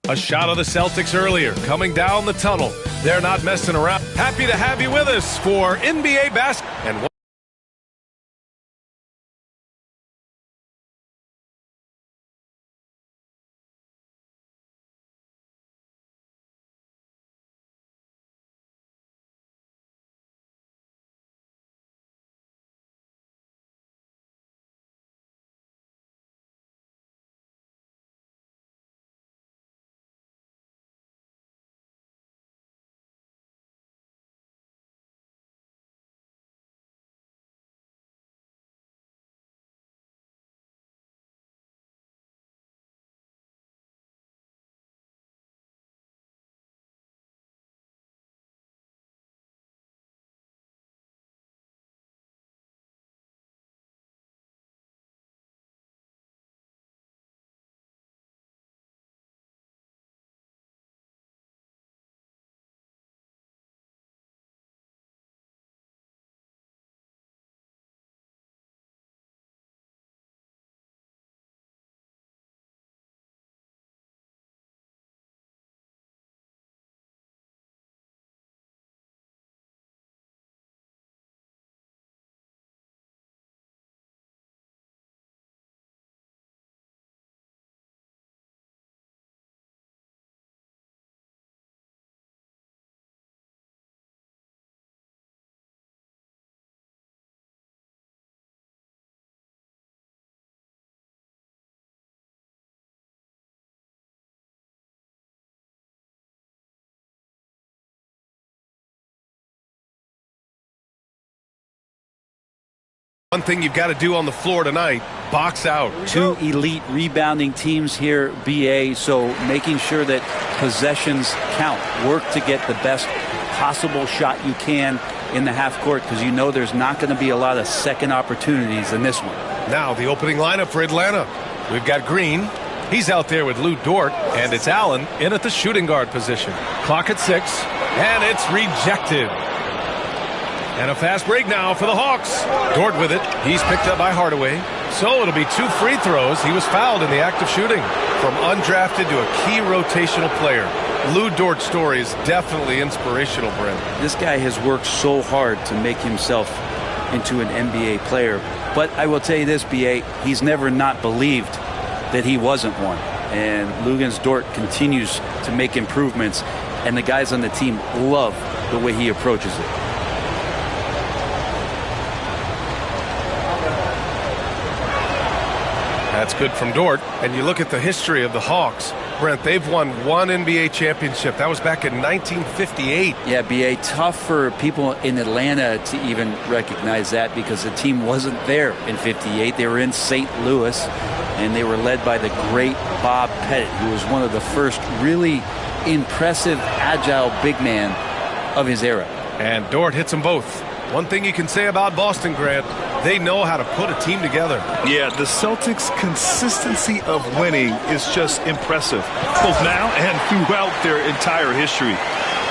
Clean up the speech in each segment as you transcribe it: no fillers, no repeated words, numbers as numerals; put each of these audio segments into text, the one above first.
A shot of the Celtics earlier, coming down the tunnel. They're not messing around. Happy to have you with us for NBA basketball. And one thing you've got to do on the floor tonight, box out. Two elite rebounding teams here, BA, so making sure that possessions count. Work to get the best possible shot you can in the half court, because you know there's not going to be a lot of second opportunities in this one. Now the opening lineup for Atlanta. We've got Green. He's out there with Lou Dort, and it's Allen in at the shooting guard position. Clock at 6, and it's rejected. And a fast break now for the Hawks. Dort with it. He's picked up by Hardaway. So it'll be 2 free throws. He was fouled in the act of shooting. From undrafted to a key rotational player. Lou Dort's story is definitely inspirational, Brent. This guy has worked so hard to make himself into an NBA player. But I will tell you this, BA, he's never not believed that he wasn't one. And Luguentz Dort continues to make improvements. And the guys on the team love the way he approaches it. That's good from Dort. And you look at the history of the Hawks. Brent, they've won 1 NBA championship. That was back in 1958. Yeah, BA, tough for people in Atlanta to even recognize that, because the team wasn't there in 58. They were in St. Louis, and they were led by the great Bob Pettit, who was one of the first really impressive, agile big man of his era. And Dort hits them both. One thing you can say about Boston, Grant, they know how to put a team together. Yeah, the Celtics' consistency of winning is just impressive, both now and throughout their entire history.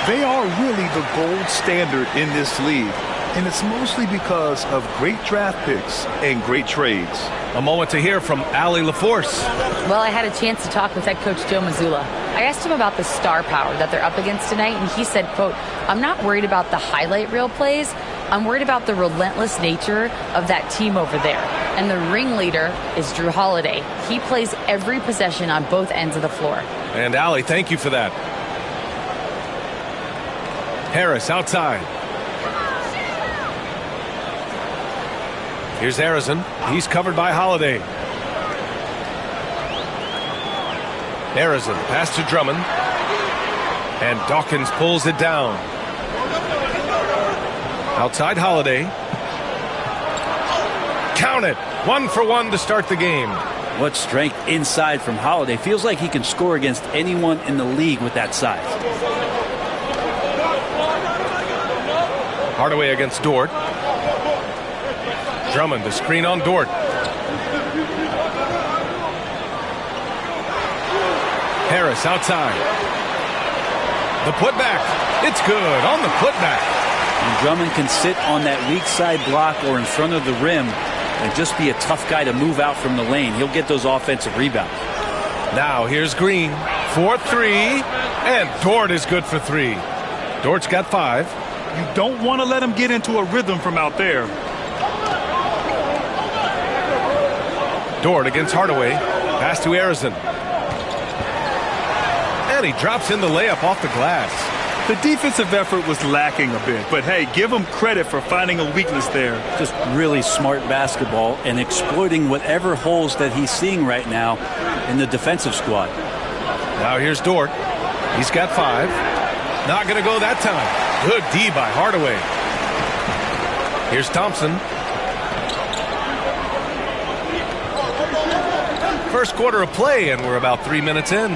They are really the gold standard in this league, and it's mostly because of great draft picks and great trades. A moment to hear from Allie LaForce. Well, I had a chance to talk with head coach Joe Mazzulla. I asked him about the star power that they're up against tonight, and he said, quote, "I'm not worried about the highlight reel plays. I'm worried about the relentless nature of that team over there. And the ringleader is Drew Holiday. He plays every possession on both ends of the floor." And Allie, thank you for that. Harris outside. Here's Harrison. He's covered by Holiday. Harrison, pass to Drummond. And Dawkins pulls it down. Outside Holiday. Count it. 1 for 1 to start the game. What strength inside from Holiday. Feels like he can score against anyone in the league with that size. Hardaway against Dort. Drummond to screen on Dort. Harris outside. The putback. It's good on the putback. And Drummond can sit on that weak side block or in front of the rim and just be a tough guy to move out from the lane. He'll get those offensive rebounds. Now here's Green. for three, and Dort is good for three. Dort's got 5. You don't want to let him get into a rhythm from out there. Dort against Hardaway. Pass to Arizin. And he drops in the layup off the glass. The defensive effort was lacking a bit, but hey, give him credit for finding a weakness there. Just really smart basketball and exploiting whatever holes that he's seeing right now in the defensive squad. Now here's Dort. He's got 5. Not going to go that time. Good D by Hardaway. Here's Thompson. First quarter of play, and we're about 3 minutes in.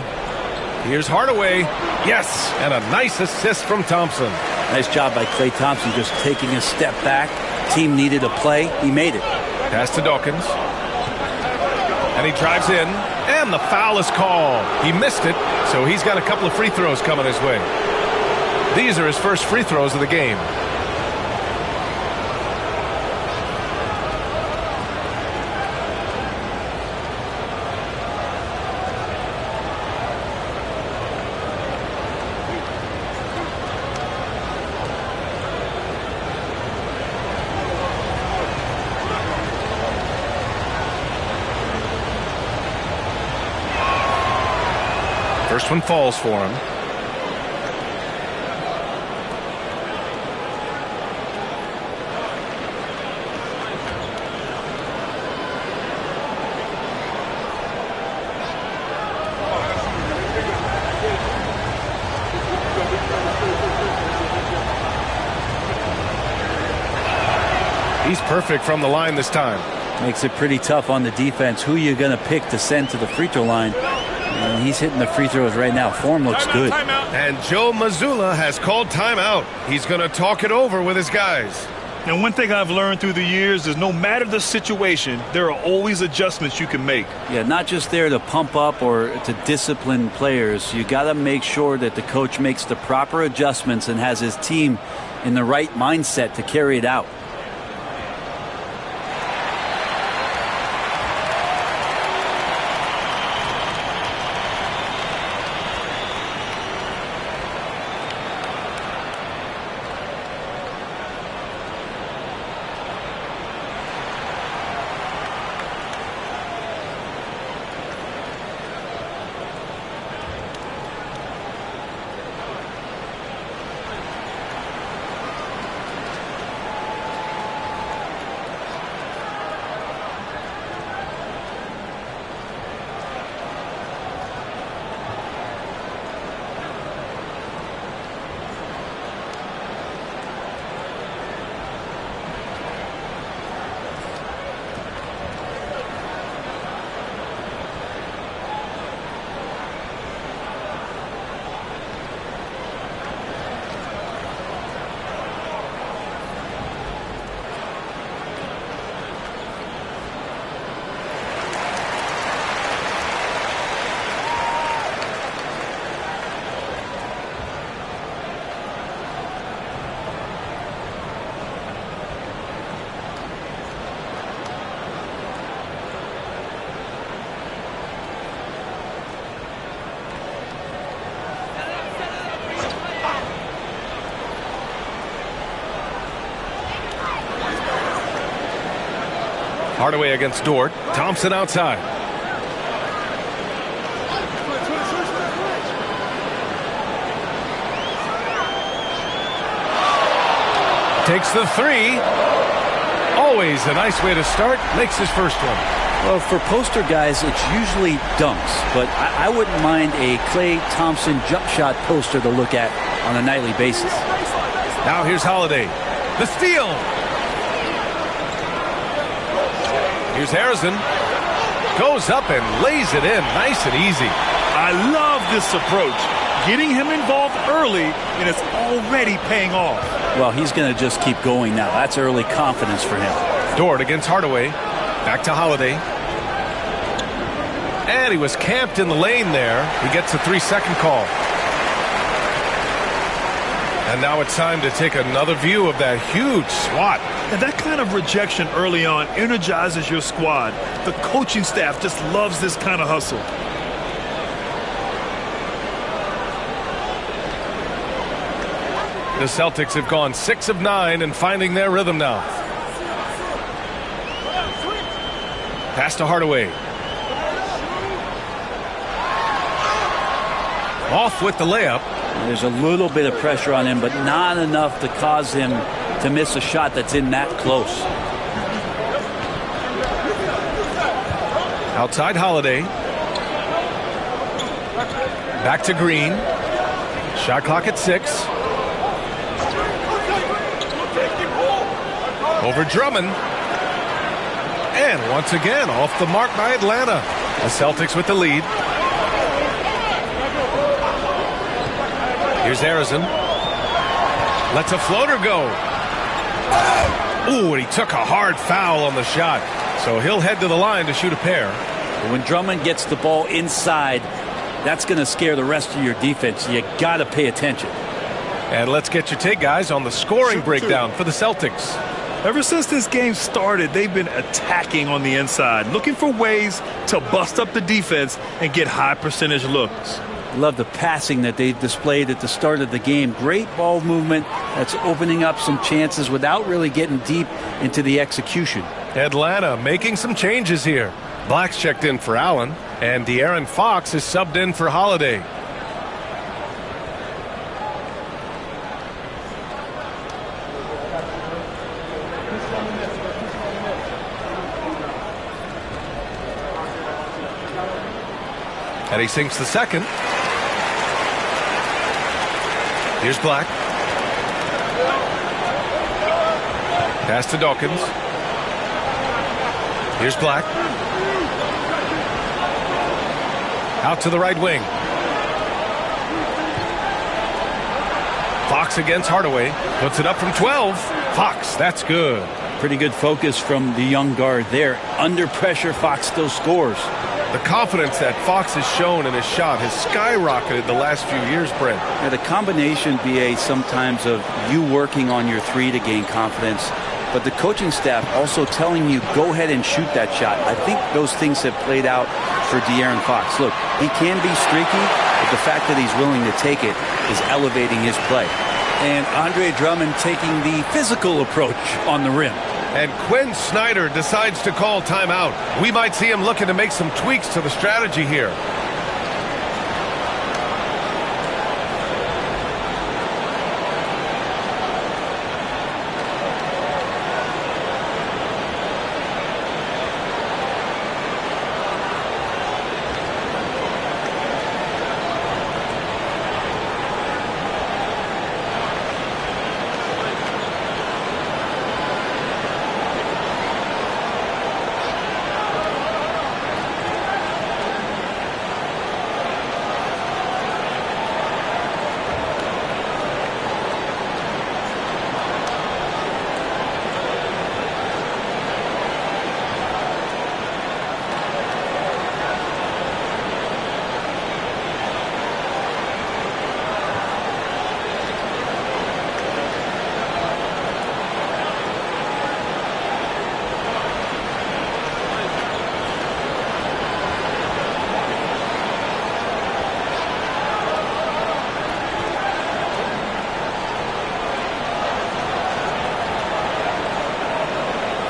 Here's Hardaway. Yes, and a nice assist from Thompson. Nice job by Klay Thompson, just taking a step back. Team needed a play. He made it. Pass to Dawkins. And he drives in, and the foul is called. He missed it, so he's got a couple of free throws coming his way. These are his first free throws of the game. First one falls for him. He's perfect from the line this time. Makes it pretty tough on the defense. Who you going to pick to send to the free throw line? And he's hitting the free throws right now. Form looks good. And Joe Mazzulla has called timeout. He's going to talk it over with his guys. And one thing I've learned through the years is no matter the situation, there are always adjustments you can make. Yeah, not just there to pump up or to discipline players. You got to make sure that the coach makes the proper adjustments and has his team in the right mindset to carry it out. Hardaway against Dort. Thompson outside. Takes the three. Always a nice way to start. Makes his first one. Well, for poster guys, it's usually dunks, but I wouldn't mind a Klay Thompson jump shot poster to look at on a nightly basis. Now here's Holiday. The steal. Here's Harrison. Goes up and lays it in nice and easy. I love this approach. Getting him involved early, and it's already paying off. Well, he's going to just keep going now. That's early confidence for him. Dort against Hardaway. Back to Holiday. And he was camped in the lane there. He gets a 3-second call. And now it's time to take another view of that huge swat. And that kind of rejection early on energizes your squad. The coaching staff just loves this kind of hustle. The Celtics have gone 6 of 9 and finding their rhythm now. Pass to Hardaway. Off with the layup. There's a little bit of pressure on him, but not enough to cause him to miss a shot that's in that close. Outside Holiday. Back to Green. Shot clock at 6. Over Drummond. And once again, off the mark by Atlanta. The Celtics with the lead. Here's Arizon. Lets a floater go. Ooh, and he took a hard foul on the shot. So he'll head to the line to shoot a pair. When Drummond gets the ball inside, that's going to scare the rest of your defense. You got to pay attention. And let's get your take, guys, on the scoring breakdown for the Celtics. Ever since this game started, they've been attacking on the inside, looking for ways to bust up the defense and get high percentage looks. Love the passing that they displayed at the start of the game. Great ball movement that's opening up some chances without really getting deep into the execution. Atlanta making some changes here. Black's checked in for Allen, and De'Aaron Fox is subbed in for Holiday. And he sinks the second. Here's Black. Pass to Dawkins. Here's Black. Out to the right wing. Fox against Hardaway. Puts it up from 12. Fox, that's good. Pretty good focus from the young guard there. Under pressure, Fox still scores. The confidence that Fox has shown in his shot has skyrocketed the last few years, Brent. Yeah, the combination, BA, sometimes of you working on your three to gain confidence, but the coaching staff also telling you, go ahead and shoot that shot. I think those things have played out for De'Aaron Fox. Look, he can be streaky, but the fact that he's willing to take it is elevating his play. And Andre Drummond taking the physical approach on the rim. And Quinn Snyder decides to call timeout. We might see him looking to make some tweaks to the strategy here.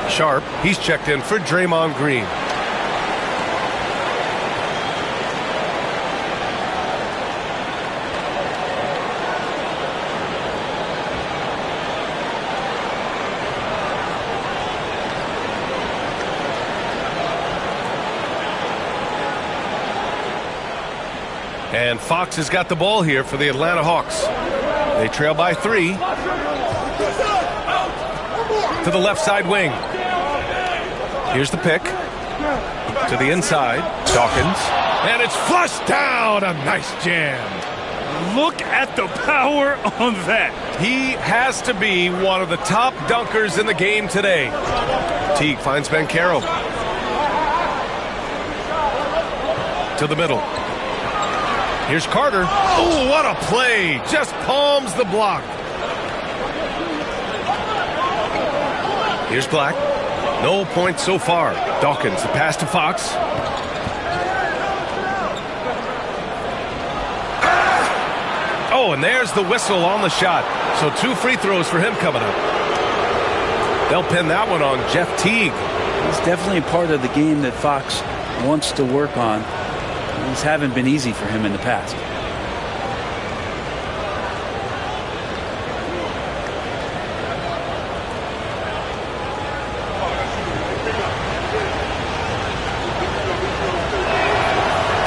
Sharp, he's checked in for Draymond Green. And Fox has got the ball here for the Atlanta Hawks. They trail by 3. To the left side wing. Here's the pick. To the inside. Dawkins. And it's flushed down. A nice jam. Look at the power on that. He has to be one of the top dunkers in the game today. Teague finds Banchero. To the middle. Here's Carter. Oh, what a play. Just palms the block. Here's Black. No points so far. Dawkins, the pass to Fox. Oh, and there's the whistle on the shot. So 2 free throws for him coming up. They'll pin that one on Jeff Teague. He's definitely a part of the game that Fox wants to work on. These haven't been easy for him in the past.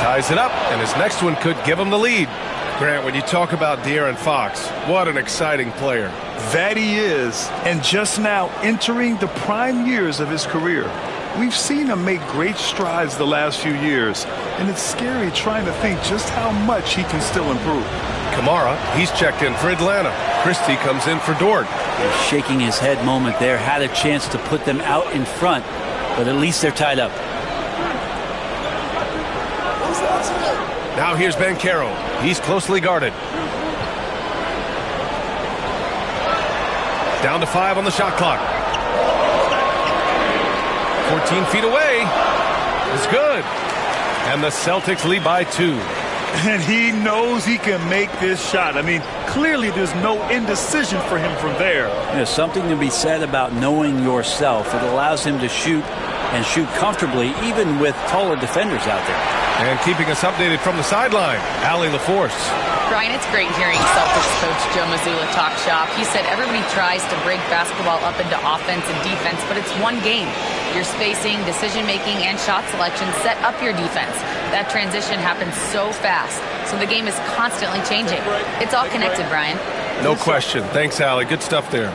Ties it up, and his next one could give him the lead. Grant, when you talk about De'Aaron Fox, what an exciting player. That he is, and just now entering the prime years of his career. We've seen him make great strides the last few years, and it's scary trying to think just how much he can still improve. Kamara, he's checked in for Atlanta. Christie comes in for Dort. Shaking his head moment there, had a chance to put them out in front, but at least they're tied up. Now here's Banchero. He's closely guarded. Down to 5 on the shot clock. 14 feet away. It's good. And the Celtics lead by 2. And he knows he can make this shot. I mean, clearly there's no indecision for him from there. There's something to be said about knowing yourself. It allows him to shoot and shoot comfortably, even with taller defenders out there. And keeping us updated from the sideline, Allie LaForce. Brian, it's great hearing Celtics coach Joe Mazzulla talk shop. He said everybody tries to break basketball up into offense and defense, but it's one game. Your spacing, decision-making, and shot selection set up your defense. That transition happens so fast, so the game is constantly changing. It's all connected, Brian. No question. Thanks, Allie. Good stuff there.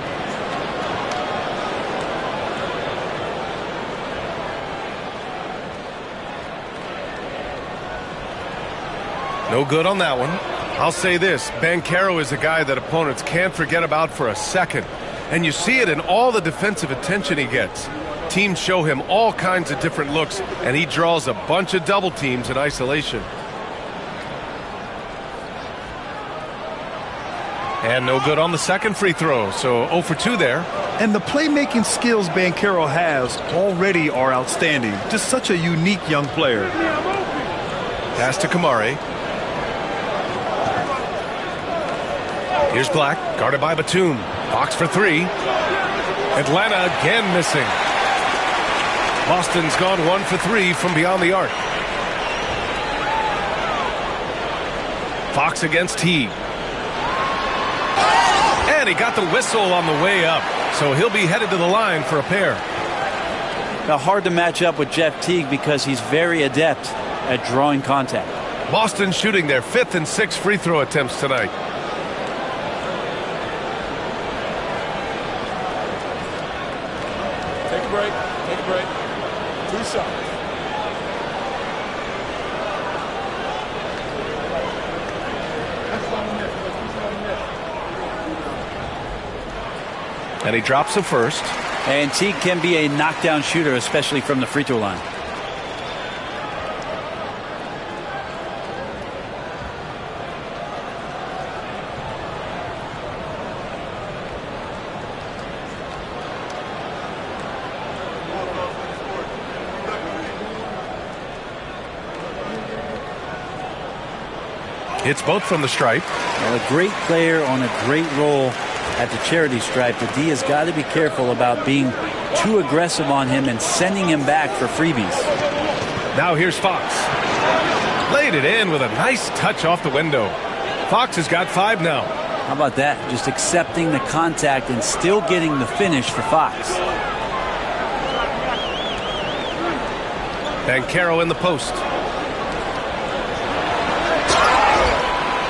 No good on that one. I'll say this, Banchero is a guy that opponents can't forget about for a second. And you see it in all the defensive attention he gets. Teams show him all kinds of different looks, and he draws a bunch of double teams in isolation. And no good on the second free throw, so 0 for 2 there. And the playmaking skills Banchero has already are outstanding. Just such a unique young player. Pass to Kamari. Here's Black, guarded by Batum. Fox for 3. Atlanta again missing. Boston's gone 1 for 3 from beyond the arc. Fox against Teague. And he got the whistle on the way up, so he'll be headed to the line for a pair. Now, hard to match up with Jeff Teague because he's very adept at drawing contact. Boston shooting their 5th and 6th free throw attempts tonight. Take a break. Take a break. 2 shots. And he drops the first. And Teague can be a knockdown shooter, especially from the free throw line. It's both from the stripe. Well, a great player on a great role at the charity stripe, but D has got to be careful about being too aggressive on him and sending him back for freebies. Now here's Fox. Laid it in with a nice touch off the window. Fox has got 5 now. How about that? Just accepting the contact and still getting the finish for Fox. Banchero in the post.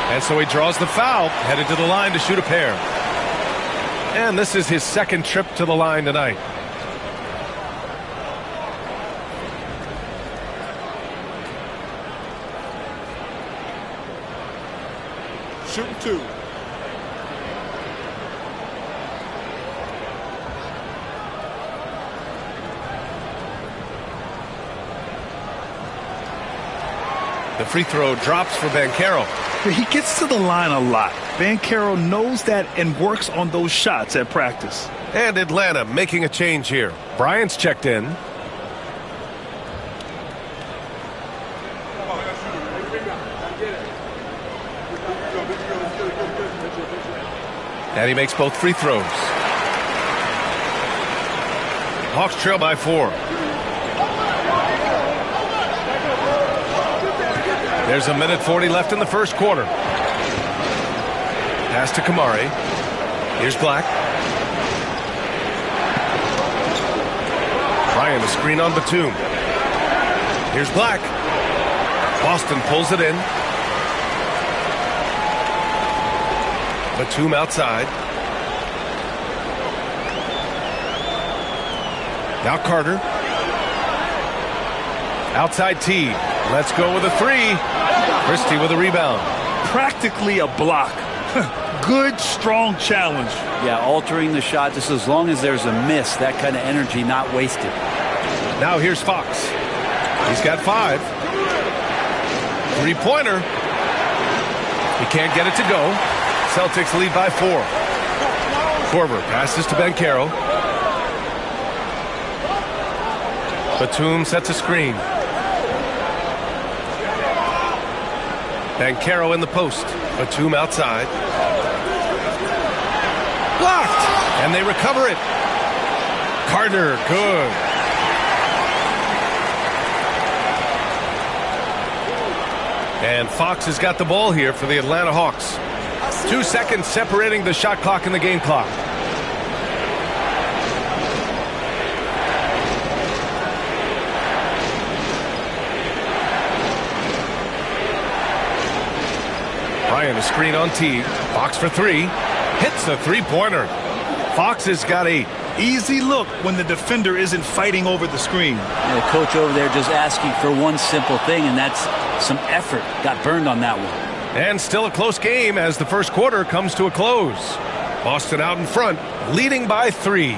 And so he draws the foul, headed to the line to shoot a pair. And this is his 2nd trip to the line tonight. Shooting 2. The free throw drops for Banchero. He gets to the line a lot. Banchero knows that and works on those shots at practice. And Atlanta making a change here. Bryant's checked in. And he makes both free throws. Hawks trail by 4. There's 1:40 left in the first quarter. Pass to Kamari. Here's Black. Bryant, a screen on Batum. Here's Black. Boston pulls it in. Batum outside. Now Carter. Outside T. Let's go with a 3. Christie with a rebound. Practically a block. Good, strong challenge. Yeah, altering the shot just as long as there's a miss. That kind of energy not wasted. Now here's Fox. He's got 5. 3-pointer. He can't get it to go. Celtics lead by 4. Korver passes to Banchero. Batum sets a screen. Banchero in the post. Batum outside. Blocked! And they recover it. Carter, good. And Fox has got the ball here for the Atlanta Hawks. 2 seconds separating the shot clock and the game clock. Bryant, a screen on T. Fox for 3. Hits the 3-pointer. Fox has got 8. Easy look when the defender isn't fighting over the screen. The coach over there just asking for one simple thing, and that's some effort. Got burned on that one. And still a close game as the first quarter comes to a close. Boston out in front, leading by 3.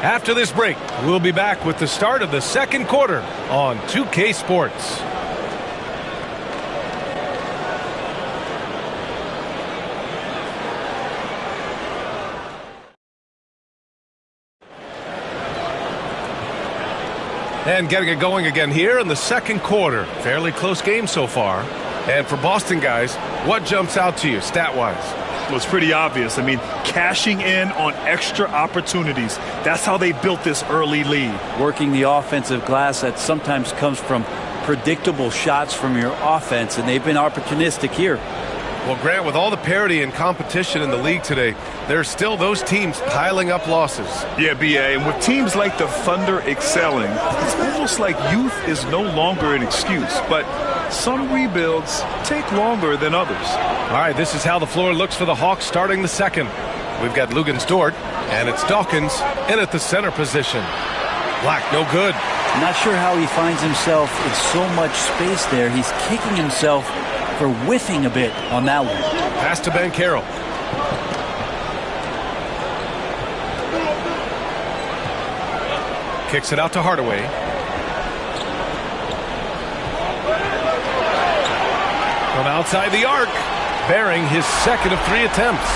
After this break, we'll be back with the start of the second quarter on 2K Sports. And getting it going again here in the second quarter. Fairly close game so far. And for Boston guys, what jumps out to you stat-wise? Well, it's pretty obvious. I mean, cashing in on extra opportunities. That's how they built this early lead. Working the offensive glass that sometimes comes from predictable shots from your offense, and they've been opportunistic here. Well, Grant, with all the parity and competition in the league today, there are still those teams piling up losses. Yeah, B.A., and with teams like the Thunder excelling, it's almost like youth is no longer an excuse. But some rebuilds take longer than others. All right, this is how the floor looks for the Hawks starting the second. We've got Luguentz Dort, and it's Dawkins in at the center position. Black, no good. I'm not sure how he finds himself in so much space there. He's kicking himself for whiffing a bit on that one. Pass to Banchero. Kicks it out to Hardaway. From outside the arc, bearing his second of 3 attempts.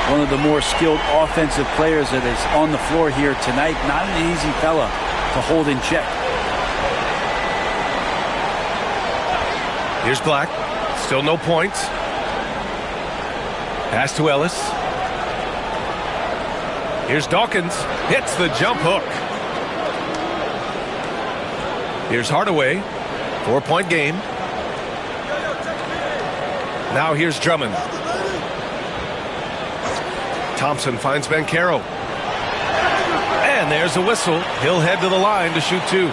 One of the more skilled offensive players that is on the floor here tonight. Not an easy fella to hold in check. Here's Black. Still no points. Pass to Ellis. Here's Dawkins. Hits the jump hook. Here's Hardaway. 4-point game. Now here's Drummond. Thompson finds Banchero. And there's a whistle. He'll head to the line to shoot 2.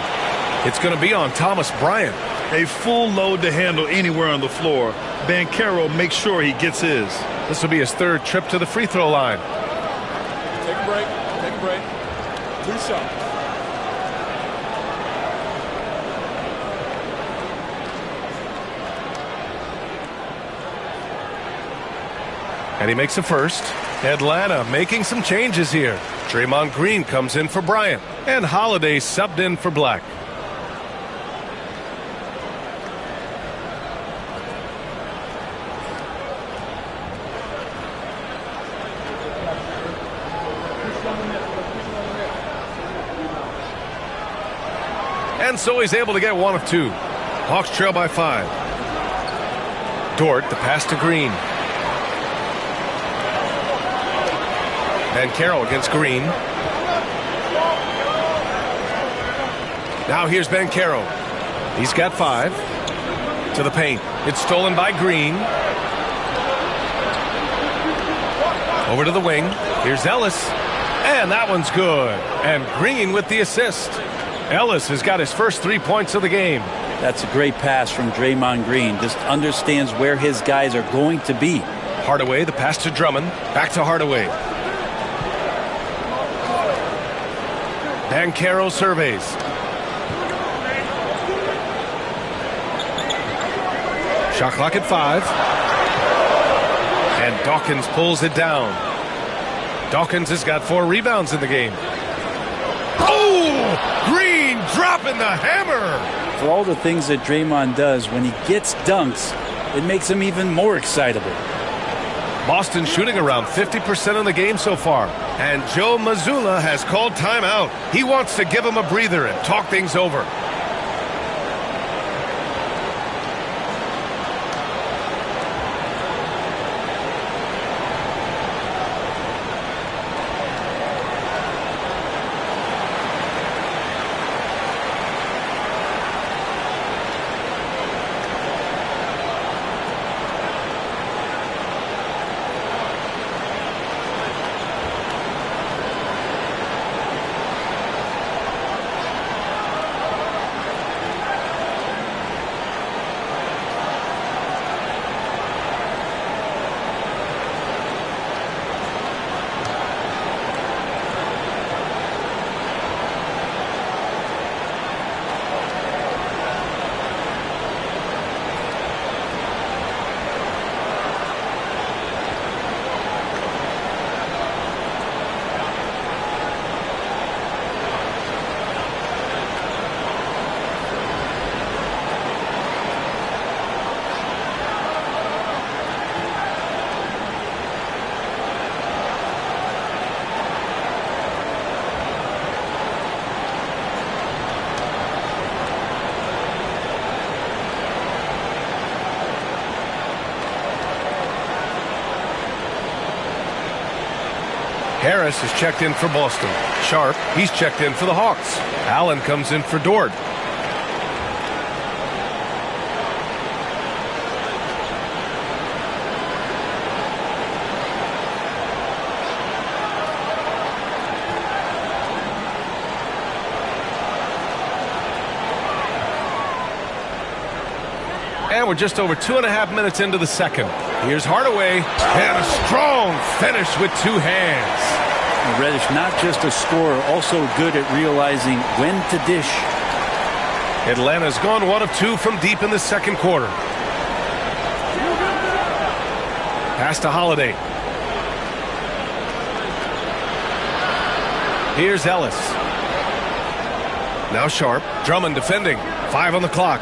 It's going to be on Thomas Bryant. A full load to handle anywhere on the floor. Banchero makes sure he gets his. This will be his 3rd trip to the free throw line. Take a break. Take a break. 2 shots. And he makes a first. Atlanta making some changes here. Draymond Green comes in for Bryant. And Holiday subbed in for Black. And so he's able to get 1 of 2. Hawks trail by 5. Dort, the pass to Green. Banchero against Green. Now here's Banchero. He's got 5. To the paint. It's stolen by Green. Over to the wing. Here's Ellis. And that one's good. And Green with the assist. Ellis has got his first 3 points of the game. That's a great pass from Draymond Green. Just understands where his guys are going to be. Hardaway, the pass to Drummond. Back to Hardaway. Banchero surveys. Shot clock at 5. And Dawkins pulls it down. Dawkins has got 4 rebounds in the game. Oh! Green dropping the hammer! For all the things that Draymond does, when he gets dunks, it makes him even more excitable. Boston shooting around 50% in the game so far. And Joe Mazzulla has called timeout. He wants to give him a breather and talk things over. Harris is checked in for Boston. Sharp, he's checked in for the Hawks. Allen comes in for Dort. And we're just over 2.5 minutes into the second. Here's Hardaway, and a strong finish with 2 hands. Reddish, not just a scorer, also good at realizing when to dish. Atlanta's gone 1 of 2 from deep in the second quarter. Pass to Holiday. Here's Ellis. Now Sharp. Drummond defending. 5 on the clock.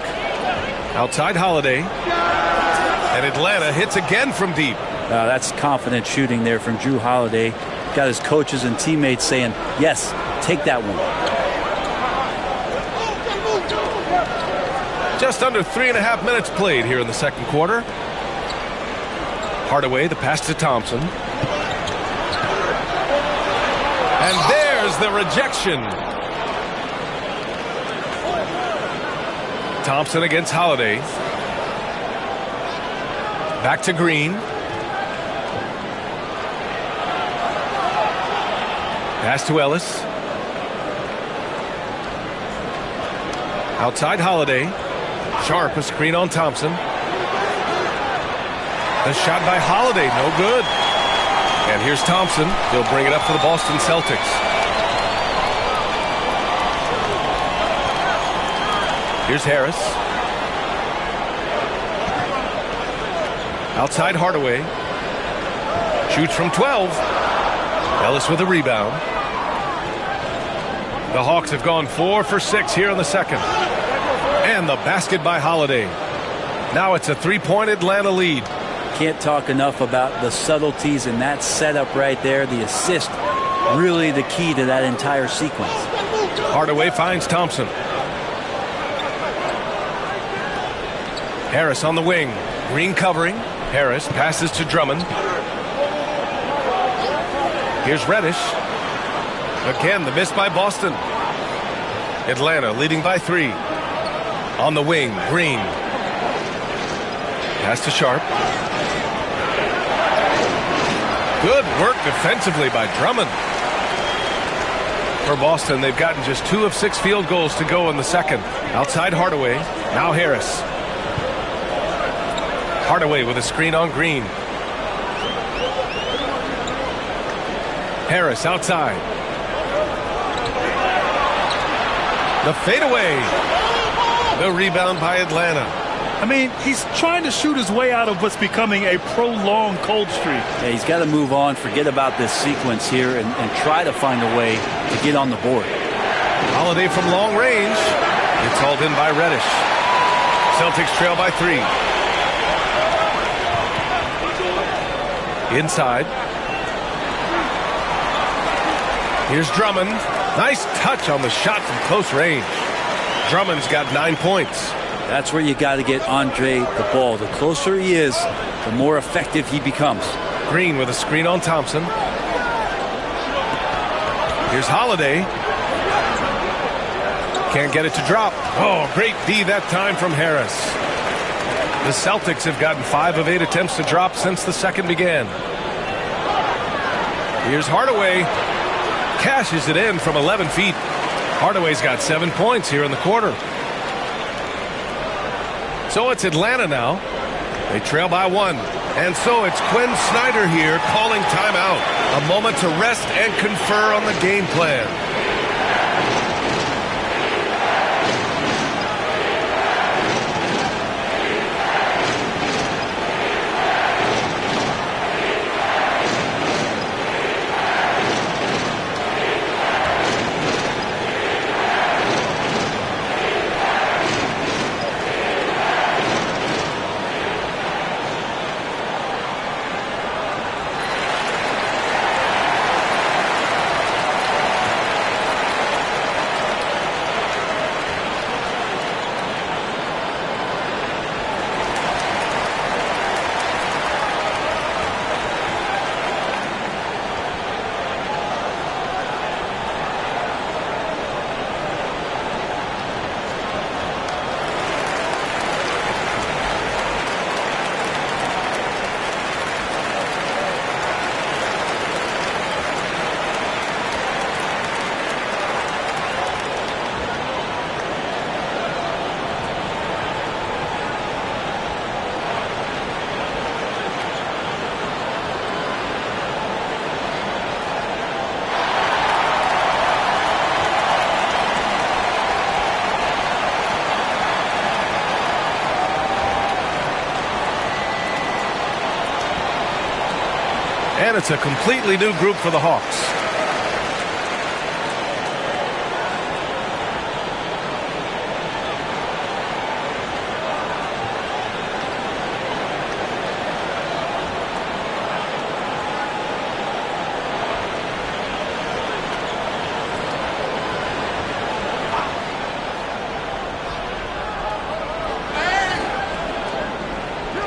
Outside Holiday. And Atlanta hits again from deep. That's confident shooting there from Jrue Holiday. Got his coaches and teammates saying, yes, take that one. Just under 3.5 minutes played here in the second quarter. Hardaway, the pass to Thompson. And there's the rejection. Thompson against Holiday. Back to Green. Pass to Ellis. Outside Holiday. Sharp, a screen on Thompson. The shot by Holiday, no good. And here's Thompson. He'll bring it up for the Boston Celtics. Here's Harris. Outside Hardaway. Shoots from 12. Ellis with a rebound. The Hawks have gone 4 for 6 here in the second. And the basket by Holiday. Now it's a 3-point Atlanta lead. Can't talk enough about the subtleties in that setup right there. The assist, really the key to that entire sequence. Hardaway finds Thompson. Harris on the wing. Green covering. Harris passes to Drummond. Here's Reddish. Again, the miss by Boston. Atlanta leading by 3. On the wing, Green. Pass to Sharp. Good work defensively by Drummond. For Boston, they've gotten just 2 of 6 field goals to go in the second. Outside Hardaway. Now Harris. Hardaway with a screen on Green. Harris outside. The fadeaway. The rebound by Atlanta. I mean, he's trying to shoot his way out of what's becoming a prolonged cold streak. Yeah, he's got to move on, forget about this sequence here, and try to find a way to get on the board. Holiday from long range. It's hauled in by Reddish. Celtics trail by 3. Inside. Here's Drummond. Nice touch on the shot from close range. Drummond's got 9 points. That's where you got to get Andre the ball. The closer he is, the more effective he becomes. Green with a screen on Thompson. Here's Holiday. Can't get it to drop. Oh, great D that time from Harris. The Celtics have gotten 5 of 8 attempts to drop since the second began. Here's Hardaway. Cashes it in from 11 feet. Hardaway's got 7 points here in the quarter. So it's Atlanta now. They trail by 1. And so it's Quinn Snyder here calling timeout. A moment to rest and confer on the game plan. And it's a completely new group for the Hawks.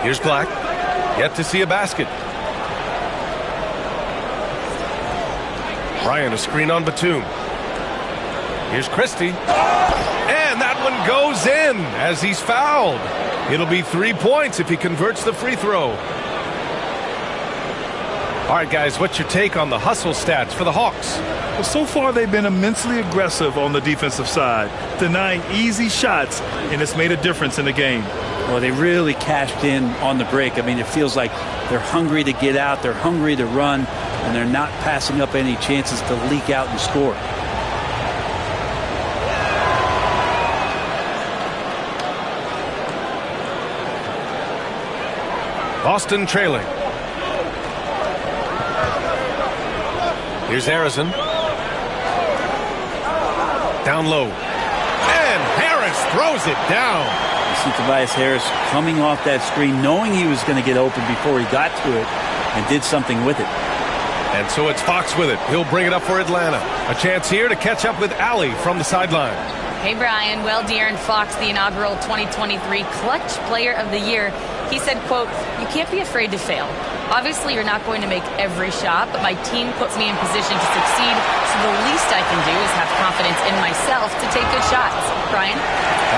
Here's Black. Yet to see a basket. Bryant, a screen on Batum. Here's Christie. And that one goes in as he's fouled. It'll be 3 points if he converts the free throw. All right, guys, what's your take on the hustle stats for the Hawks? Well, so far they've been immensely aggressive on the defensive side, denying easy shots, and it's made a difference in the game. Well, they really cashed in on the break. I mean, it feels like they're hungry to get out, they're hungry to run, and they're not passing up any chances to leak out and score. Boston trailing. Here's Harrison. Down low. And Harris throws it down. You see Tobias Harris coming off that screen, knowing he was going to get open before he got to it, and did something with it. And so it's Fox with it. He'll bring it up for Atlanta. A chance here to catch up with Alley from the sideline. Hey, Brian. Well, De'Aaron Fox, the inaugural 2023 Clutch Player of the Year, he said, quote, "You can't be afraid to fail. Obviously, you're not going to make every shot, but my team puts me in position to succeed, so the least I can do is have confidence in myself to take good shots." Brian?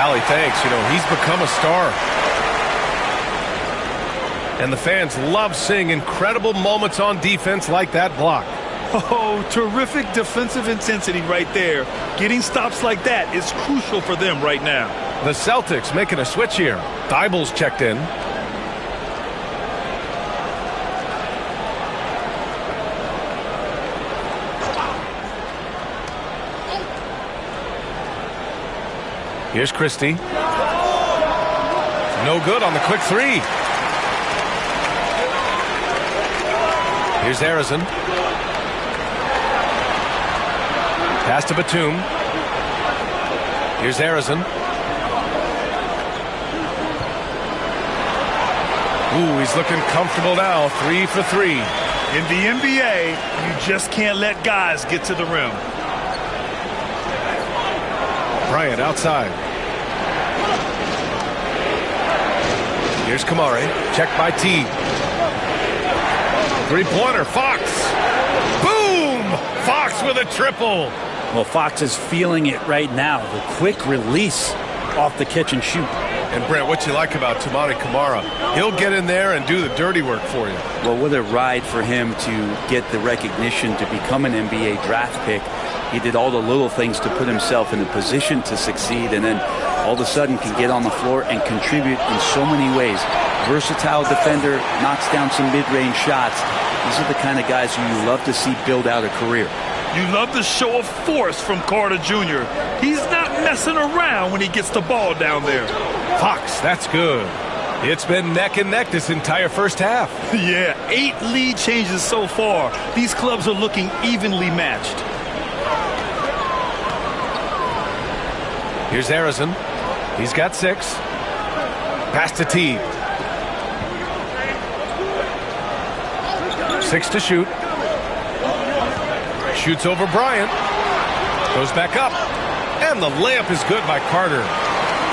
Allie, thanks. He's become a star. And the fans love seeing incredible moments on defense like that block. Oh, terrific defensive intensity right there. Getting stops like that is crucial for them right now. The Celtics making a switch here. Thybulle's checked in. Here's Christie. No good on the quick three. Here's Arizin. Pass to Batum. Here's Arizin. Ooh, he's looking comfortable now. 3 for 3. In the NBA, you just can't let guys get to the rim. Bryant outside. Here's Kamari. Checked by T. Three-pointer. Fox. Boom! Fox with a triple. Well, Fox is feeling it right now. The quick release off the catch and shoot. And Brent, what you like about Toumani Camara? He'll get in there and do the dirty work for you. Well, what a ride for him to get the recognition to become an NBA draft pick. He did all the little things to put himself in a position to succeed, and then all of a sudden can get on the floor and contribute in so many ways. Versatile defender, knocks down some mid-range shots. These are the kind of guys who you love to see build out a career. You love the show of force from Carter Jr. He's not messing around when he gets the ball down there. Fox, that's good. It's been neck and neck this entire first half. Yeah, 8 lead changes so far. These clubs are looking evenly matched. Here's Arizin. He's got 6. Pass to T. 6 to shoot. Shoots over Bryant. Goes back up. And the layup is good by Carter.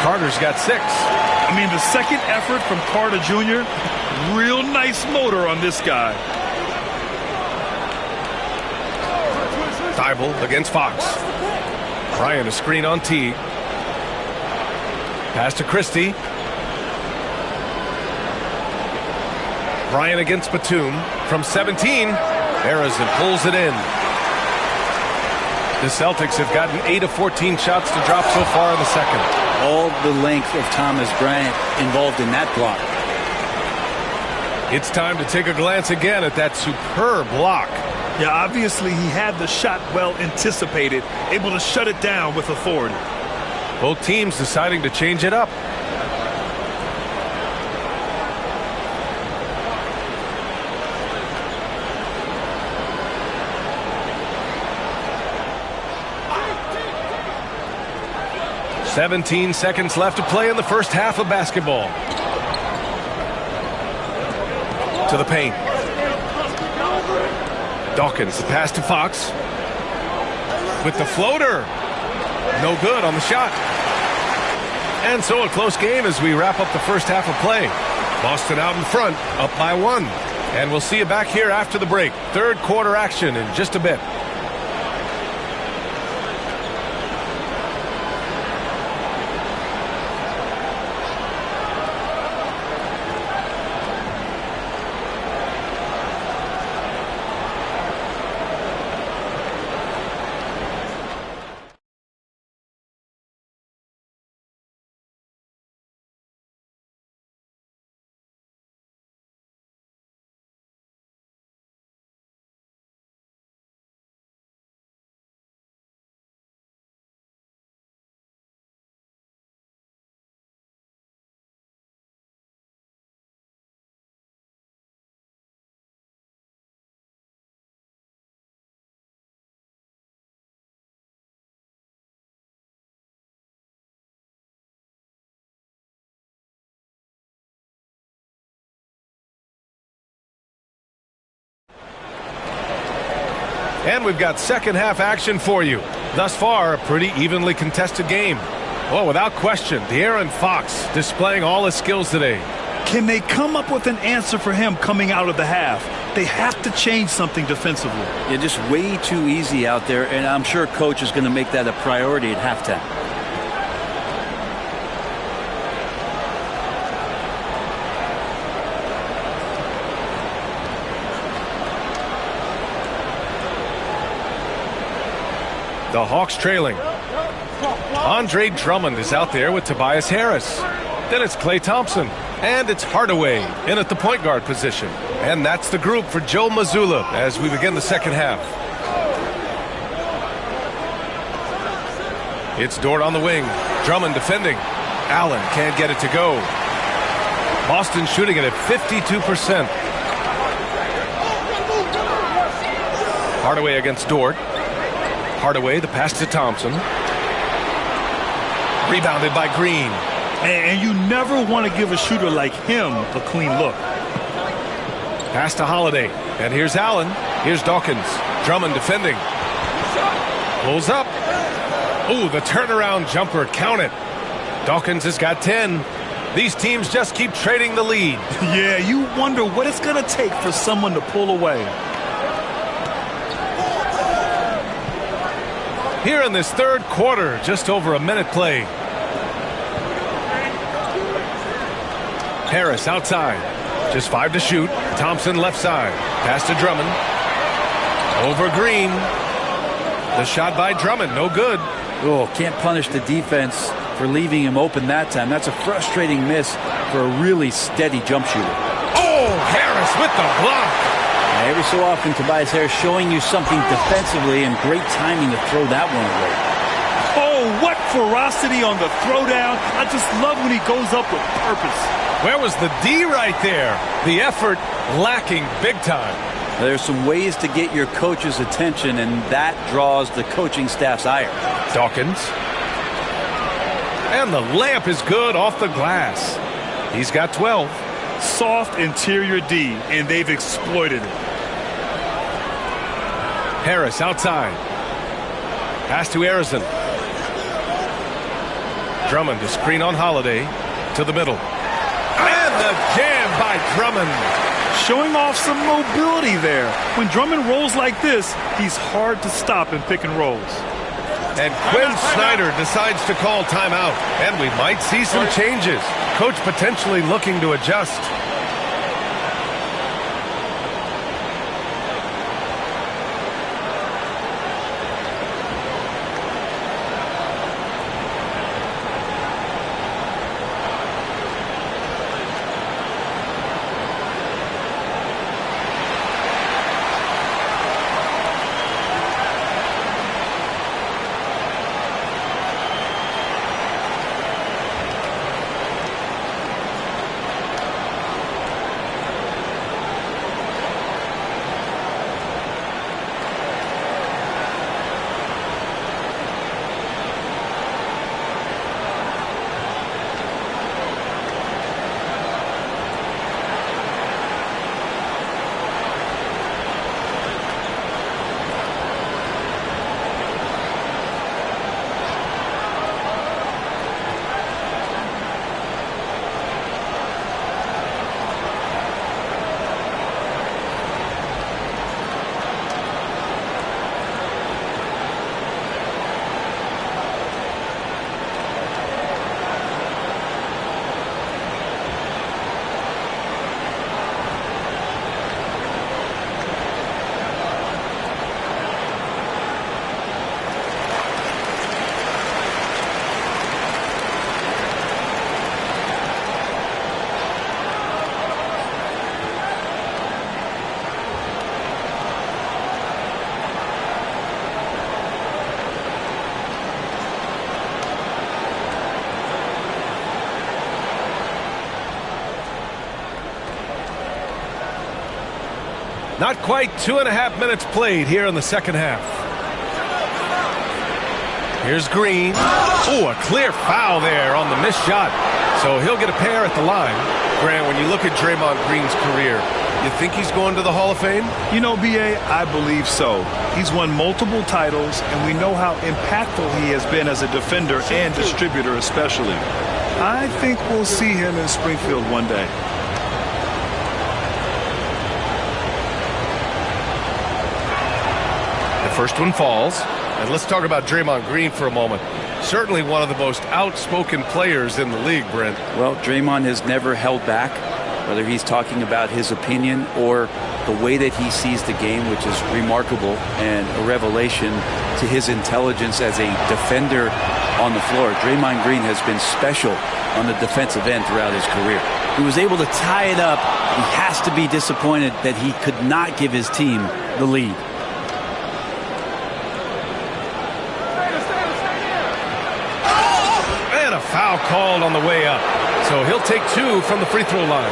Carter's got 6. I mean, the second effort from Carter Jr., real nice motor on this guy. Thybulle against Fox. Bryant a screen on T. Pass to Christie. Bryant against Batum. From 17, Arizin pulls it in. The Celtics have gotten 8 of 14 shots to drop so far in the second. All the length of Thomas Bryant involved in that block. It's time to take a glance again at that superb block. Yeah, obviously he had the shot well anticipated, able to shut it down with authority. Both teams deciding to change it up. "17 seconds left to play in the first half of basketball." To the paint. Dawkins, the pass to Fox. With the floater. No good on the shot. And so a close game as we wrap up the first half of play. Boston out in front, up by 1. And we'll see you back here after the break. Third quarter action in just a bit. And we've got second half action for you. Thus far, a pretty evenly contested game. Well, without question, De'Aaron Fox displaying all his skills today. Can they come up with an answer for him coming out of the half? They have to change something defensively. You're just way too easy out there, and I'm sure coach is going to make that a priority at halftime. The Hawks trailing. Andre Drummond is out there with Tobias Harris. Then it's Klay Thompson. And it's Hardaway in at the point guard position. And that's the group for Joe Mazzulla as we begin the second half. It's Dort on the wing. Drummond defending. Allen can't get it to go. Boston shooting it at 52%. Hardaway against Dort. Hardaway, the pass to Thompson. Rebounded by Green. And you never want to give a shooter like him a clean look. Pass to Holiday. And here's Allen. Here's Dawkins. Drummond defending. Pulls up. Ooh, the turnaround jumper. Count it. Dawkins has got 10. These teams just keep trading the lead. Yeah, you wonder what it's going to take for someone to pull away. Here in this third quarter, just over a minute play. Harris outside. Just 5 to shoot. Thompson left side. Pass to Drummond. Over Green. The shot by Drummond. No good. Oh, can't punish the defense for leaving him open that time. That's a frustrating miss for a really steady jump shooter. Oh, Harris with the block. Every so often, Tobias Harris showing you something defensively, and great timing to throw that one away. Oh, what ferocity on the throwdown. I just love when he goes up with purpose. Where was the D right there? The effort lacking big time. There's some ways to get your coach's attention, and that draws the coaching staff's ire. Dawkins. And the layup is good off the glass. He's got 12. Soft interior D, and they've exploited it. Harris outside. Pass to Arizon. Drummond to screen on Holiday. To the middle. And the jam by Drummond. Showing off some mobility there. When Drummond rolls like this, he's hard to stop in pick and rolls. And Quinn Snyder decides to call timeout. And we might see some changes. Coach potentially looking to adjust. Not quite 2.5 minutes played here in the second half. Here's Green. Oh, a clear foul there on the missed shot. So he'll get a pair at the line. Grant, when you look at Draymond Green's career, You think he's going to the Hall of Fame? You know, B.A., I believe so. He's won multiple titles, and we know how impactful he has been as a defender and distributor especially. I think we'll see him in Springfield one day. The first one falls. And let's talk about Draymond Green for a moment. Certainly one of the most outspoken players in the league, Brent. Well, Draymond has never held back, whether he's talking about his opinion or the way that he sees the game, which is remarkable and a revelation to his intelligence as a defender on the floor. Draymond Green has been special on the defensive end throughout his career. He was able to tie it up. He has to be disappointed that he could not give his team the lead. And a foul called on the way up. So he'll take 2 from the free throw line.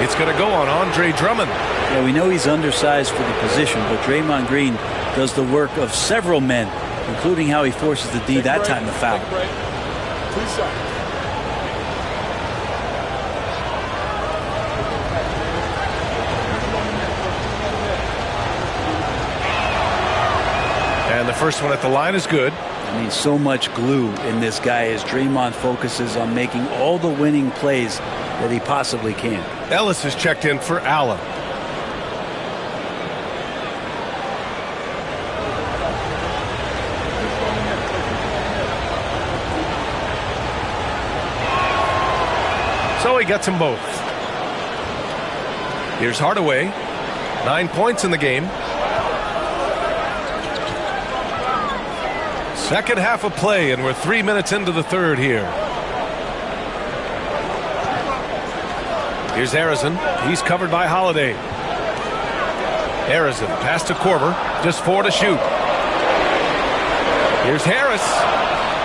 It's going to go on Andre Drummond. Yeah, we know he's undersized for the position, but Draymond Green does the work of several men, including how he forces the D that time to foul. 2 shots. And the first one at the line is good. I mean, so much glue in this guy as Draymond focuses on making all the winning plays that he possibly can. Ellis is checked in for Allen. So he gets them both. Here's Hardaway. 9 points in the game. Second half of play, and we're 3 minutes into the third here. Here's Harrison. He's covered by Holiday. Harrison pass to Korver. Just 4 to shoot. Here's Harris.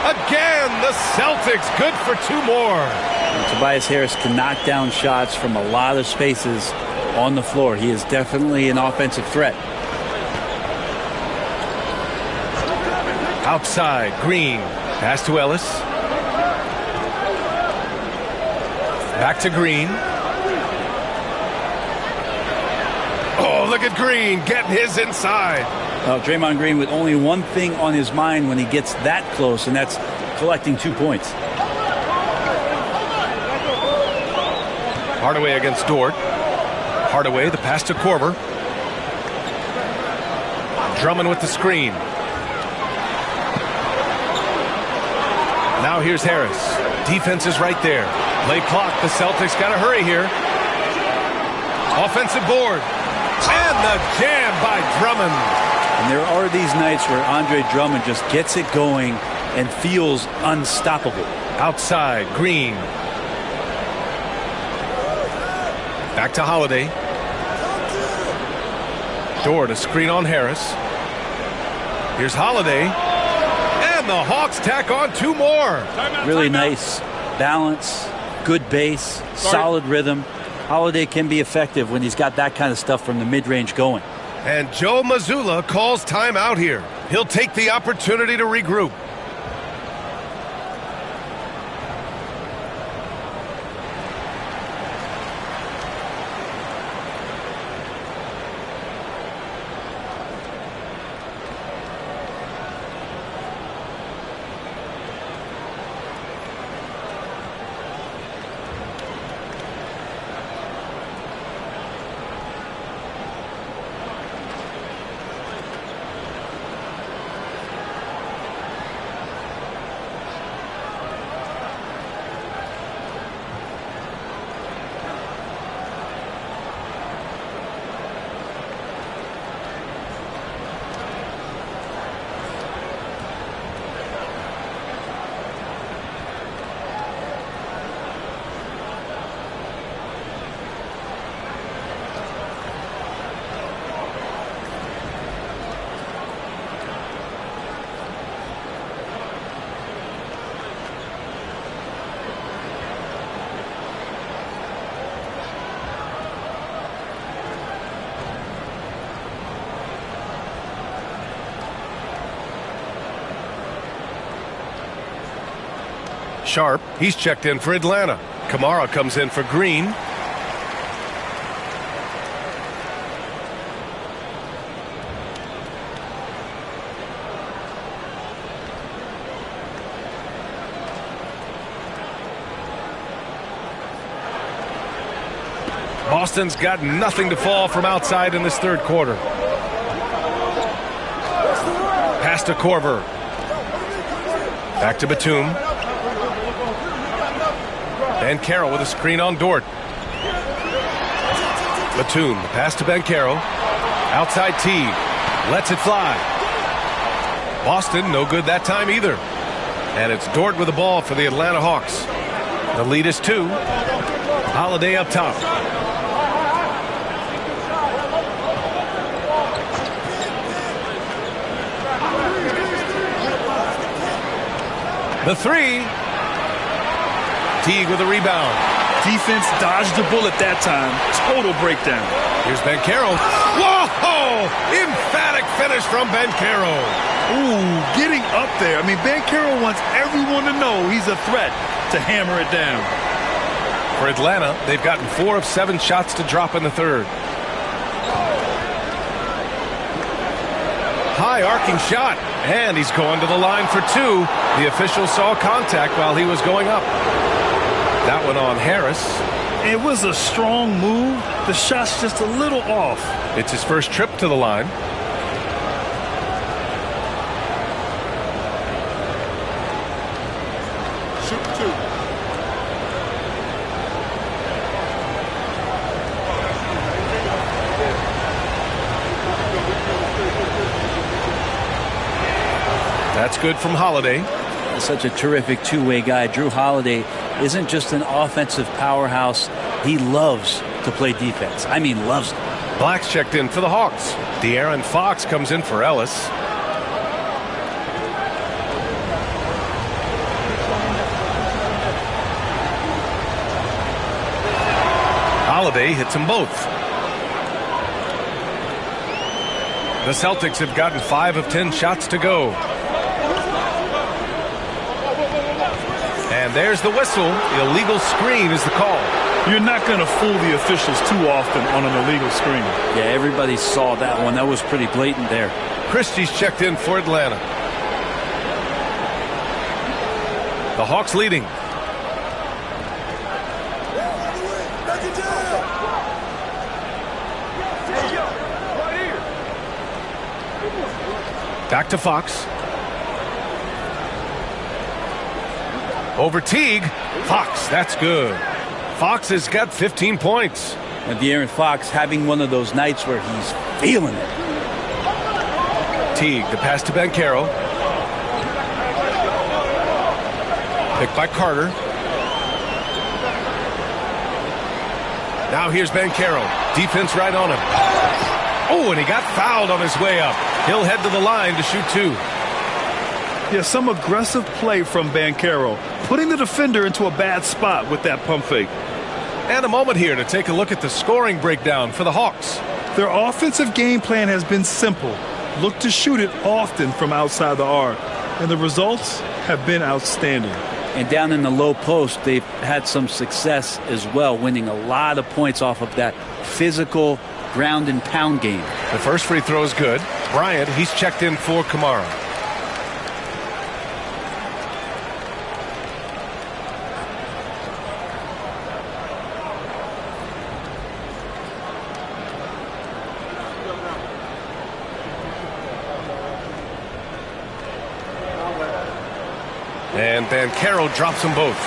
Again, the Celtics good for 2 more. And Tobias Harris can knock down shots from a lot of spaces on the floor. He is definitely an offensive threat. Outside, Green. Pass to Ellis. Back to Green. Oh, look at Green getting his inside. Well, Draymond Green with only one thing on his mind when he gets that close, and that's collecting 2 points. Hardaway against Dort. Hardaway, the pass to Korver. Drummond with the screen. Now here's Harris. Defense is right there. Play clock. The Celtics got to hurry here. Offensive board. And the jam by Drummond. And there are these nights where Andre Drummond just gets it going and feels unstoppable. Outside, Green. Back to Holiday. Dort, a screen on Harris. Here's Holiday. And the Hawks tack on 2 more. Really nice balance, good base, solid rhythm. Holiday can be effective when he's got that kind of stuff from the mid-range going. And Joe Mazzulla calls timeout here. He'll take the opportunity to regroup. Sharp, he's checked in for Atlanta. Kamara comes in for Green. Boston's got nothing to fall from outside in this third quarter. Pass to Korver. Back to Batum. Banchero with a screen on Dort. Batum, the pass to Banchero. Outside Teague. Lets it fly. Boston, no good that time either. And it's Dort with the ball for the Atlanta Hawks. The lead is 2. Holiday up top. The 3. Teague with a rebound. Defense dodged the bullet that time. Total breakdown. Here's Banchero. Whoa! Emphatic finish from Banchero. Ooh, getting up there. I mean, Banchero wants everyone to know he's a threat to hammer it down. For Atlanta, they've gotten 4 of 7 shots to drop in the third. High arcing shot, and he's going to the line for 2. The official saw contact while he was going up. That one on Harris. It was a strong move. The shot's just a little off. It's his first trip to the line. Shoot 2. That's good from Holiday. Such a terrific two-way guy. Drew Holiday isn't just an offensive powerhouse. He loves to play defense. I mean, loves it. Black's checked in for the Hawks. De'Aaron Fox comes in for Ellis. Holiday hits them both. The Celtics have gotten 5 of 10 shots to go. And there's the whistle. Illegal screen is the call. You're not going to fool the officials too often on an illegal screen. Yeah, everybody saw that one. That was pretty blatant there. Christie's checked in for Atlanta. The Hawks leading. Back to Fox. Over Teague. Fox, that's good. Fox has got 15 points. And De'Aaron Fox having one of those nights where he's feeling it. Teague, the pass to Banchero. Picked by Carter. Now here's Banchero. Defense right on him. Oh, and he got fouled on his way up. He'll head to the line to shoot 2. Yeah, some aggressive play from Banchero, putting the defender into a bad spot with that pump fake. And a moment here to take a look at the scoring breakdown for the Hawks. Their offensive game plan has been simple. Look to shoot it often from outside the arc. And the results have been outstanding. And down in the low post, they've had some success as well, winning a lot of points off of that physical ground and pound game. The first free throw is good. Bryant, he's checked in for Kamara. And Banchero drops them both.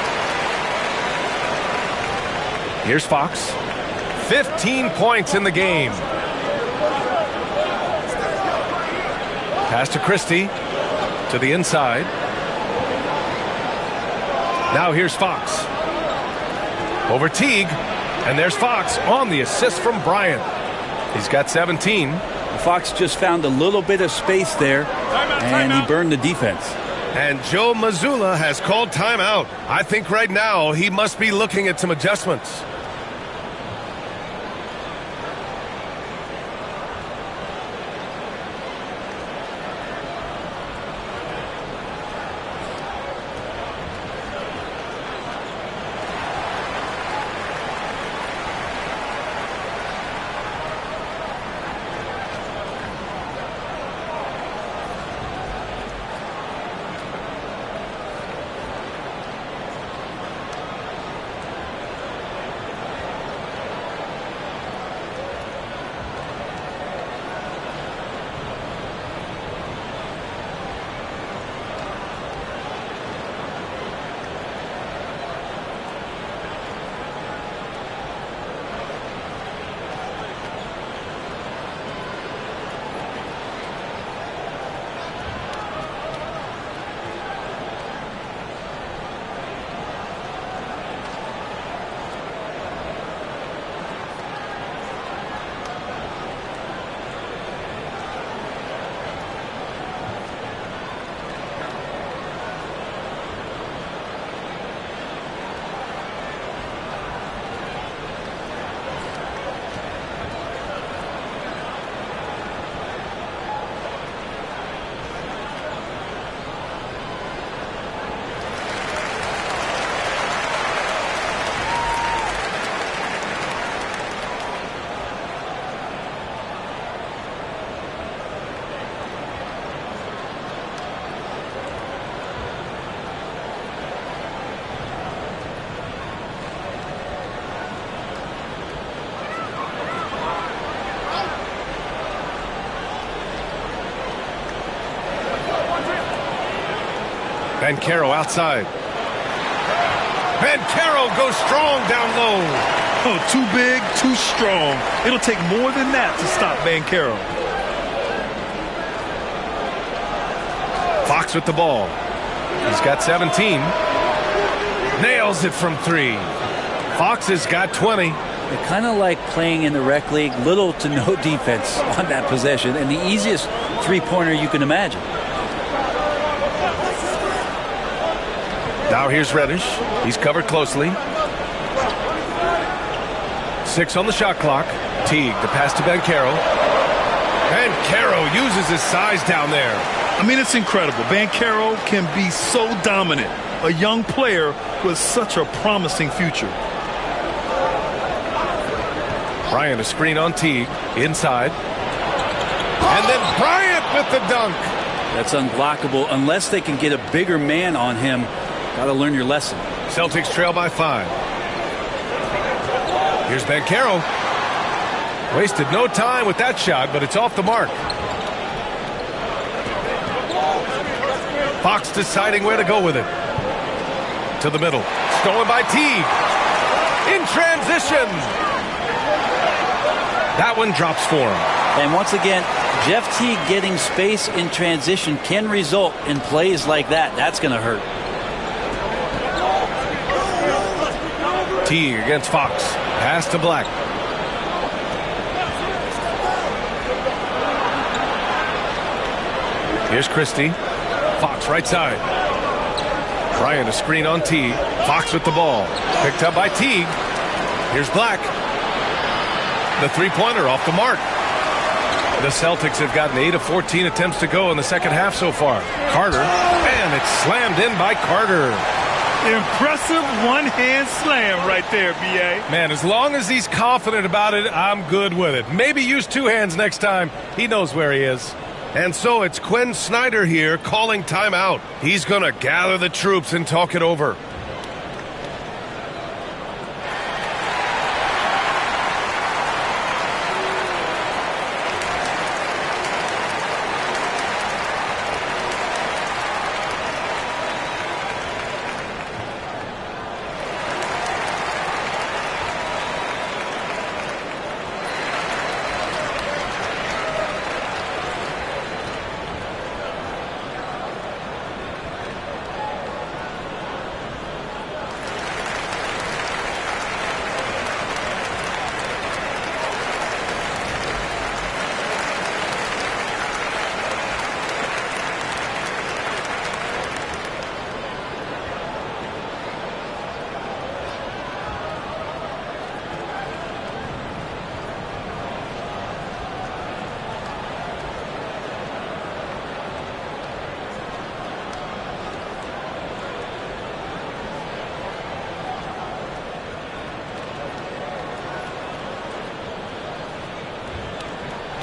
Here's Fox. 15 points in the game. Pass to Christie. To the inside. Now here's Fox. Over Teague. And there's Fox on the assist from Bryant. He's got 17. Fox just found a little bit of space there, and he burned the defense. And Joe Mazzulla has called timeout. I think right now he must be looking at some adjustments. Banchero outside. Banchero goes strong down low. Oh, too big, too strong. It'll take more than that to stop Banchero. Fox with the ball. He's got 17. Nails it from 3. Fox has got 20. They're kind of like playing in the rec league, little to no defense on that possession, and the easiest three-pointer you can imagine. Now here's Reddish. He's covered closely. 6 on the shot clock. Teague, the pass to Banchero. Banchero uses his size down there. I mean, it's incredible. Banchero can be so dominant. A young player with such a promising future. Bryant, a screen on Teague. Inside. And then Bryant with the dunk. That's unblockable unless they can get a bigger man on him. Got to learn your lesson. Celtics trail by 5. Here's Banchero. Wasted no time with that shot, but it's off the mark. Fox deciding where to go with it. To the middle. Stolen by Teague. In transition. That one drops for him. And once again, Jeff Teague getting space in transition can result in plays like that. That's going to hurt. Teague against Fox. Pass to Black. Here's Christie. Fox right side. Bryant a screen on Teague. Fox with the ball. Picked up by Teague. Here's Black. The three-pointer off the mark. The Celtics have gotten 8 of 14 attempts to go in the second half so far. Carter. And it's slammed in by Carter. Impressive one-hand slam right there, B.A. Man, as long as he's confident about it, I'm good with it. Maybe use 2 hands next time. He knows where he is. And so it's Quinn Snyder here calling timeout. He's going to gather the troops and talk it over.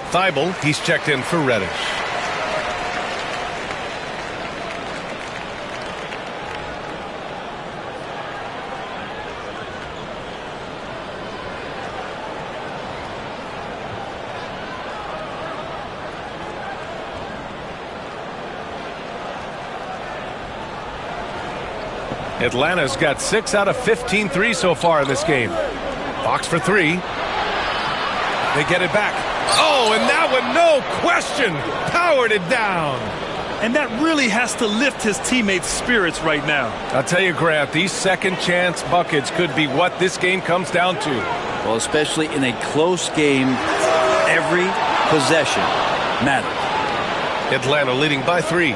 Thibault, he's checked in for Reddish. Atlanta's got 6 out of 15 threes so far in this game. Fox for 3. They get it back. Oh, and that one, no question, powered it down. And that really has to lift his teammates' spirits right now. I'll tell you, Grant, these second chance buckets could be what this game comes down to. Well, especially in a close game, every possession matters. Atlanta leading by 3.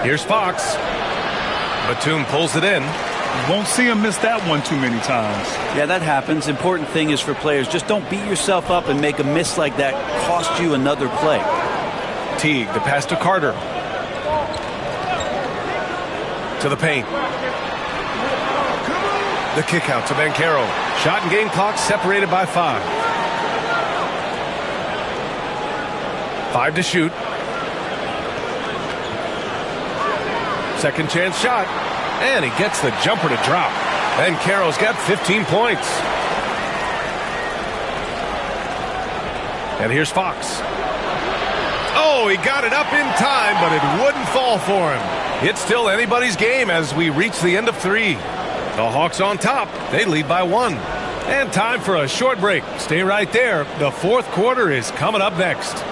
Here's Fox. Batum pulls it in. You won't see him miss that one too many times. Yeah, that happens. Important thing is for players, just don't beat yourself up and make a miss like that cost you another play. Teague, the pass to Carter. To the paint. The kick out to Banchero. Shot and game clock separated by 5. 5 to shoot. Second chance shot. And he gets the jumper to drop. Banchero's got 15 points. And here's Fox. Oh, Oh, he got it up in time, but it wouldn't fall for him. It's still anybody's game as we reach the end of 3. The Hawks on top. They lead by 1. And time for a short break. Stay right there. The fourth quarter is coming up next.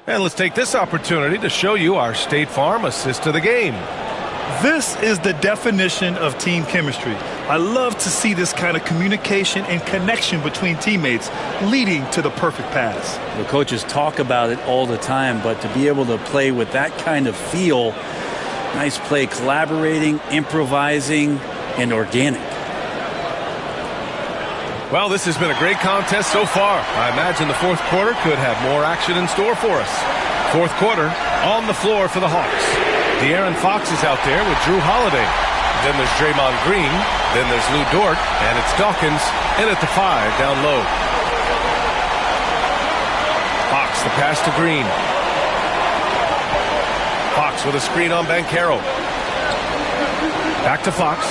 And let's take this opportunity to show you our State Farm assist to the game. This is the definition of team chemistry. I love to see this kind of communication and connection between teammates leading to the perfect pass. The coaches talk about it all the time, but to be able to play with that kind of feel, nice play, collaborating, improvising, and organic. Well, this has been a great contest so far. I imagine the fourth quarter could have more action in store for us. Fourth quarter on the floor for the Hawks. De'Aaron Fox is out there with Drew Holiday. Then there's Draymond Green. Then there's Lou Dort. And it's Dawkins in at the 5 down low. Fox, the pass to Green. Fox with a screen on Banchero. Back to Fox.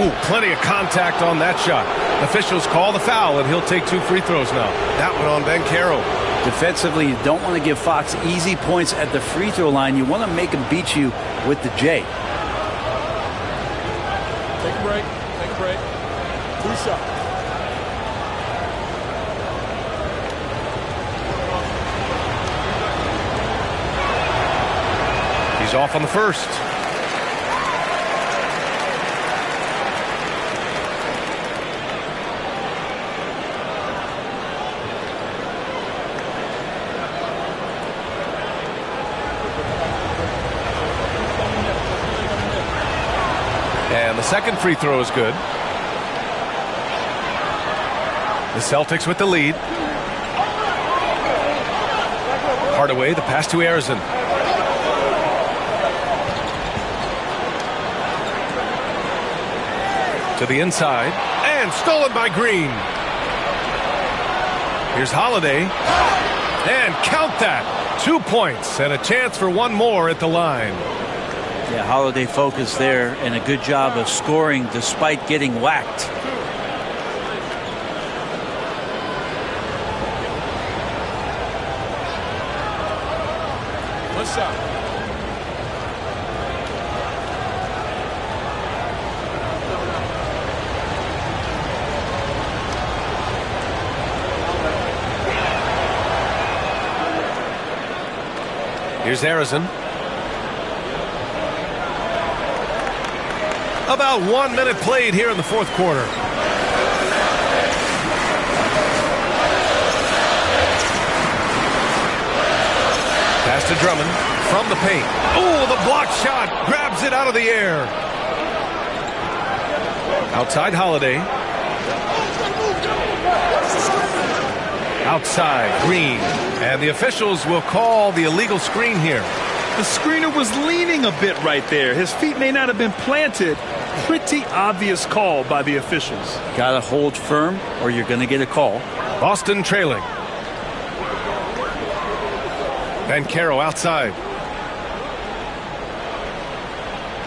Oh, plenty of contact on that shot. Officials call the foul, and he'll take 2 free throws now. That one on Banchero. Defensively, you don't want to give Fox easy points at the free throw line. You want to make him beat you with the J. Take a break. Take a break. 2 shots. He's off on the first. And the second free throw is good. The Celtics with the lead. Hardaway, the pass to Arizon. To the inside. And stolen by Green. Here's Holiday. And count that. 2 points and a chance for one more at the line. Yeah, Holiday focused there and a good job of scoring despite getting whacked. One shot. Here's Arizon. About 1 minute played here in the fourth quarter. Pass to Drummond from the paint. Oh, the block shot. Grabs it out of the air. Outside Holiday. Outside Green. And the officials will call the illegal screen here. The screener was leaning a bit right there. His feet may not have been planted. Pretty obvious call by the officials. Got to hold firm or you're going to get a call. Boston trailing. Banchero outside.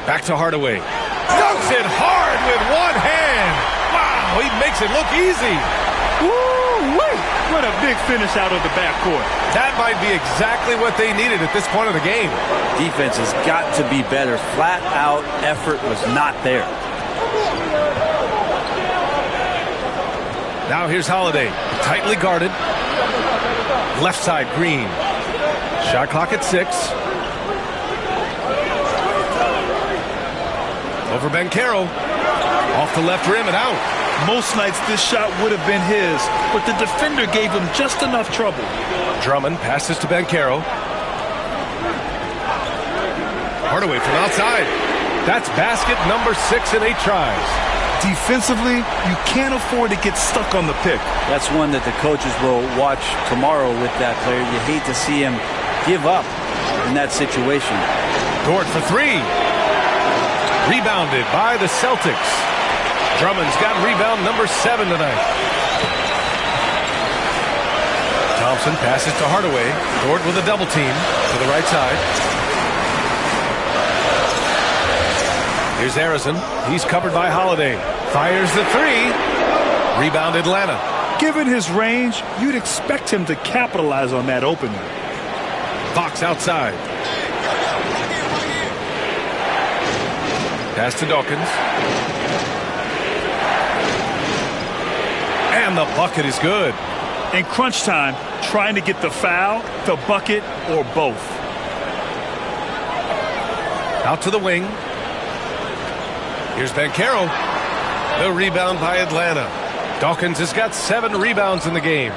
Back to Hardaway. Dunks it hard with one hand. Wow, he makes it look easy. Woo-wee! What a big finish out of the backcourt. That might be exactly what they needed at this point of the game. Defense has got to be better. Flat out effort was not there. Now here's Holiday. Tightly guarded. Left side Green. Shot clock at 6. Over Banchero. Off the left rim and out. Most nights this shot would have been his, but the defender gave him just enough trouble. Drummond passes to Banchero. Hardaway from outside. That's basket number 6 in 8 tries. Defensively, you can't afford to get stuck on the pick. That's one that the coaches will watch tomorrow with that player. You hate to see him give up in that situation. Dort for 3. Rebounded by the Celtics. Drummond's got rebound number 7 tonight. Thompson passes to Hardaway. Dort with a double team to the right side. Here's Arizon. He's covered by Holiday. Fires the three. Rebound Atlanta. Given his range, you'd expect him to capitalize on that opening. Fox outside. Pass to Dawkins. And the bucket is good. In crunch time, trying to get the foul, the bucket, or both. Out to the wing. Here's Banchero. The rebound by Atlanta. Dawkins has got 7 rebounds in the game.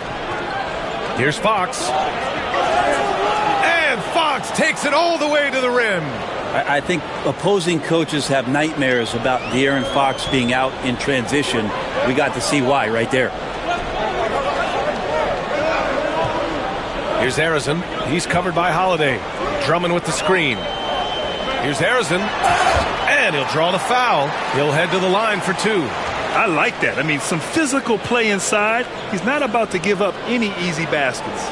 Here's Fox. And Fox takes it all the way to the rim. I think opposing coaches have nightmares about De'Aaron Fox being out in transition. We got to see why right there. Here's Arizon. He's covered by Holiday. Drummond with the screen. Here's Arizon. And he'll draw the foul. He'll head to the line for 2. I like that. I mean, some physical play inside. He's not about to give up any easy baskets.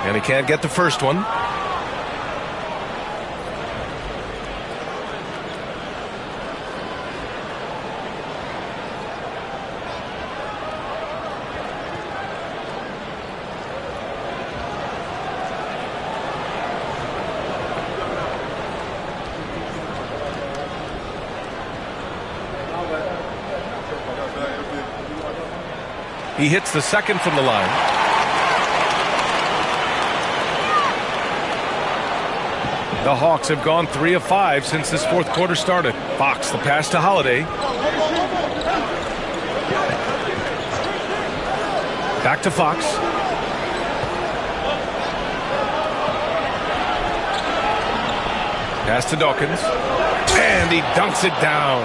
And he can't get the first one. He hits the second from the line. The Hawks have gone 3 of 5 since this fourth quarter started. Fox, the pass to Holiday. Back to Fox. Pass to Dawkins. And he dunks it down.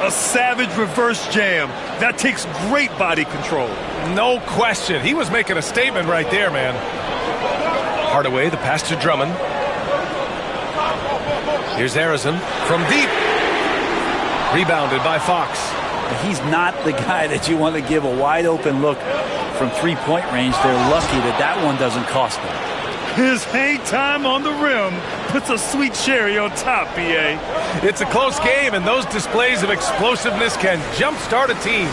A savage reverse jam. That takes great body control. No question. He was making a statement right there, man. Hardaway, the pass to Drummond. Here's Arizon from deep. Rebounded by Fox. He's not the guy that you want to give a wide open look from three-point range. They're lucky that that one doesn't cost them. His hang time on the rim puts a sweet cherry on top, BA. It's a close game, and those displays of explosiveness can jumpstart a team.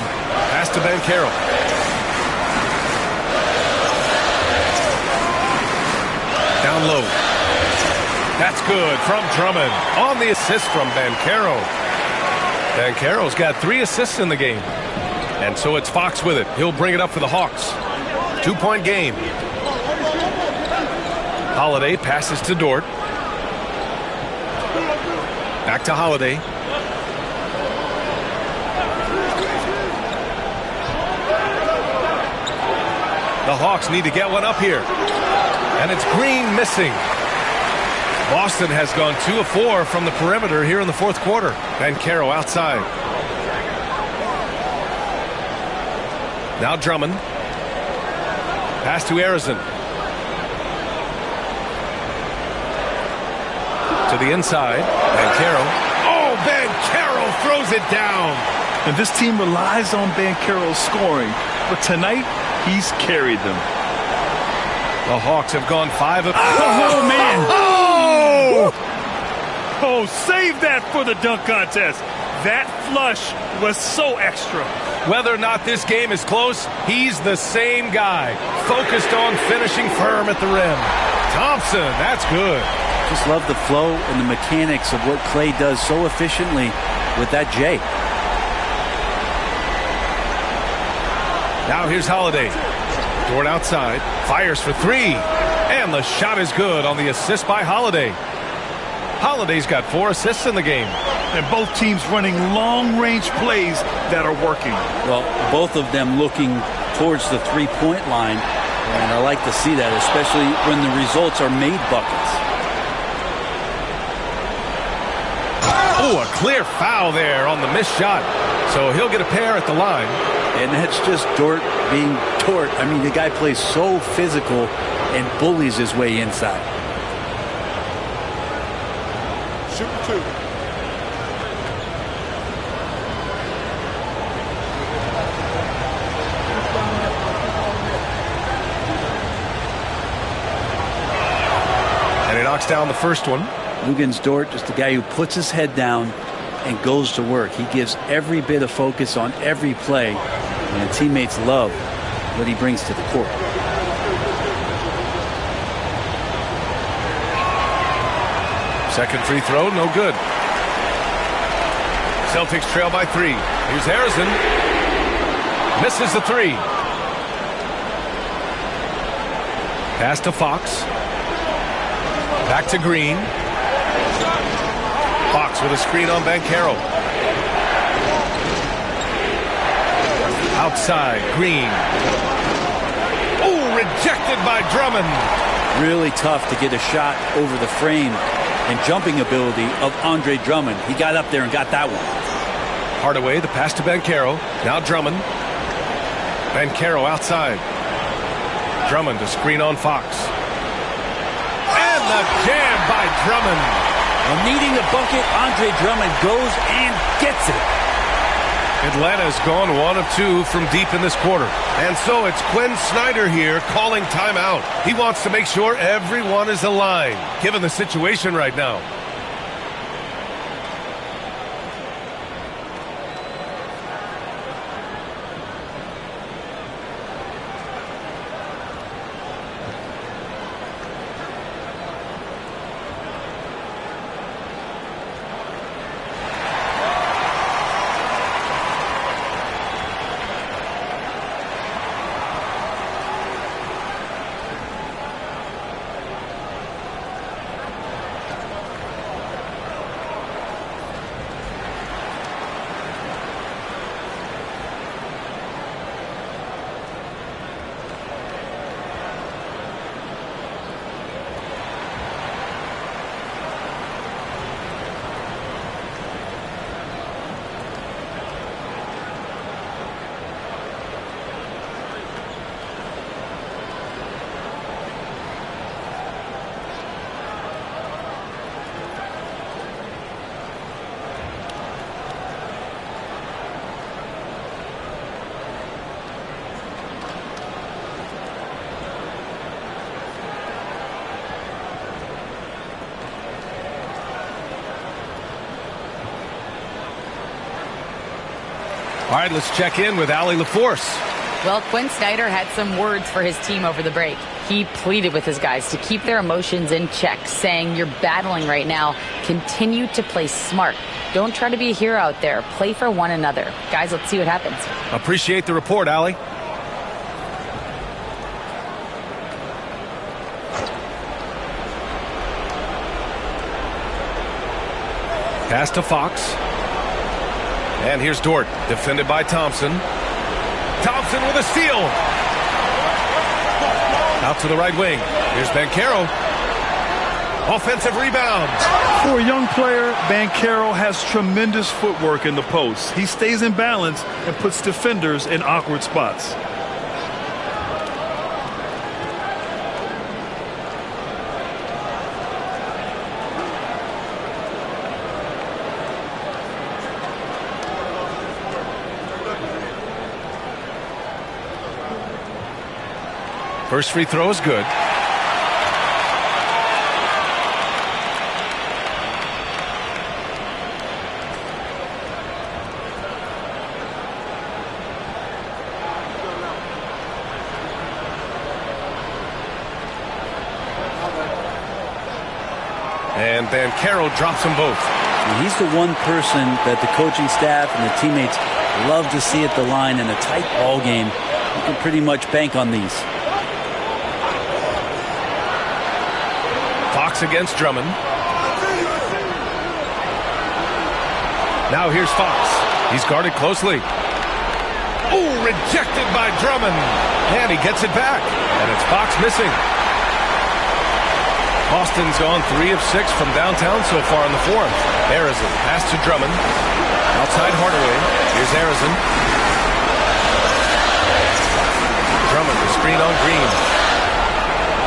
Pass to Banchero. Down low. That's good from Drummond on the assist from Banchero. Banchero's got 3 assists in the game. And so it's Fox with it. He'll bring it up for the Hawks. 2-point game. Holiday passes to Dort. Back to Holiday. The Hawks need to get one up here. And it's Green missing. Boston has gone 2 of 4 from the perimeter here in the fourth quarter. Banchero outside. Now Drummond. Pass to Arizon. To the inside. Banchero. Oh, Banchero throws it down. And this team relies on Banchero's scoring. But tonight, he's carried them. The Hawks have gone 5 of... Oh, man. Oh, save that for the dunk contest. That flush was so extra. Whether or not this game is close, he's the same guy. Focused on finishing firm at the rim. Thompson, that's good. Just love the flow and the mechanics of what Clay does so efficiently with that J. Now here's Holiday. Dort outside. Fires for 3. And the shot is good on the assist by Holiday. Holiday's got 4 assists in the game. And both teams running long-range plays that are working. Well, both of them looking towards the three-point line. And I like to see that, especially when the results are made buckets. Ooh, a clear foul there on the missed shot. So he'll get a pair at the line. And that's just Dort being Dort. I mean, the guy plays so physical and bullies his way inside. Shooting 2. And he knocks down the first one. Luguentz Dort, just a guy who puts his head down and goes to work. He gives every bit of focus on every play, and teammates love what he brings to the court. Second free throw, no good. Celtics trail by 3. Here's Harrison. Misses the 3. Pass to Fox. Back to Green. Fox with a screen on Banchero. Outside, Green. Oh, rejected by Drummond. Really tough to get a shot over the frame and jumping ability of Andre Drummond. He got up there and got that one. Hardaway, the pass to Banchero. Now Drummond. Banchero outside. Drummond to screen on Fox. And the jam by Drummond. Well, needing a bucket, Andre Drummond goes and gets it. Atlanta's gone 1 of 2 from deep in this quarter. And so it's Quinn Snyder here calling timeout. He wants to make sure everyone is aligned, given the situation right now. All right, let's check in with Allie LaForce. Well, Quinn Snyder had some words for his team over the break. He pleaded with his guys to keep their emotions in check, saying, "You're battling right now. Continue to play smart. Don't try to be a hero out there. Play for one another." Guys, let's see what happens. Appreciate the report, Allie. Pass to Fox. And here's Dort, defended by Thompson. Thompson with a steal. Out to the right wing. Here's Banchero. Offensive rebound. For a young player, Banchero has tremendous footwork in the post. He stays in balance and puts defenders in awkward spots. First free throw is good. And Banchero drops them both. He's the one person that the coaching staff and the teammates love to see at the line in a tight ball game. You can pretty much bank on these. Fox against Drummond. Now here's Fox. He's guarded closely. Oh, rejected by Drummond. And he gets it back. And it's Fox missing. Boston's gone 3 of 6 from downtown so far in the fourth. Arizin pass to Drummond. Outside Hardaway. Here's Arizin. Drummond, the screen on Green.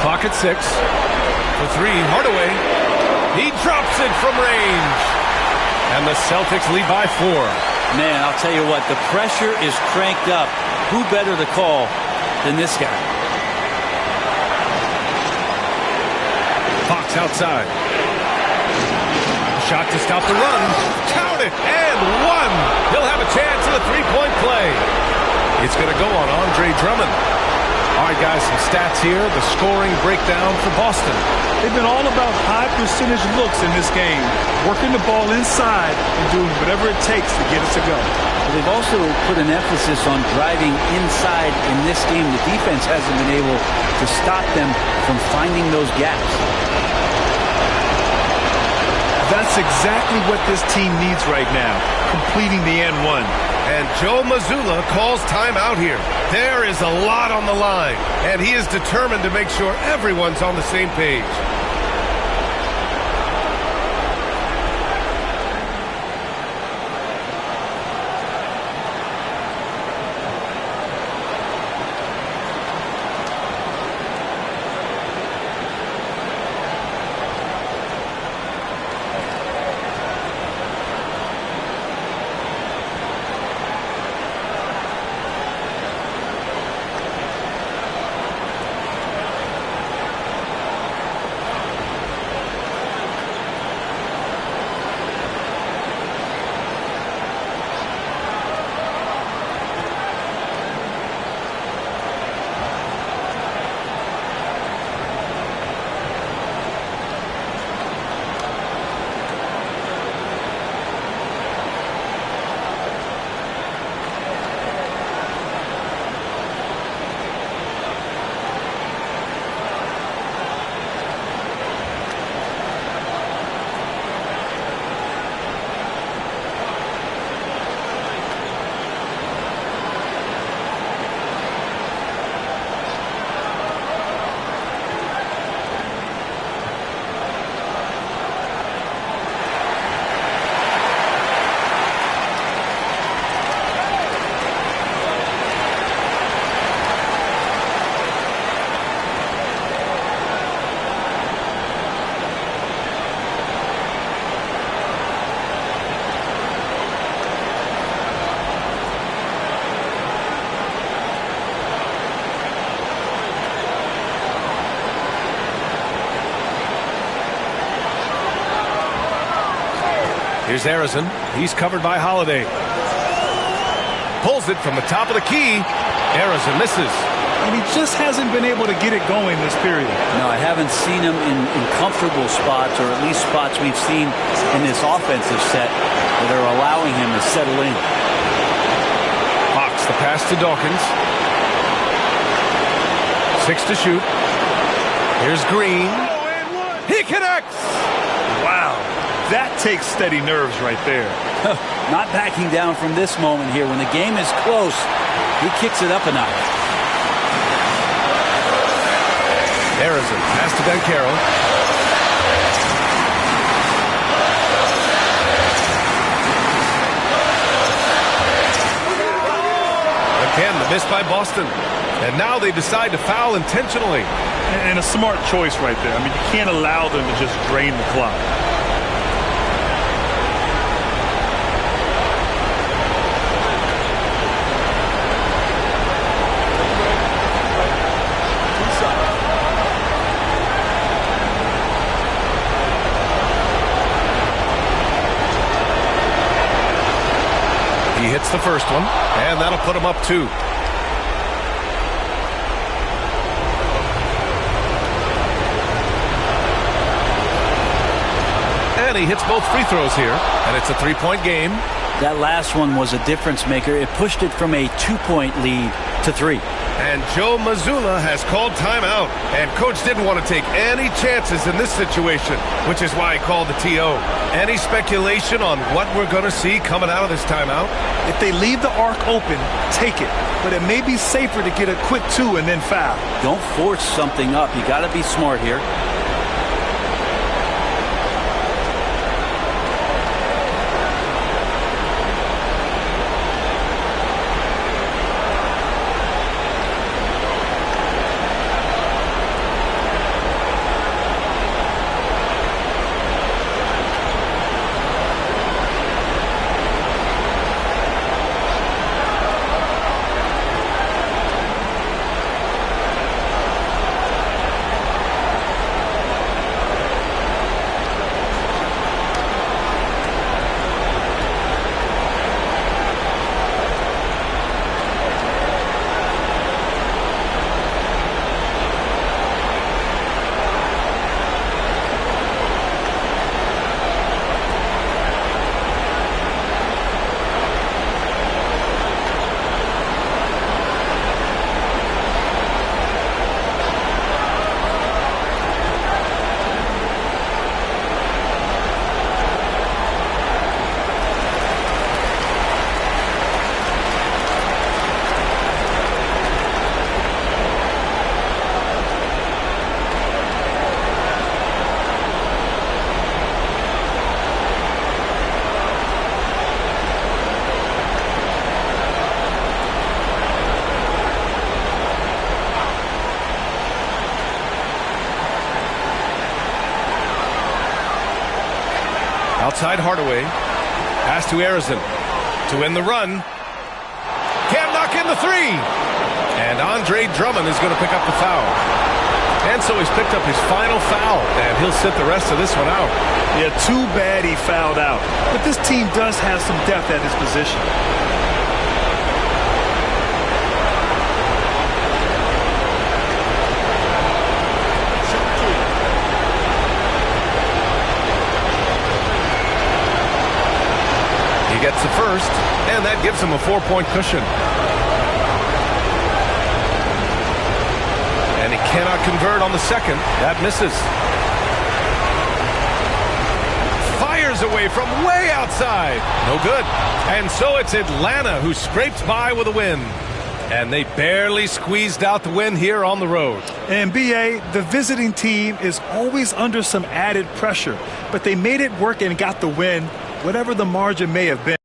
Clock at 6. For 3, Hardaway. He drops it from range. And the Celtics lead by 4. Man, I'll tell you what, the pressure is cranked up. Who better to call than this guy? Fox outside. Shot to stop the run. Count it. And 1. He'll have a chance at a three-point play. It's going to go on Andre Drummond. All right, guys, some stats here. The scoring breakdown for Boston. They've been all about high percentage looks in this game, working the ball inside and doing whatever it takes to get it to go. They've also put an emphasis on driving inside in this game. The defense hasn't been able to stop them from finding those gaps. That's exactly what this team needs right now, completing the N1. And Joe Mazzulla calls timeout here. There is a lot on the line, and he is determined to make sure everyone's on the same page. Here's Arizin. He's covered by Holiday. Pulls it from the top of the key. Arizin misses. And he just hasn't been able to get it going this period. No, I haven't seen him in comfortable spots, or at least spots we've seen in this offensive set that are allowing him to settle in. Fox, the pass to Dawkins. 6 to shoot. Here's Green. He connects. Wow. That takes steady nerves right there. Not backing down from this moment here. When the game is close, he kicks it up a notch. Arizin, pass to Banchero. Again, the miss by Boston. And now they decide to foul intentionally. And a smart choice right there. I mean, you can't allow them to just drain the clock. He hits the first one, and that'll put him up 2. And he hits both free throws here, and it's a 3-point game. That last one was a difference maker. It pushed it from a 2-point lead to 3. And Joe Mazzulla has called timeout. And Coach didn't want to take any chances in this situation, which is why he called the TO. Any speculation on what we're going to see coming out of this timeout? If they leave the arc open, take it. But it may be safer to get a quick 2 and then foul. Don't force something up. You got to be smart here. Outside Hardaway. Pass to Arizin to win the run. Can't knock in the three. And Andre Drummond is going to pick up the foul. And so he's picked up his final foul, and he'll sit the rest of this one out. Yeah, too bad he fouled out. But this team does have some depth at his position. He gets the first, and that gives him a 4-point cushion. And he cannot convert on the second. That misses. Fires away from way outside. No good. And so it's Atlanta who scrapes by with a win. And they barely squeezed out the win here on the road. And BA, the visiting team is always under some added pressure. But they made it work and got the win, whatever the margin may have been.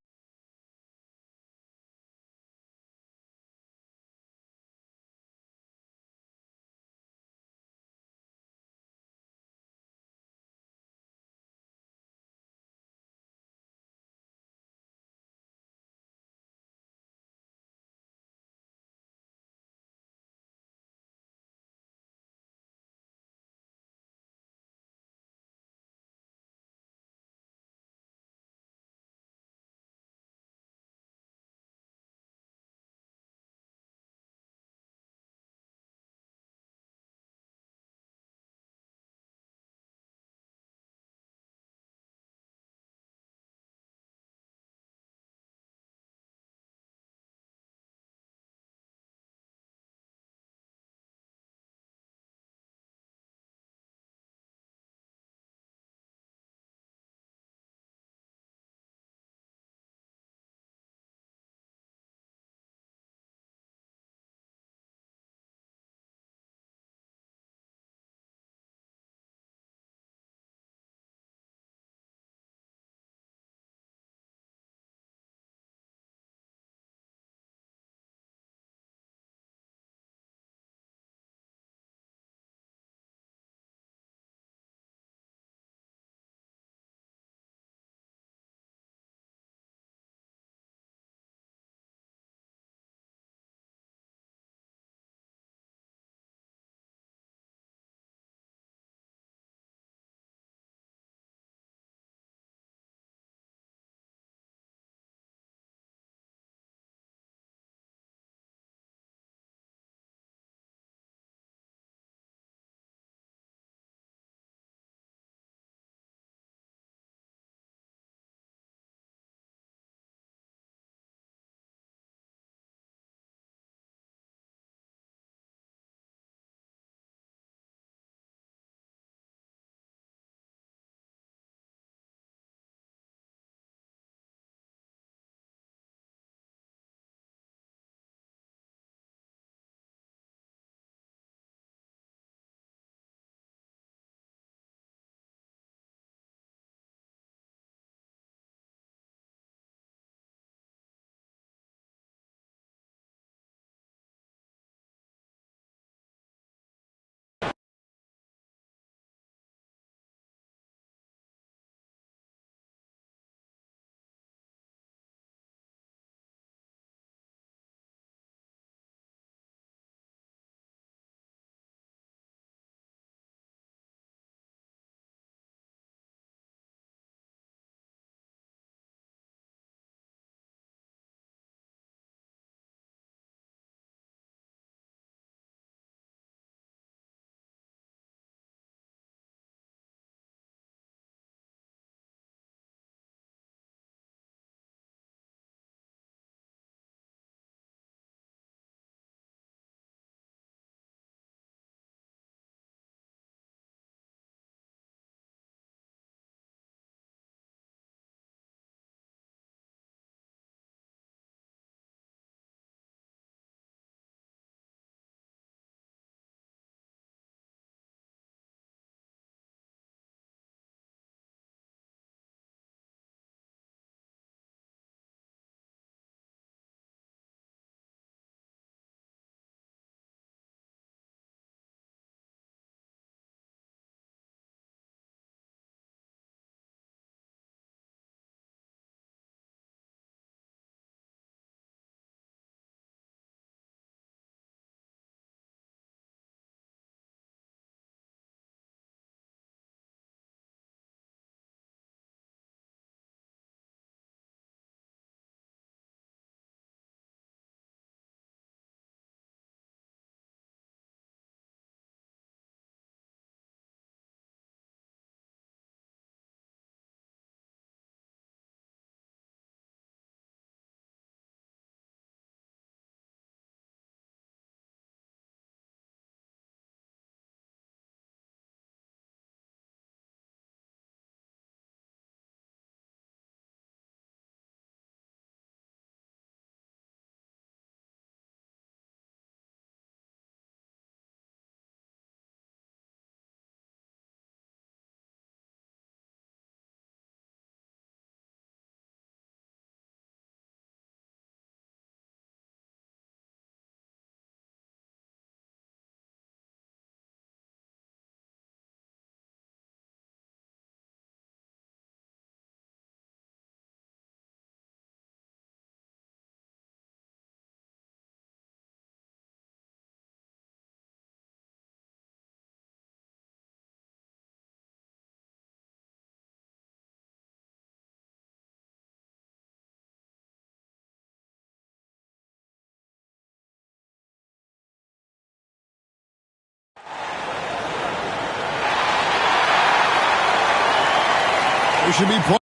There should be points.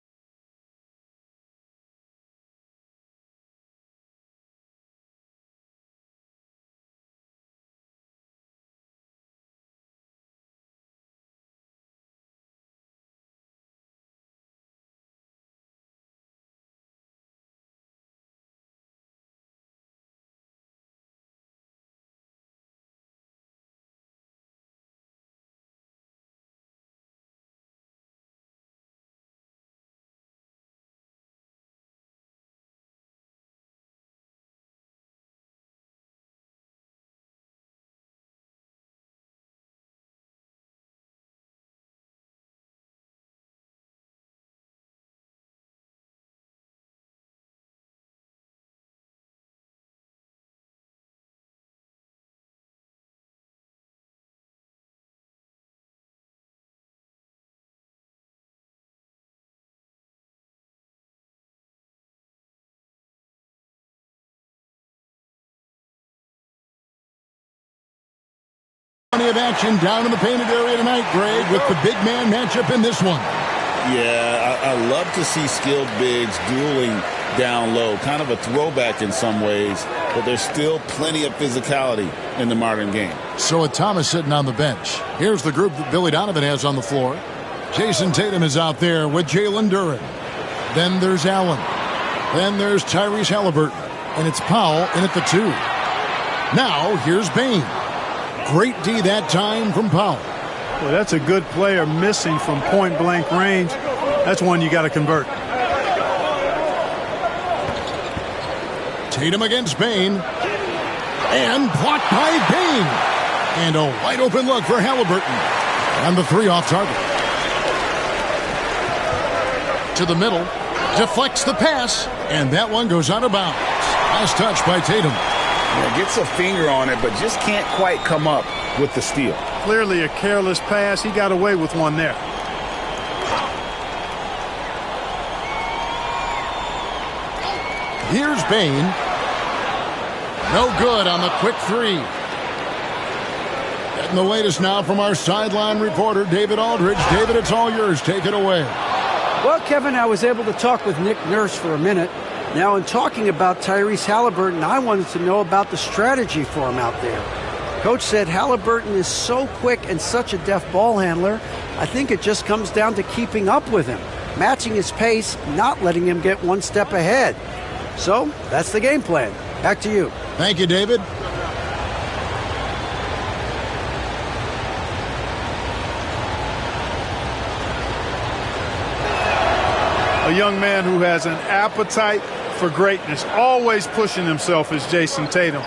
Plenty of action down in the painted area tonight, Greg, with the big man matchup in this one. Yeah, I love to see skilled bigs dueling down low. Kind of a throwback in some ways, but there's still plenty of physicality in the modern game. So with Thomas sitting on the bench, here's the group that Billy Donovan has on the floor. Jason Tatum is out there with Jalen Duren. Then there's Allen. Then there's Tyrese Halliburton. And it's Powell in at the 2. Now here's Bane. Great D that time from Powell. Well, that's a good player missing from point-blank range. That's one you got to convert. Tatum against Bane. And blocked by Bane. And a wide-open look for Halliburton. And the 3 off target. To the middle. Deflects the pass. And that one goes out of bounds. Last touch by Tatum. Yeah, gets a finger on it, but just can't quite come up with the steal. Clearly a careless pass. He got away with one there. Here's Bane. No good on the quick 3. Getting the latest now from our sideline reporter, David Aldridge. David, it's all yours. Take it away. Well, Kevin, I was able to talk with Nick Nurse for a minute. Now, in talking about Tyrese Halliburton, I wanted to know about the strategy for him out there. Coach said Halliburton is so quick and such a deft ball handler, I think it just comes down to keeping up with him, matching his pace, not letting him get one step ahead. So, that's the game plan. Back to you. Thank you, David. A young man who has an appetite for greatness, always pushing himself, is Jason Tatum.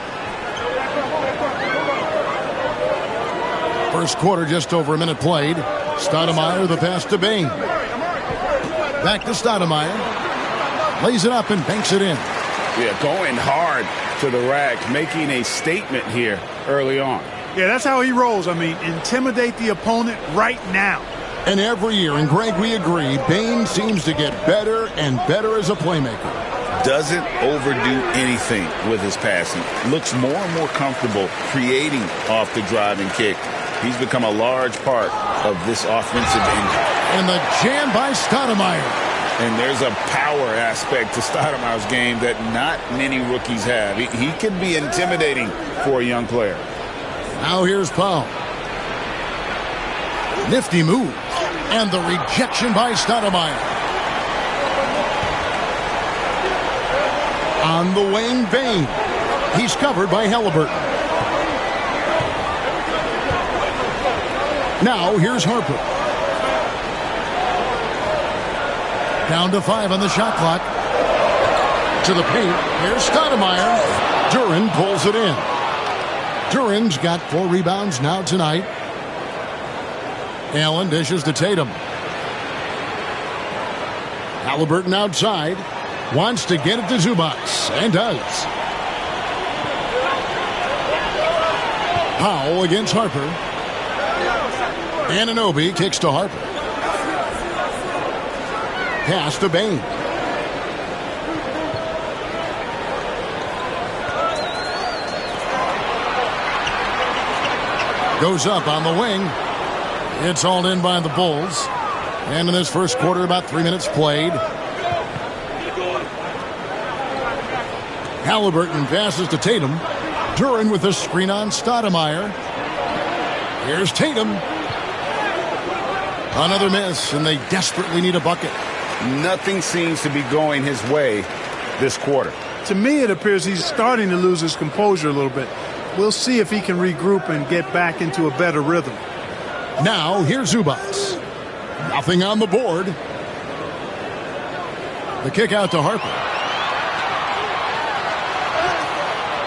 First quarter, just over a minute played. Stoudemire, the pass to Bane. Back to Stoudemire. Lays it up and banks it in. Yeah, going hard to the rack, making a statement here early on. Yeah, that's how he rolls. I mean, intimidate the opponent right now. And every year, and Greg, we agree, Bane seems to get better and better as a playmaker. Doesn't overdo anything with his passing. Looks more and more comfortable creating off the driving kick. He's become a large part of this offensive engine. And the jam by Stoudemire. And there's a power aspect to Stoudemire's game that not many rookies have. He can be intimidating for a young player. Now here's Powell. Nifty move. And the rejection by Stoudemire. On the wing, Bane. He's covered by Halliburton. Now here's Harper. Down to 5 on the shot clock. To the paint. Here's Stoudemire. Duren pulls it in. Duren's got 4 rebounds now tonight. Allen dishes to Tatum. Halliburton outside. Wants to get it to Zubac. And does. Powell against Harper. Anunoby kicks to Harper. Pass to Bane. Goes up on the wing. It's hauled in by the Bulls. And in this first quarter, about 3 minutes played. Halliburton passes to Tatum. Duren with a screen on Stoudemire. Here's Tatum. Another miss, and they desperately need a bucket. Nothing seems to be going his way this quarter. To me, it appears he's starting to lose his composure a little bit. We'll see if he can regroup and get back into a better rhythm. Now, here's Zubac. Nothing on the board. The kick out to Harper.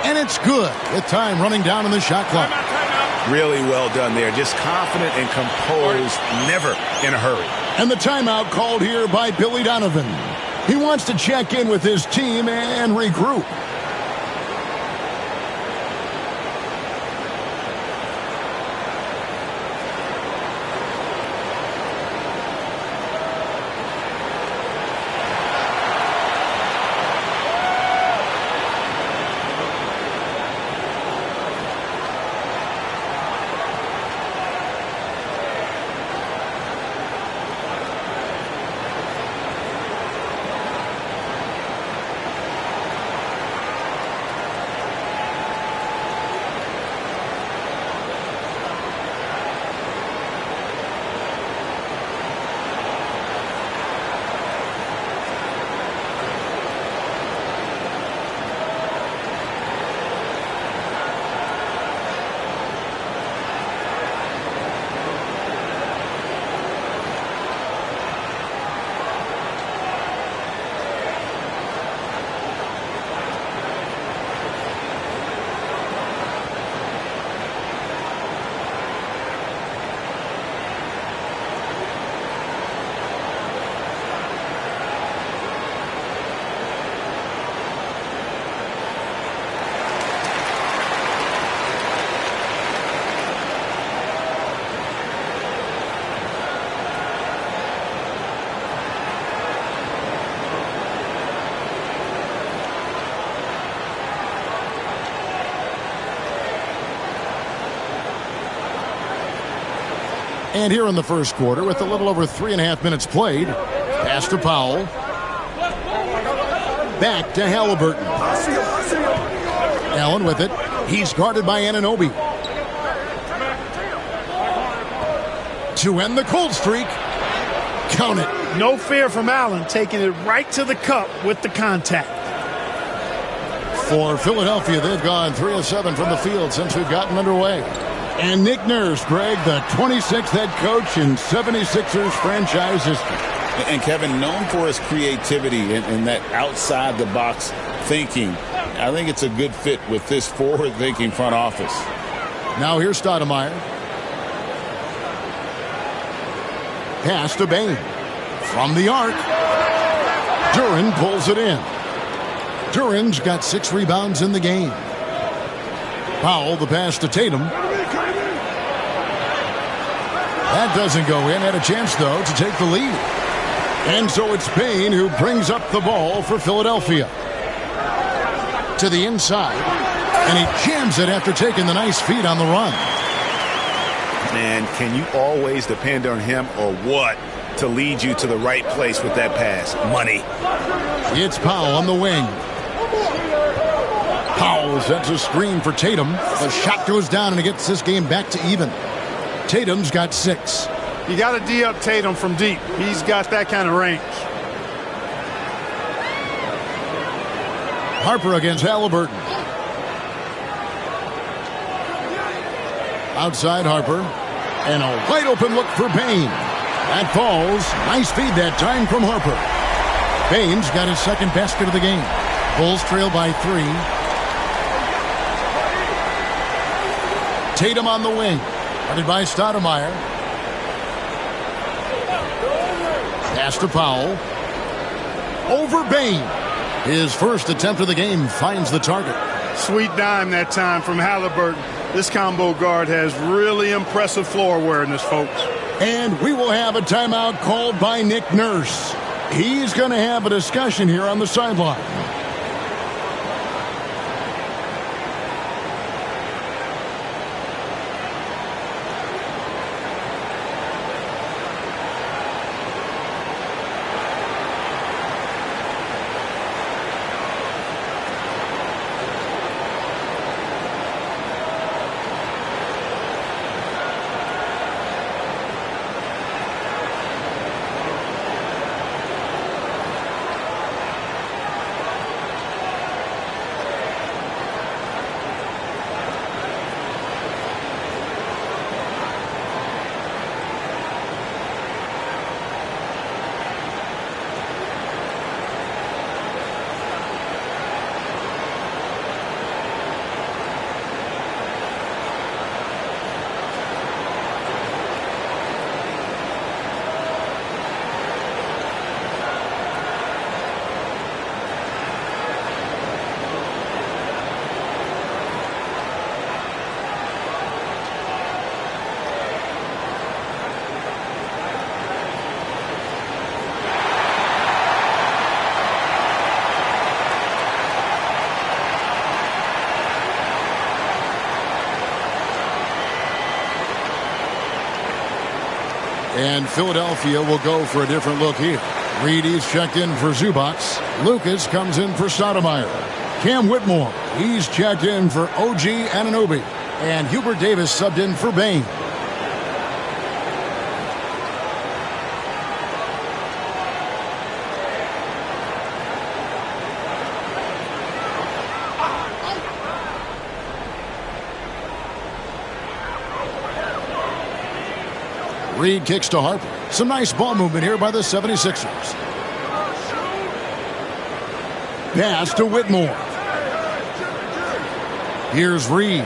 And it's good with time running down in the shot clock. Really well done there. Just confident and composed, never in a hurry. And the timeout called here by Billy Donovan. He wants to check in with his team and regroup. And here in the first quarter, with a little over 3.5 minutes played, pass to Powell. Back to Halliburton. Allen with it. He's guarded by Anunoby. To end the cold streak. Count it. No fear from Allen, taking it right to the cup with the contact. For Philadelphia, they've gone 3 of 7 from the field since we've gotten underway. And Nick Nurse, Greg, the 26th head coach in 76ers franchise history. And Kevin, known for his creativity and that outside-the-box thinking, I think it's a good fit with this forward-thinking front office. Now here's Stoudemire. Pass to Bane. From the arc. Duren pulls it in. Duren's got 6 rebounds in the game. Powell, the pass to Tatum. That doesn't go in. Had a chance, though, to take the lead. And so it's Bane who brings up the ball for Philadelphia. To the inside. And he jams it after taking the nice feed on the run. Man, can you always depend on him or what to lead you to the right place with that pass? Money. It's Powell on the wing. Powell sets a screen for Tatum. The shot goes down and it gets this game back to even. Tatum's got 6. You got to D up Tatum from deep. He's got that kind of range. Harper against Halliburton. Outside Harper. And a wide open look for Bane. That falls. Nice feed that time from Harper. Bane's got his second basket of the game. Bulls trail by 3. Tatum on the wing. Guarded by Stoudemire. Pass to Powell. Over Bane. His first attempt of the game finds the target. Sweet dime that time from Halliburton. This combo guard has really impressive floor awareness, folks. And we will have a timeout called by Nick Nurse. He's going to have a discussion here on the sideline. And Philadelphia will go for a different look here. Reed, he's checked in for Zubac. Lucas comes in for Stoudemire. Cam Whitmore, he's checked in for OG Anunoby. And Hubert Davis subbed in for Bane. Reed kicks to Harper. Some nice ball movement here by the 76ers. Pass to Whitmore. Here's Reed.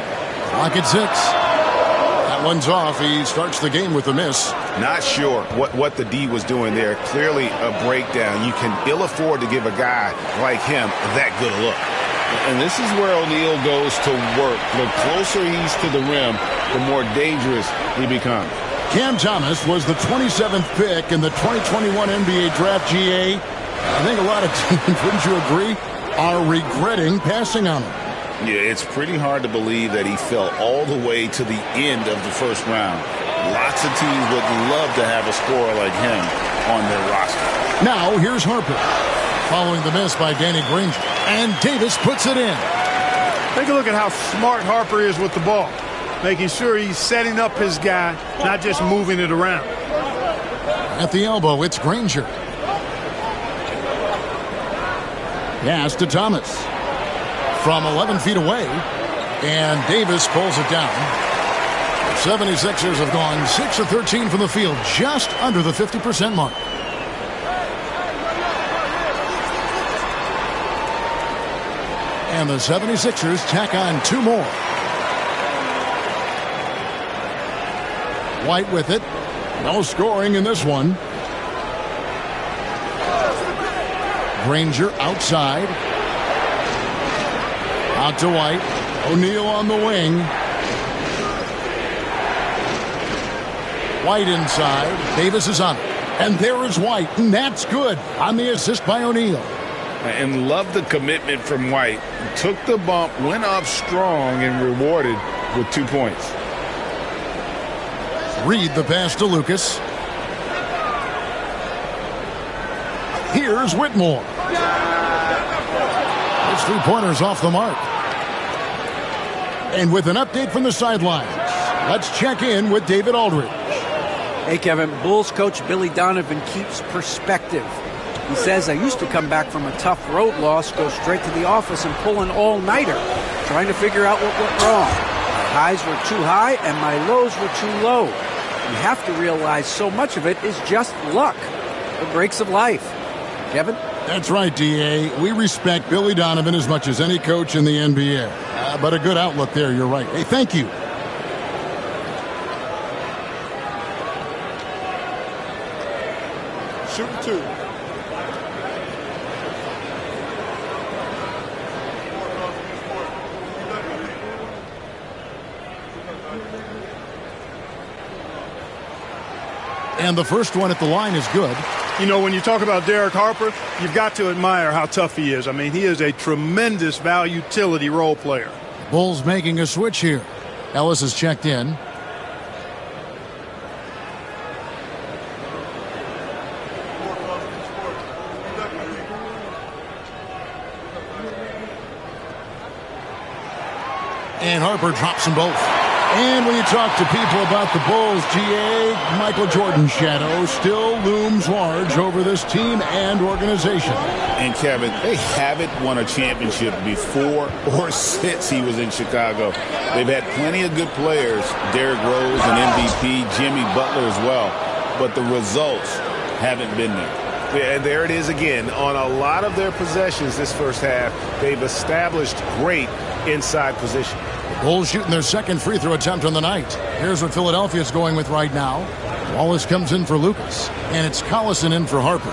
Clock at 6. That one's off. He starts the game with a miss. Not sure what the D was doing there. Clearly a breakdown. You can ill afford to give a guy like him that good a look. And this is where O'Neal goes to work. The closer he's to the rim, the more dangerous he becomes. Cam Thomas was the 27th pick in the 2021 NBA Draft. GA. I think a lot of teams, wouldn't you agree, are regretting passing on him. Yeah, it's pretty hard to believe that he fell all the way to the end of the first round. Lots of teams would love to have a scorer like him on their roster. Now here's Harper. Following the miss by Danny Granger. And Davis puts it in. Take a look at how smart Harper is with the ball. Making sure he's setting up his guy, not just moving it around. At the elbow, it's Granger. Pass to Thomas. From 11 feet away. And Davis pulls it down. The 76ers have gone 6 of 13 from the field, just under the 50% mark. And the 76ers tack on 2 more. White with it. No scoring in this one. Granger outside. Out to White. O'Neal on the wing. White inside. Davis is on it. And there is White. And that's good on the assist by O'Neal. And love the commitment from White. Took the bump, went up strong, and rewarded with 2 points. Reed the pass to Lucas. Here's Whitmore. His 3-pointers off the mark. And with an update from the sidelines, let's check in with David Aldridge. Hey, Kevin. Bulls coach Billy Donovan keeps perspective. He says, I used to come back from a tough road loss, go straight to the office and pull an all-nighter, trying to figure out what went wrong. My highs were too high and my lows were too low. You have to realize so much of it is just luck. The breaks of life. Kevin? That's right, D.A. We respect Billy Donovan as much as any coach in the NBA. But a good outlook there, you're right. Hey, thank you. Shooting 2. And the first one at the line is good. You know, when you talk about Derek Harper, you've got to admire how tough he is. I mean, he is a tremendous value utility role player. Bulls making a switch here. Ellis is checked in. And Harper drops them both. And when you talk to people about the Bulls, GA, Michael Jordan's shadow still looms large over this team and organization. And Kevin, they haven't won a championship before or since he was in Chicago. They've had plenty of good players, Derrick Rose, an MVP, Jimmy Butler as well, but the results haven't been there. Yeah, and there it is again. On a lot of their possessions this first half, they've established great inside position. Bulls shooting their second free throw attempt on the night. Here's what Philadelphia's going with right now. Wallace comes in for Lucas, and it's Collison in for Harper.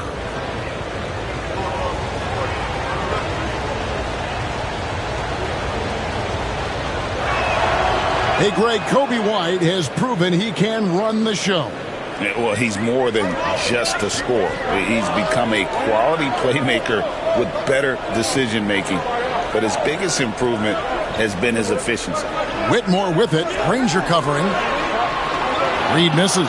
Hey, Greg, Kobe White has proven he can run the show. Well, he's more than just a scorer. He's become a quality playmaker with better decision-making. But his biggest improvement has been his efficiency. Whitmore with it. Granger covering. Reed misses.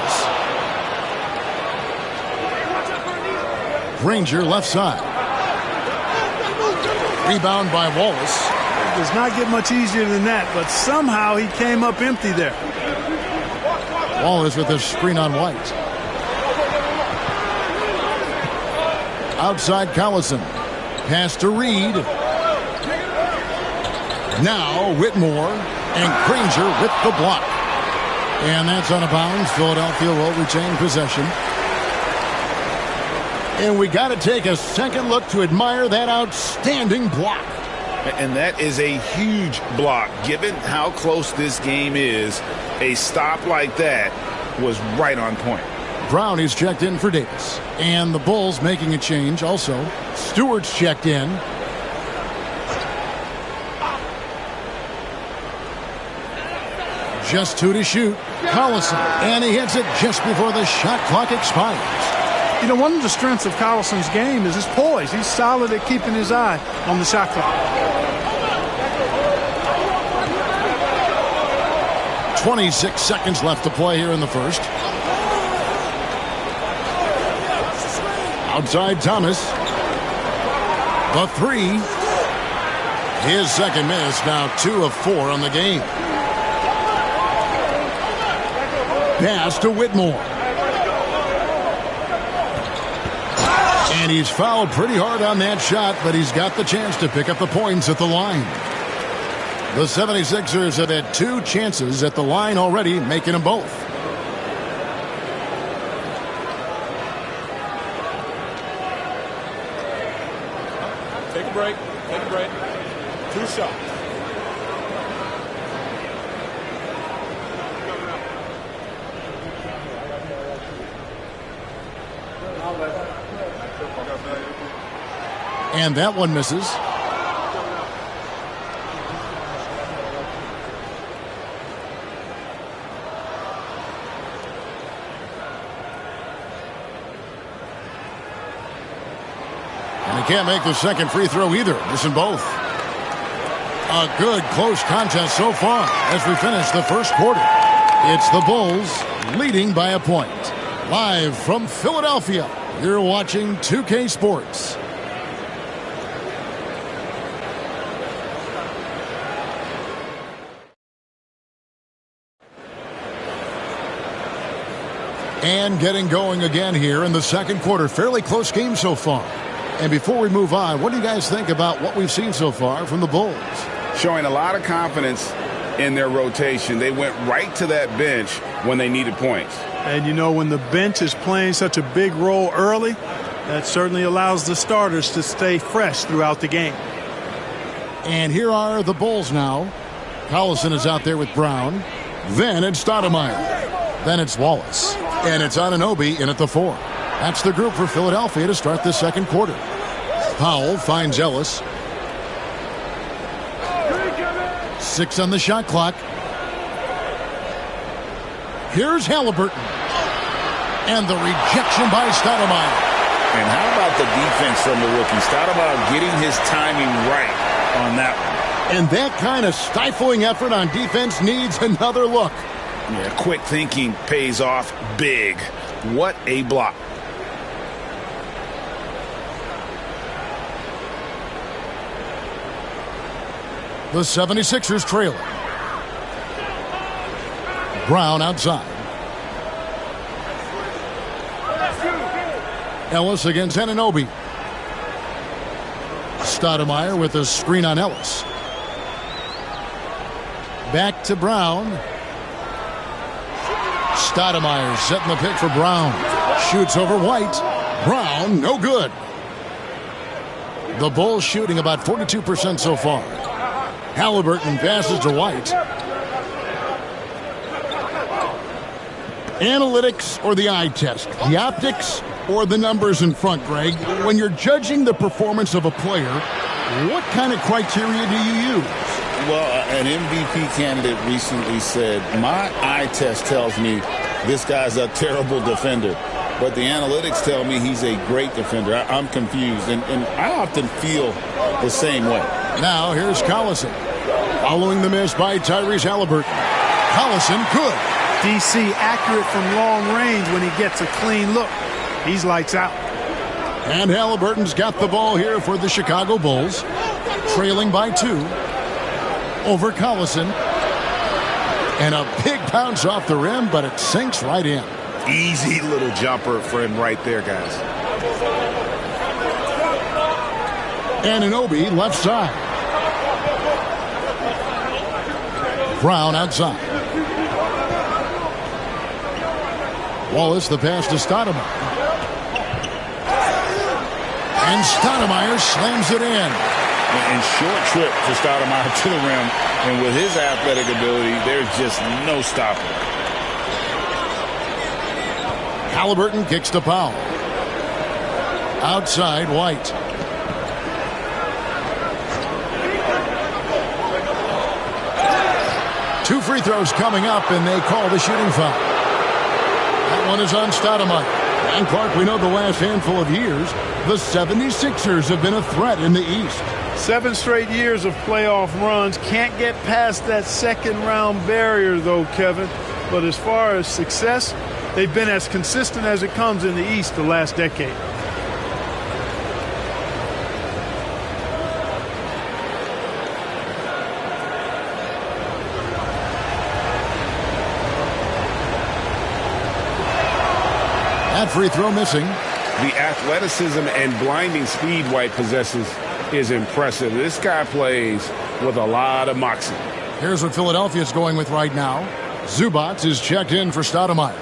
Granger left side. Rebound by Wallace. It does not get much easier than that, but somehow he came up empty there. Wallace with a screen on White. Outside Collison. Pass to Reed. Now Whitmore and Granger with the block. And that's out of bounds. Philadelphia will retain possession. And we got to take a second look to admire that outstanding block. And that is a huge block. Given how close this game is, a stop like that was right on point. Brown is checked in for Davis. And the Bulls making a change also. Stewart's checked in. Just 2 to shoot. Collison. And he hits it just before the shot clock expires. You know, one of the strengths of Collison's game is his poise. He's solid at keeping his eye on the shot clock. 26 seconds left to play here in the first. Outside Thomas. The three. His second miss, now 2 of 4 on the game. Pass to Whitmore. And he's fouled pretty hard on that shot, but he's got the chance to pick up the points at the line. The 76ers have had 2 chances at the line already, making them both. Take a break. Take a break. 2 shots. And that one misses. And he can't make the second free throw either. Missing both. A good close contest so far as we finish the first quarter. It's the Bulls leading by a point. Live from Philadelphia, you're watching 2K Sports. And getting going again here in the second quarter. Fairly close game so far. And before we move on, what do you guys think about what we've seen so far from the Bulls? Showing a lot of confidence in their rotation. They went right to that bench when they needed points. And you know, when the bench is playing such a big role early, that certainly allows the starters to stay fresh throughout the game. And here are the Bulls now. Collison is out there with Brown. Then it's Stoudemire. Then it's Wallace. And it's Anunoby in at the 4. That's the group for Philadelphia to start the second quarter. Powell finds Ellis. 6 on the shot clock. Here's Halliburton. And the rejection by Stoudemire. And how about the defense from the rookie? Stoudemire getting his timing right on that one. And that kind of stifling effort on defense needs another look. Yeah, quick thinking pays off big. What a block. The 76ers trailing. Brown outside. Ellis against Anunoby. Stoudemire with a screen on Ellis. Back to Brown. Stoudemire setting the pick for Brown. Shoots over White. Brown, no good. The Bulls shooting about 42% so far. Halliburton passes to White. Analytics or the eye test? The optics or the numbers in front, Greg? When you're judging the performance of a player, what kind of criteria do you use? Well, an MVP candidate recently said, my eye test tells me this guy's a terrible defender, but the analytics tell me he's a great defender. I'm confused, and I often feel the same way. Now here's Collison. Following the miss by Tyrese Halliburton. Collison good. DC accurate from long range when he gets a clean look. He's lights out. And Halliburton's got the ball here for the Chicago Bulls. Trailing by 2 over Collison. And a big bounce off the rim, but it sinks right in. Easy little jumper for him right there, guys. Anunoby left side. Brown outside. Wallace the pass to Stoudemire. And Stoudemire slams it in. And short trip for Stoudemire to the rim. And with his athletic ability, there's just no stopping. Halliburton kicks to Powell. Outside, White. Two free throws coming up, and they call the shooting foul. That one is on Stoudemire. And Clark, we know the last handful of years, the 76ers have been a threat in the East. 7 straight years of playoff runs. Can't get past that second-round barrier, though, Kevin. But as far as success, they've been as consistent as it comes in the East the last decade. That free throw missing. The athleticism and blinding speed White possesses is impressive. This guy plays with a lot of moxie. Here's what Philadelphia's going with right now. Zubac is checked in for Stoudemire.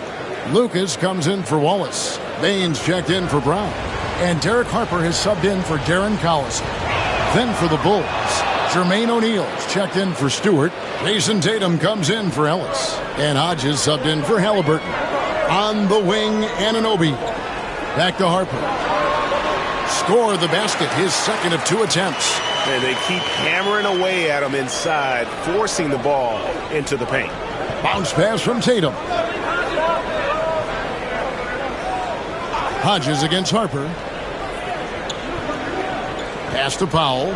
Lucas comes in for Wallace. Baines checked in for Brown. And Derek Harper has subbed in for Darren Collison. Then for the Bulls, Jermaine O'Neal's checked in for Stewart. Jason Tatum comes in for Ellis. And Hodges subbed in for Halliburton. On the wing, Anunoby. Back to Harper. Score the basket, his second of 2 attempts. And they keep hammering away at him inside, forcing the ball into the paint. Bounce pass from Tatum. Hodges against Harper. Pass to Powell.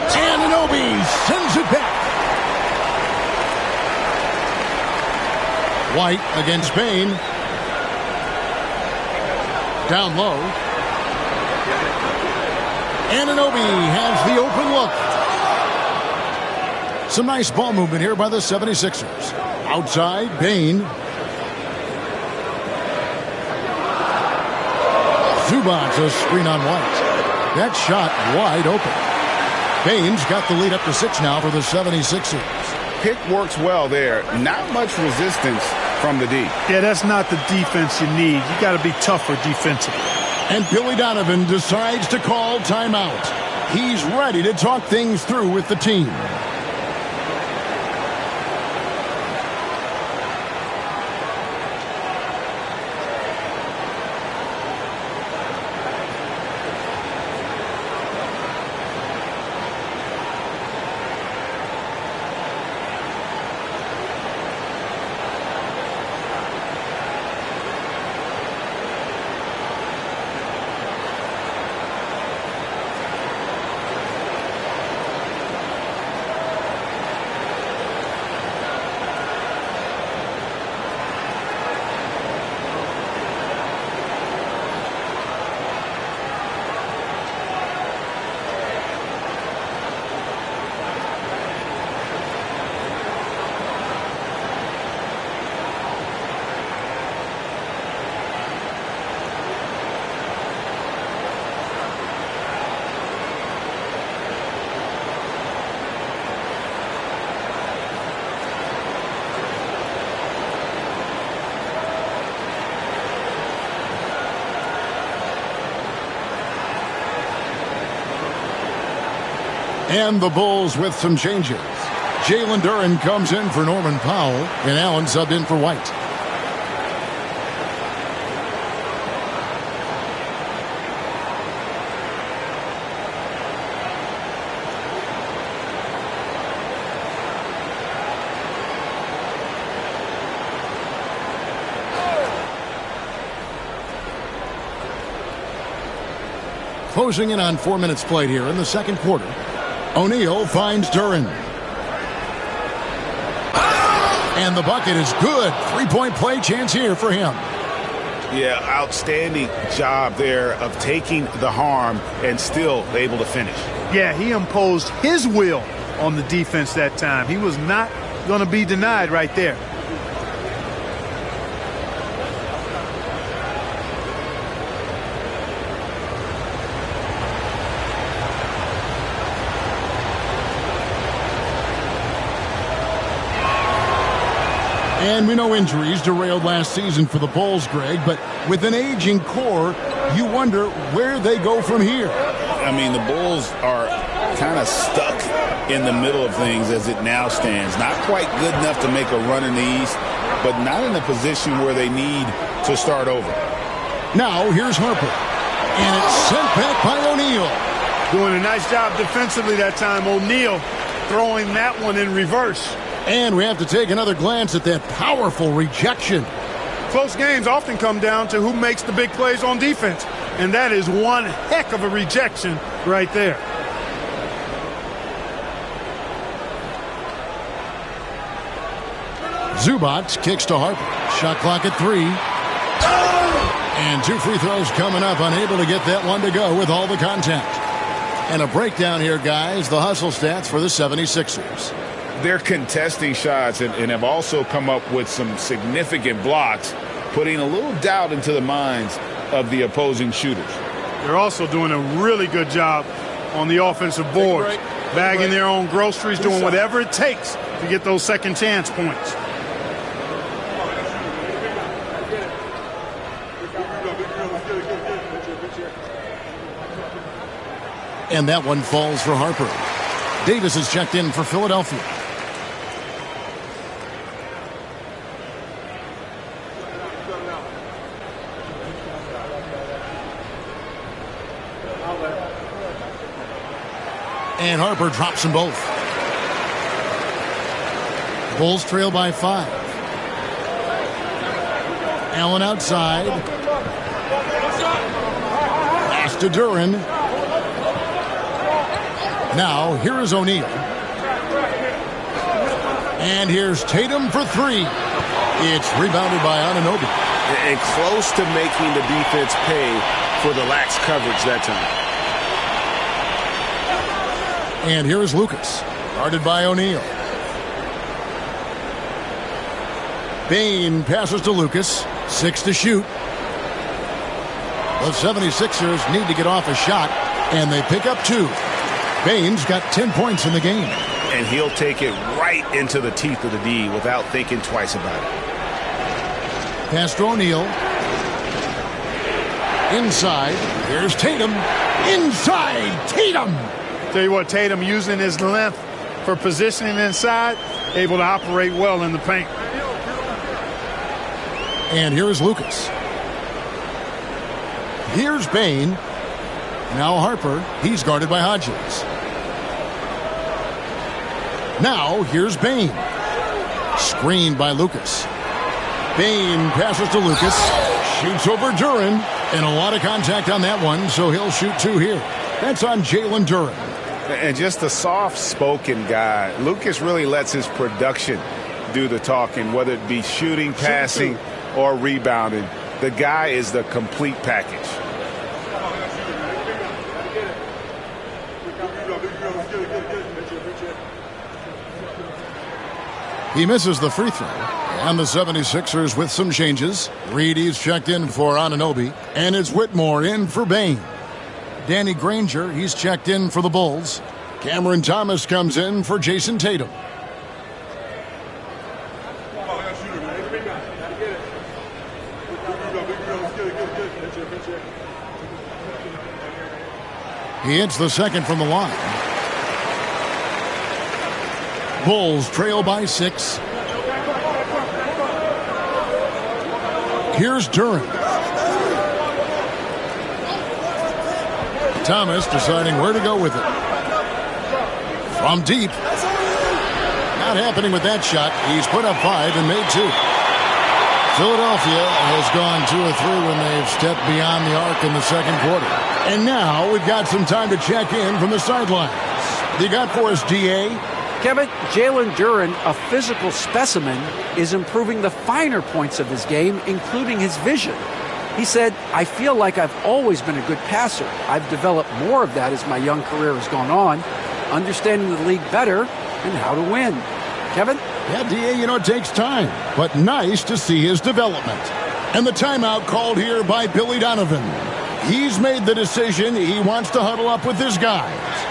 Anunoby sends it back. White against Payne. Down low. Anunoby has the open look. Some nice ball movement here by the 76ers. Outside, Payne. Zubac a screen on White. That shot wide open. Payne's got the lead up to 6 now for the 76ers. Pick works well there. Not much resistance from the D. Yeah, that's not the defense you need. You got to be tougher defensively. And Billy Donovan decides to call timeout. He's ready to talk things through with the team. And the Bulls with some changes. Jalen Duren comes in for Norman Powell, and Allen subbed in for White. Closing in on 4 minutes played here in the second quarter. O'Neal finds Duren. And the bucket is good. 3-point play chance here for him. Yeah, outstanding job there of taking the harm and still able to finish. Yeah, he imposed his will on the defense that time. He was not going to be denied right there. And we know injuries derailed last season for the Bulls, Greg, but with an aging core, you wonder where they go from here. I mean, the Bulls are kind of stuck in the middle of things as it now stands. Not quite good enough to make a run in the East, but not in a position where they need to start over. Now, here's Harper. And it's sent back by O'Neal. Doing a nice job defensively that time. O'Neal throwing that one in reverse. And we have to take another glance at that powerful rejection. Close games often come down to who makes the big plays on defense. And that is one heck of a rejection right there. Zubac kicks to Harper. Shot clock at 3. And 2 free throws coming up. Unable to get that one to go with all the contact. And a breakdown here, guys. The hustle stats for the 76ers. They're contesting shots and have also come up with some significant blocks, putting a little doubt into the minds of the opposing shooters. They're also doing a really good job on the offensive boards, bagging their own groceries, doing whatever it takes to get those second chance points. And that one falls for Harper. Davis is checked in for Philadelphia. And Harper drops them both. Bulls trail by 5. Allen outside. Pass to Duren. Now, here is O'Neal. And here's Tatum for 3. It's rebounded by Anunoby. And close to making the defense pay for the lax coverage that time. And here is Lucas, guarded by O'Neal. Bane passes to Lucas. 6 to shoot. The 76ers need to get off a shot, and they pick up 2. Bane's got 10 points in the game. And he'll take it right into the teeth of the D without thinking twice about it. Pass to O'Neal. Inside. Here's Tatum. Inside. Tatum. Tell you what, Tatum using his length for positioning inside, able to operate well in the paint. And here's Lucas. Here's Bane. Now Harper. He's guarded by Hodges. Now here's Bane. Screened by Lucas. Bane passes to Lucas. Shoots over Duren. And a lot of contact on that one, so he'll shoot 2 here. That's on Jalen Duren. And just a soft-spoken guy. Lucas really lets his production do the talking, whether it be shooting, passing, or rebounding. The guy is the complete package. He misses the free throw. And the 76ers with some changes. Reedy's checked in for Anunoby. And it's Whitmore in for Bane. Danny Granger, he's checked in for the Bulls. Cameron Thomas comes in for Jason Tatum. He hits the second from the line. Bulls trail by 6. Here's Duren. Thomas deciding where to go with it. From deep. Not happening with that shot. He's put up 5 and made 2. Philadelphia has gone 2 or 3 when they've stepped beyond the arc in the second quarter. And now we've got some time to check in from the sidelines. You got for us, DA? Kevin, Jalen Duren, a physical specimen, is improving the finer points of his game, including his vision. He said, I feel like I've always been a good passer. I've developed more of that as my young career has gone on, understanding the league better and how to win. Kevin? Yeah, DA, it takes time, but nice to see his development. And the timeout called here by Billy Donovan. He's made the decision. He wants to huddle up with his guys.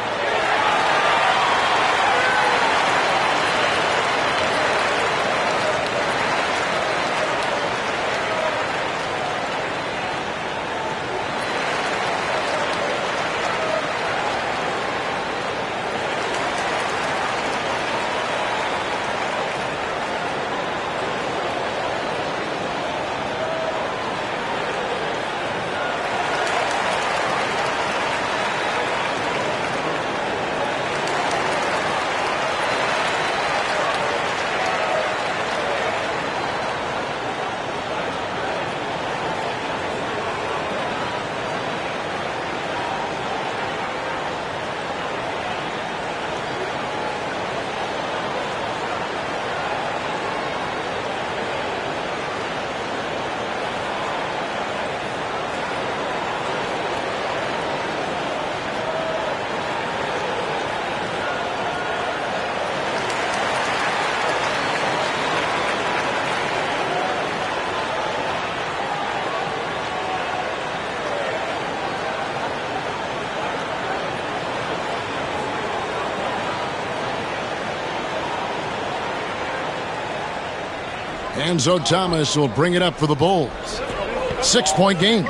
Enzo Thomas will bring it up for the Bulls. 6-point game.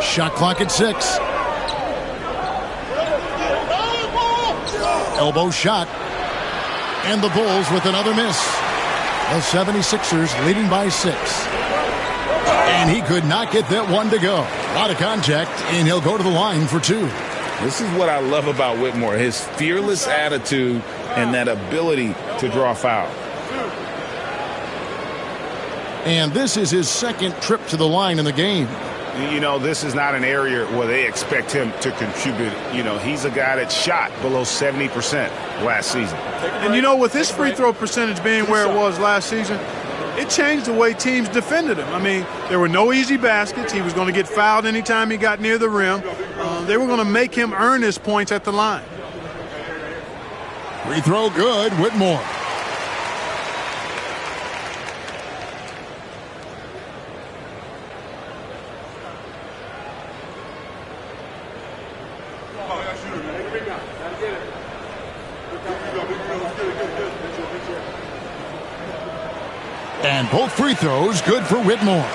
Shot clock at 6. Elbow shot. And the Bulls with another miss. The 76ers leading by 6. And he could not get that one to go. A lot of contact, and he'll go to the line for 2. This is what I love about Whitmore, his fearless attitude and that ability to draw foul. And this is his second trip to the line in the game. This is not an area where they expect him to contribute. He's a guy that shot below 70% last season. And with his free throw percentage being where it was last season, it changed the way teams defended him. I mean, there were no easy baskets. He was going to get fouled anytime he got near the rim. They were going to make him earn his points at the line. Free throw good, Whitmore. And both free throws good for Whitmore.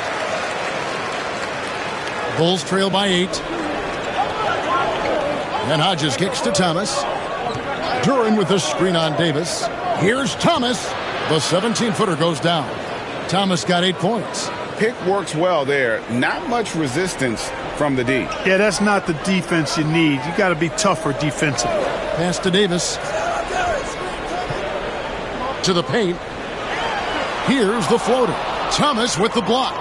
Bulls trail by 8. And Hodges kicks to Thomas. Duren with the screen on Davis. Here's Thomas. The 17-footer goes down. Thomas got 8 points. Pick works well there. Not much resistance from the D. Yeah, that's not the defense you need. You got to be tougher defensively. Pass to Davis. To the paint. Here's the floater. Thomas with the block.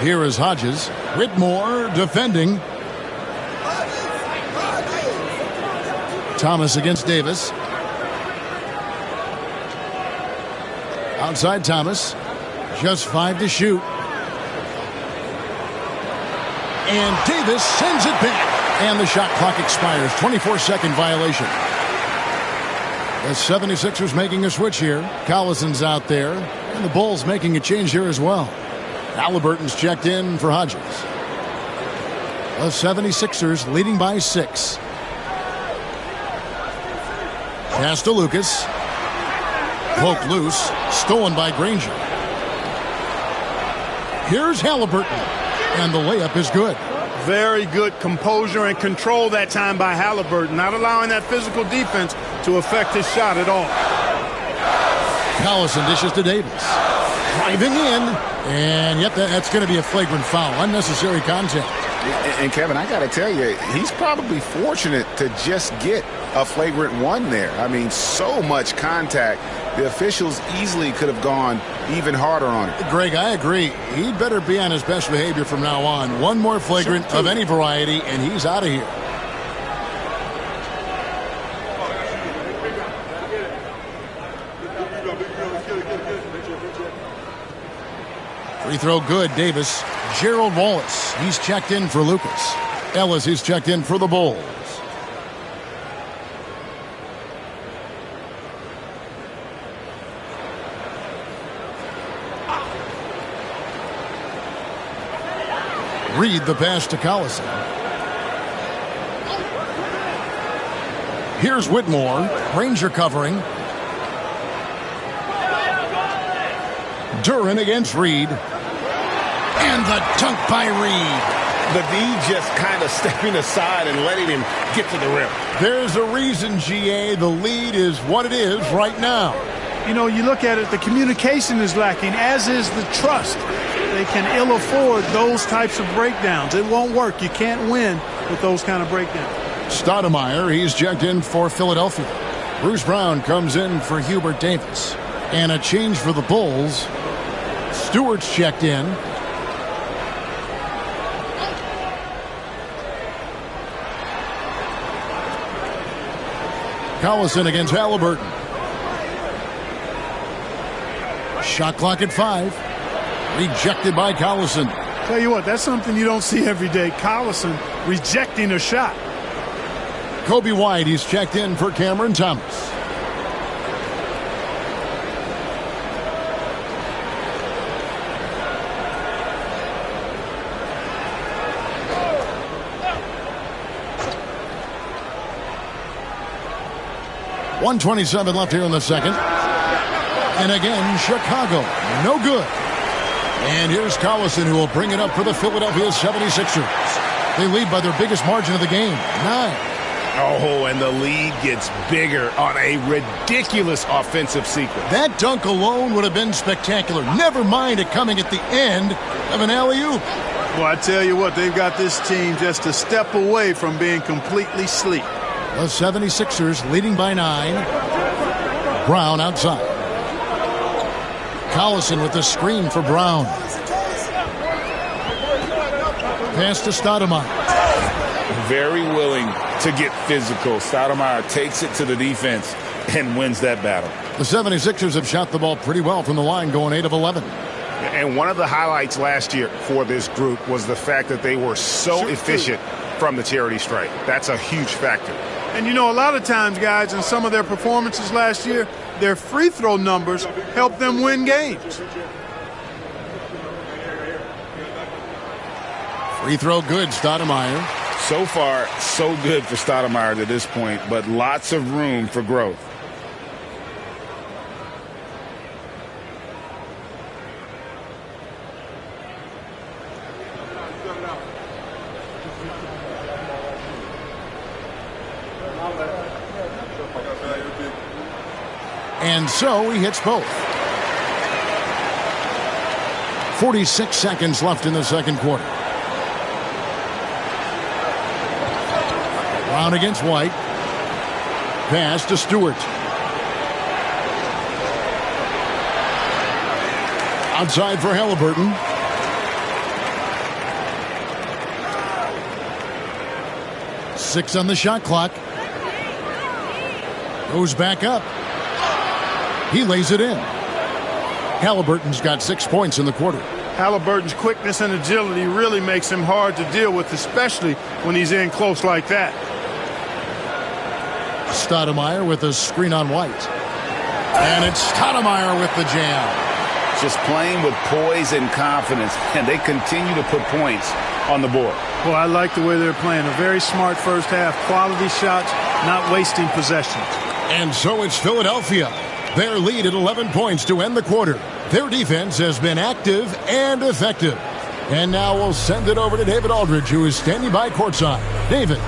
Here is Hodges. Whitmore defending. Thomas against Davis. Outside Thomas. Just 5 to shoot. And Davis sends it back. And the shot clock expires. 24-second violation. The 76ers making a switch here. Collison's out there. And the Bulls making a change here as well. Halliburton's checked in for Hodges. The 76ers leading by 6. Pass to Lucas. Poked loose. Stolen by Granger. Here's Halliburton. And the layup is good. Very good composure and control that time by Halliburton. Not allowing that physical defense to affect his shot at all. Collison dishes to Davis. Driving in. And yep, that's going to be a flagrant foul. Unnecessary contact. And Kevin, I got to tell you, he's probably fortunate to just get a flagrant one there. I mean, so much contact the officials easily could have gone even harder on it. Greg, I agree. He'd better be on his best behavior from now on. One more flagrant of any variety, and he's out of here. Free throw good, Davis. Gerald Wallace, he's checked in for Lucas. Ellis, he's checked in for the Bulls. Reed the pass to Collison. Here's Whitmore. Ranger covering. Duren against Reed. And the dunk by Reed. The D just kind of stepping aside and letting him get to the rim. There's a reason, GA. The lead is what it is right now. You know, you look at it, the communication is lacking, as is the trust. They can ill afford those types of breakdowns. It won't work. You can't win with those kind of breakdowns. Stoudemire, he's checked in for Philadelphia. Bruce Brown comes in for Hubert Davis. And a change for the Bulls. Stewart's checked in. Collison against Halliburton. Shot clock at 5. Rejected by Collison. Tell you what, that's something you don't see every day. Collison rejecting a shot. Kobe White, he's checked in for Cameron Thomas. .127 left here in the second. And again, Chicago, no good. And here's Collison, who will bring it up for the Philadelphia 76ers. They lead by their biggest margin of the game, 9. Oh, and the lead gets bigger on a ridiculous offensive sequence. That dunk alone would have been spectacular. Never mind it coming at the end of an alley-oop. Well, I tell you what, they've got this team just a step away from being completely asleep. The 76ers leading by 9. Brown outside. Collison with the screen for Brown. Pass to Stoudemire. Very willing to get physical. Stoudemire takes it to the defense and wins that battle. The 76ers have shot the ball pretty well from the line, going 8 of 11. And one of the highlights last year for this group was the fact that they were so efficient from the charity stripe. That's a huge factor. And you know, a lot of times, guys, in some of their performances last year, their free throw numbers helped them win games. Free throw good, Stoudemire. So far, so good for Stoudemire to this point, but lots of room for growth. And so he hits both. 46 seconds left in the second quarter. Brown against White. Pass to Stewart. Outside for Halliburton. Six on the shot clock. Goes back up. He lays it in. Halliburton's got 6 points in the quarter. Halliburton's quickness and agility really makes him hard to deal with, especially when he's in close like that. Stoudemire with a screen on White. And it's Stoudemire with the jam. Just playing with poise and confidence, and they continue to put points on the board. Well, I like the way they're playing. A very smart first half. Quality shots, not wasting possessions. And so it's Philadelphia. Their lead at 11 points to end the quarter. Their defense has been active and effective. And now we'll send it over to David Aldridge, who is standing by courtside. David.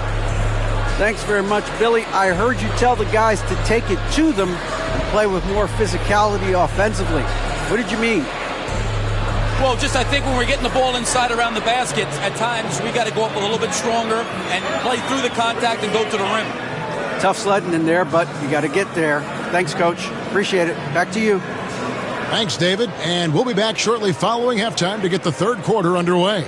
Thanks very much, Billy. I heard you tell the guys to take it to them and play with more physicality offensively. What did you mean? Well, just I think when we're getting the ball inside around the basket, at times we got to go up a little bit stronger and play through the contact and go to the rim. Tough sledding in there, but you got to get there. Thanks, Coach. Appreciate it. Back to you. Thanks, David. And we'll be back shortly following halftime to get the third quarter underway.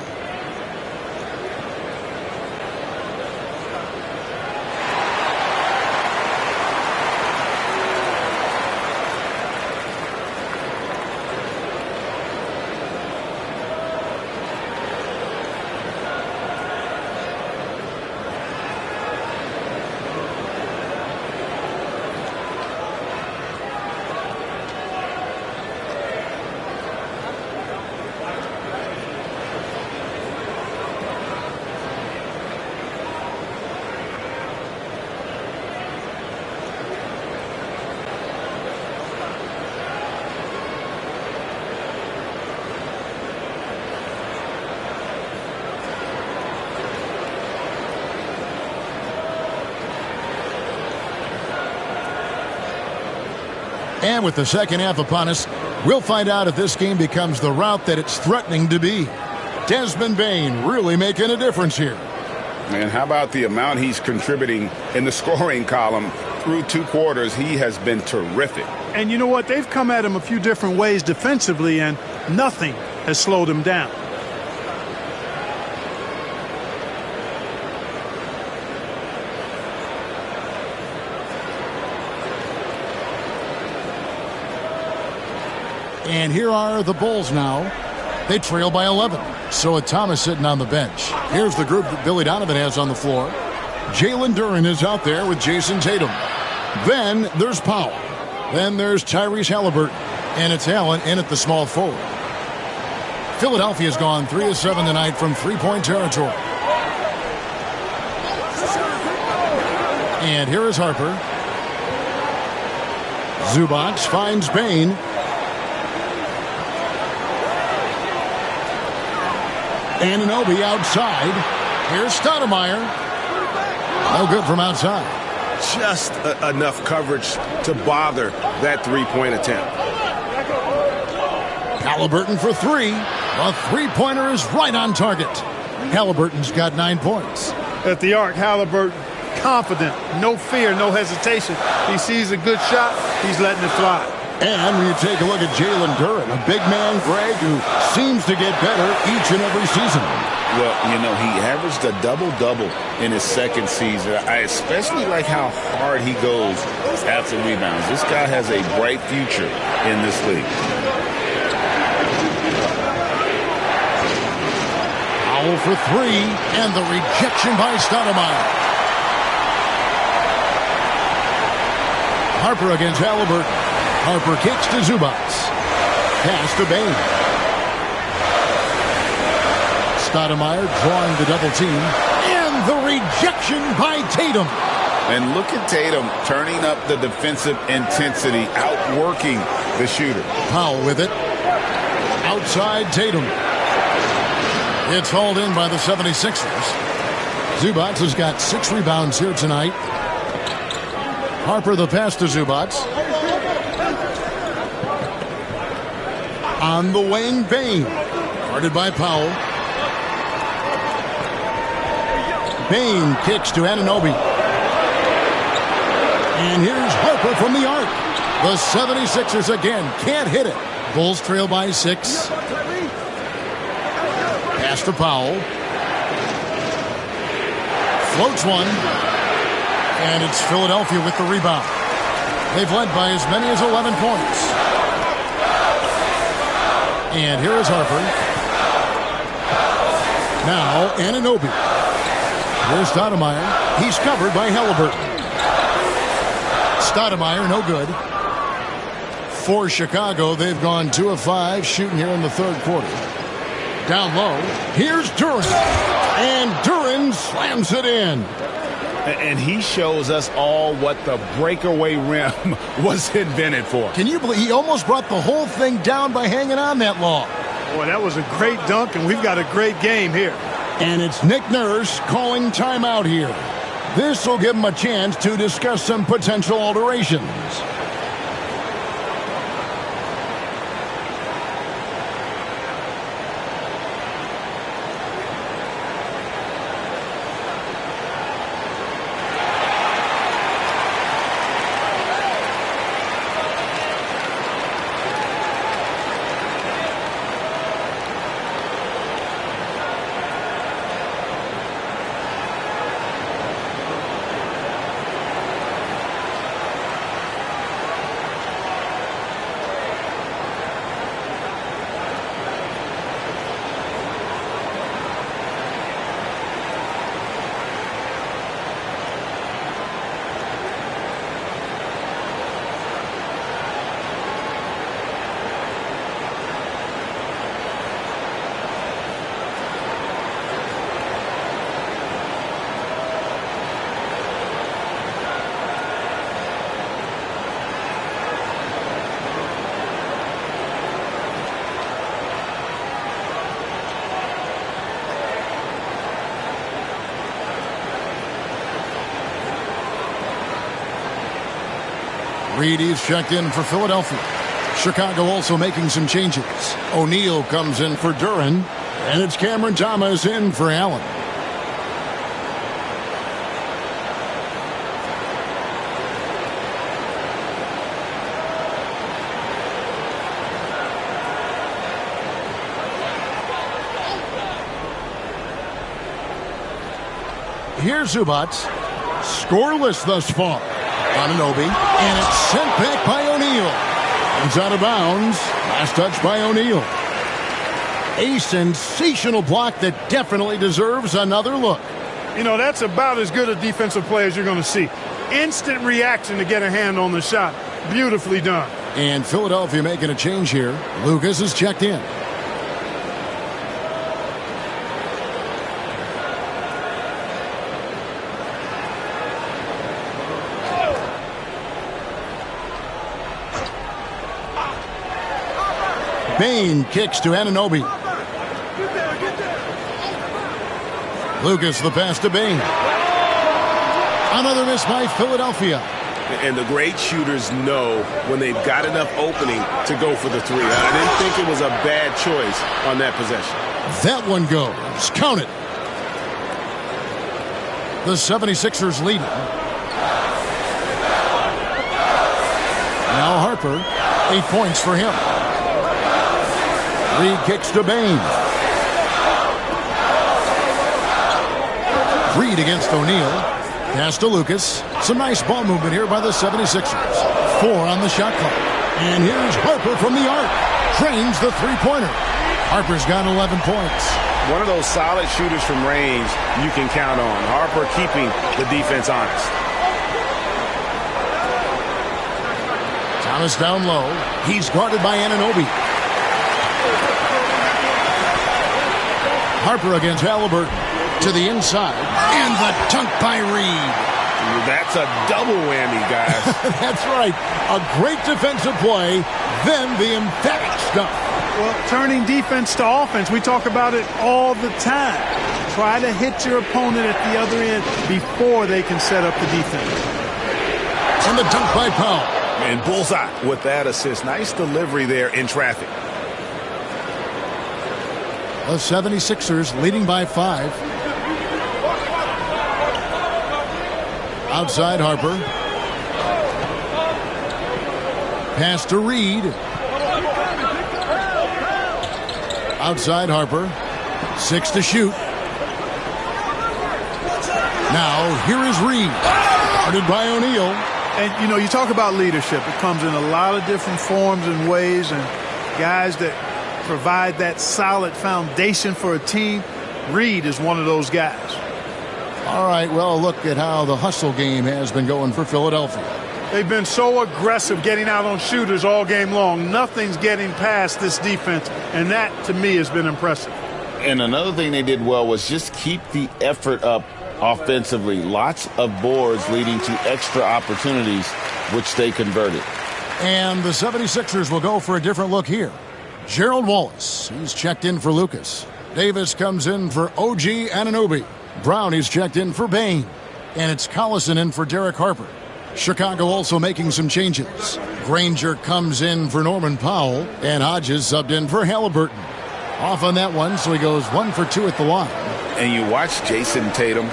And with the second half upon us, we'll find out if this game becomes the route that it's threatening to be. Desmond Bane really making a difference here. And how about the amount he's contributing in the scoring column through 2 quarters? He has been terrific. And you know what? They've come at him a few different ways defensively, and nothing has slowed him down. And here are the Bulls now. They trail by 11. So with Thomas sitting on the bench. Here's the group that Billy Donovan has on the floor. Jalen Duren is out there with Jason Tatum. Then there's Powell. Then there's Tyrese Halliburton. And it's Allen in at the small forward. Philadelphia's gone 3 of 7 tonight from three-point territory. And here is Harper. Zubac finds Bane. Anunoby outside. Here's Stoudemire. No good from outside. Just enough coverage to bother that three-point attempt. Halliburton for 3. The three-pointer is right on target. Halliburton's got 9 points. At the arc, Halliburton, confident, no fear, no hesitation. He sees a good shot, he's letting it fly. And when you take a look at Jalen Duren, a big man, Greg, who seems to get better each and every season. Well, you know, he averaged a double-double in his second season. I especially like how hard he goes after rebounds. This guy has a bright future in this league. Powell for 3, and the rejection by Stoudemire. Harper against Halliburton. Harper kicks to Zubac. Pass to Bane. Stoudemire drawing the double team. And the rejection by Tatum. And look at Tatum turning up the defensive intensity, outworking the shooter. Powell with it. Outside Tatum. It's hauled in by the 76ers. Zubac has got 6 rebounds here tonight. Harper the pass to Zubac. On the wing, Bane. Guarded by Powell. Bane kicks to Anunoby. And here's Harper from the arc. The 76ers again can't hit it. Bulls trail by 6. Pass to Powell. Floats one. And it's Philadelphia with the rebound. They've led by as many as 11 points. And here is Harper. Now Anunoby. Here's Stoudemire. He's covered by Halliburton. Stoudemire, no good. For Chicago, they've gone 2 of 5 shooting here in the third quarter. Down low. Here's Duren. And Duren slams it in. And he shows us all what the breakaway rim was invented for. Can you believe he almost brought the whole thing down by hanging on that long? Boy, that was a great dunk, and we've got a great game here. And it's Nick Nurse calling timeout here. This will give him a chance to discuss some potential alterations. Reed is checked in for Philadelphia. Chicago also making some changes. O'Neal comes in for Duren, and it's Cameron Thomas in for Allen. Here's Zubac. Scoreless thus far. Anunoby. And it's sent back by O'Neal. It's out of bounds. Last touch by O'Neal. A sensational block that definitely deserves another look. You know, that's about as good a defensive play as you're going to see. Instant reaction to get a hand on the shot. Beautifully done. And Philadelphia making a change here. Lucas is checked in. Bane kicks to Anunoby. Lucas the pass to Bane. Another miss by Philadelphia. And the great shooters know when they've got enough opening to go for the three. I didn't think it was a bad choice on that possession. That one goes. Count it. The 76ers leading. Now Harper. 8 points for him. Reed kicks to Bane. Reed against O'Neal. Pass to Lucas. Some nice ball movement here by the 76ers. 4 on the shot clock. And here's Harper from the arc. Drains the three-pointer. Harper's got 11 points. One of those solid shooters from range you can count on. Harper keeping the defense honest. Thomas down low. He's guarded by Anunoby. Harper against Halliburton. To the inside. And the dunk by Reed. That's a double whammy, guys. That's right. A great defensive play, then the emphatic stuff. Well, turning defense to offense, we talk about it all the time. Try to hit your opponent at the other end before they can set up the defense. And the dunk by Powell. And bullseye with that assist. Nice delivery there in traffic. The 76ers leading by 5. Outside Harper. Pass to Reed. Outside Harper. 6 to shoot. Now here is Reed. Guarded by O'Neal. And, you know, you talk about leadership. It comes in a lot of different forms and ways. And guys that provide that solid foundation for a team, Reed is one of those guys. All right, well, look at how the hustle game has been going for Philadelphia. They've been so aggressive getting out on shooters all game long. Nothing's getting past this defense, and that, to me, has been impressive. And another thing they did well was just keep the effort up offensively. Lots of boards leading to extra opportunities, which they converted. And the 76ers will go for a different look here. Gerald Wallace, he's checked in for Lucas. Davis comes in for OG Anunoby. Brown is checked in for Bane. And it's Collison in for Derek Harper. Chicago also making some changes. Granger comes in for Norman Powell. And Hodges subbed in for Halliburton. Off on that one, so he goes 1 for 2 at the line. And you watch Jason Tatum.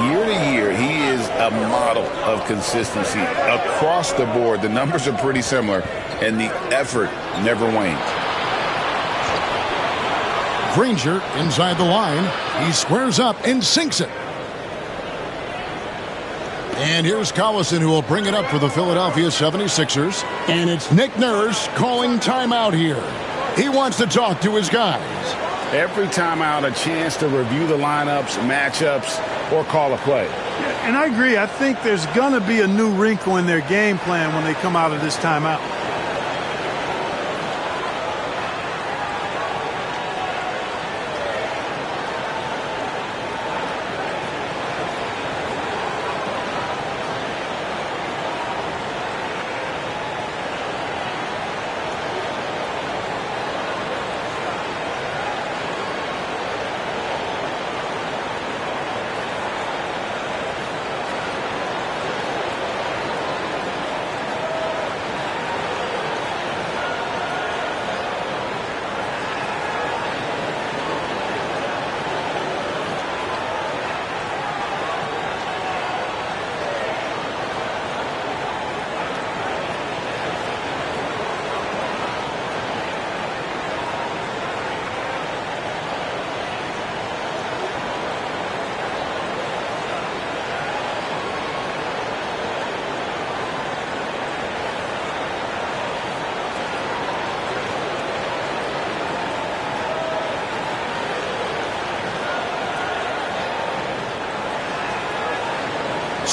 Year to year, he is a model of consistency. Across the board, the numbers are pretty similar. And the effort never wanes. Granger inside the line. He squares up and sinks it. And here's Collison, who will bring it up for the Philadelphia 76ers. And it's Nick Nurse calling timeout here. He wants to talk to his guys. Every timeout, a chance to review the lineups, matchups, or call a play. Yeah, and I agree. I think there's going to be a new wrinkle in their game plan when they come out of this timeout.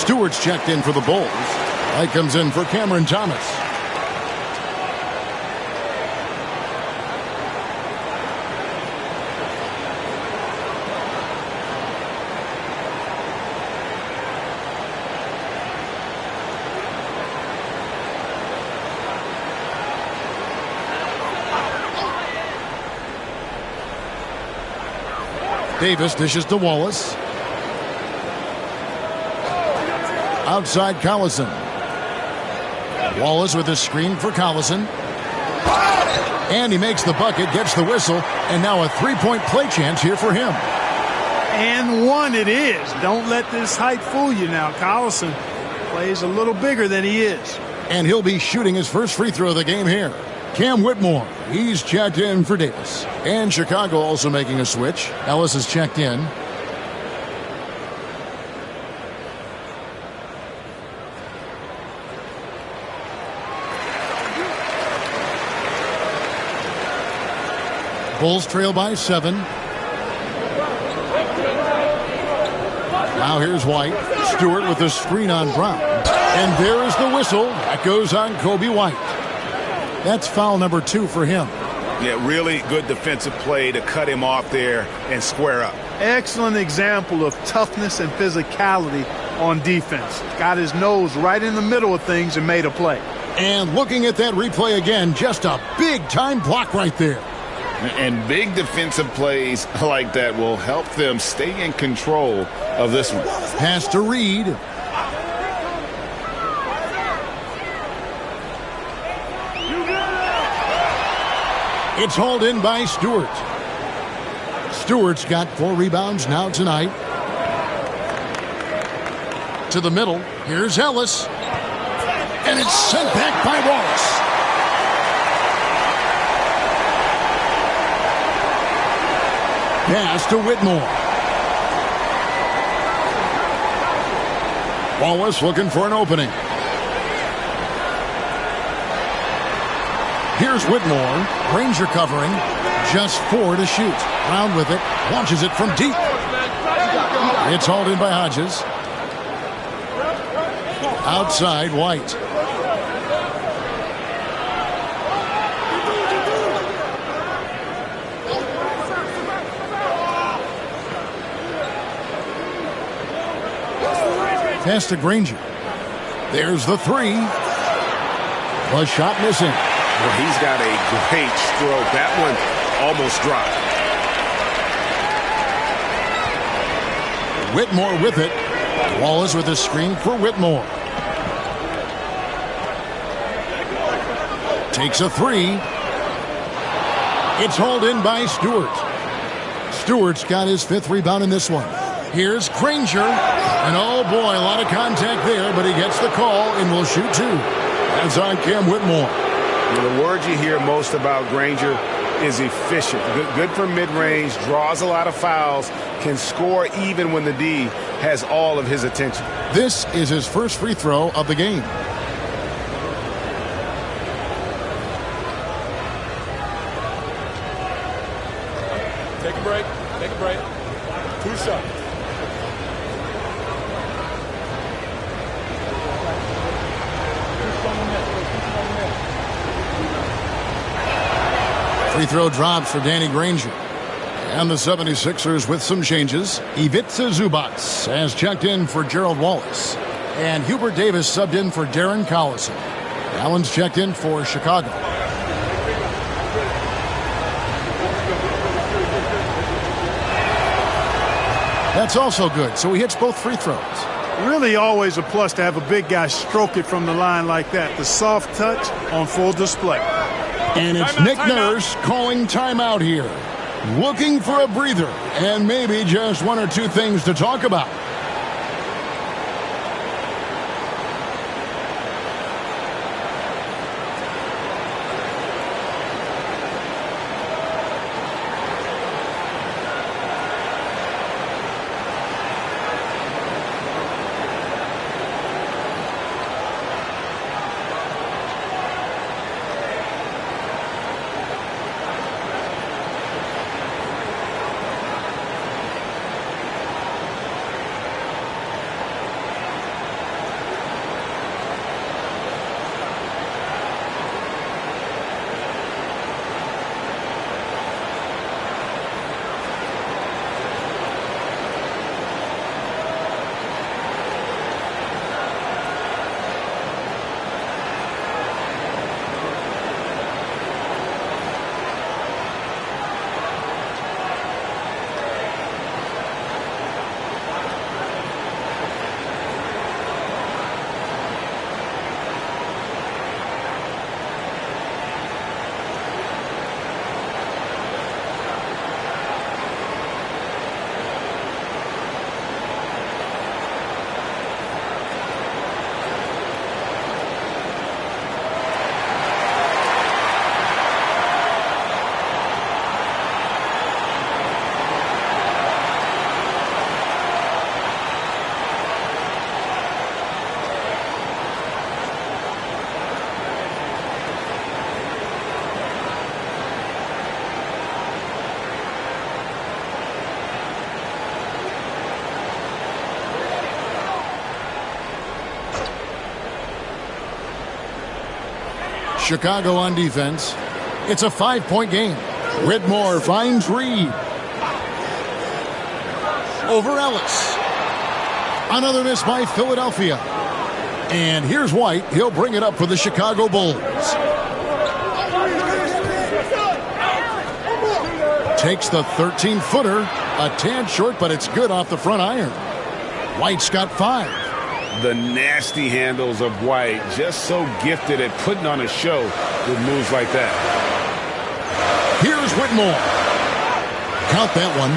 Stewart's checked in for the Bulls. White comes in for Cameron Thomas. Davis dishes to Wallace. Outside Collison. Wallace with a screen for Collison. And he makes the bucket, gets the whistle, and now a three-point play chance here for him. And one it is. Don't let this height fool you now. Collison plays a little bigger than he is. And he'll be shooting his first free throw of the game here. Cam Whitmore, he's checked in for Davis. And Chicago also making a switch. Ellis is checked in. Bulls trail by 7. Now here's White. Stewart with the screen on Brown. And there is the whistle. That goes on Kobe White. That's foul number 2 for him. Yeah, really good defensive play to cut him off there and square up. Excellent example of toughness and physicality on defense. Got his nose right in the middle of things and made a play. And looking at that replay again, just a big-time block right there. And big defensive plays like that will help them stay in control of this one. Pass to Reed. It's hauled in by Stewart. Stewart's got 4 rebounds now tonight. To the middle. Here's Ellis. And it's sent back by Wallace. Pass to Whitmore. Wallace looking for an opening. Here's Whitmore. Granger covering. Just 4 to shoot. Brown with it. Launches it from deep. It's hauled in by Hodges. Outside White. Pass to Granger. There's the 3. A shot missing. Well, he's got a great stroke. That one almost dropped. Whitmore with it. Wallace with a screen for Whitmore. Takes a 3. It's hauled in by Stewart. Stewart's got his 5th rebound in this one. Here's Granger. And oh boy, a lot of contact there, but he gets the call and will shoot 2. That's on Cam Whitmore. The word you hear most about Granger is efficient. Good from mid-range, draws a lot of fouls, can score even when the D has all of his attention. This is his first free throw of the game. Take a break. Take a break. 2 shots. Free throw drops for Danny Granger. And the 76ers with some changes. Ivica Zubac has checked in for Gerald Wallace. And Hubert Davis subbed in for Darren Collison. Allen's checked in for Chicago. That's also good, so he hits both free throws. Really always a plus to have a big guy stroke it from the line like that. The soft touch on full display. And it's Nick Nurse calling timeout here. Looking for a breather and maybe just 1 or 2 things to talk about. Chicago on defense. It's a 5-point game. Whitmore finds Reed. Over Ellis. Another miss by Philadelphia. And here's White. He'll bring it up for the Chicago Bulls. Takes the 13-footer. A tad short, but it's good off the front iron. White's got 5. The nasty handles of White, just so gifted at putting on a show with moves like that. Here's Whitmore. Count that one.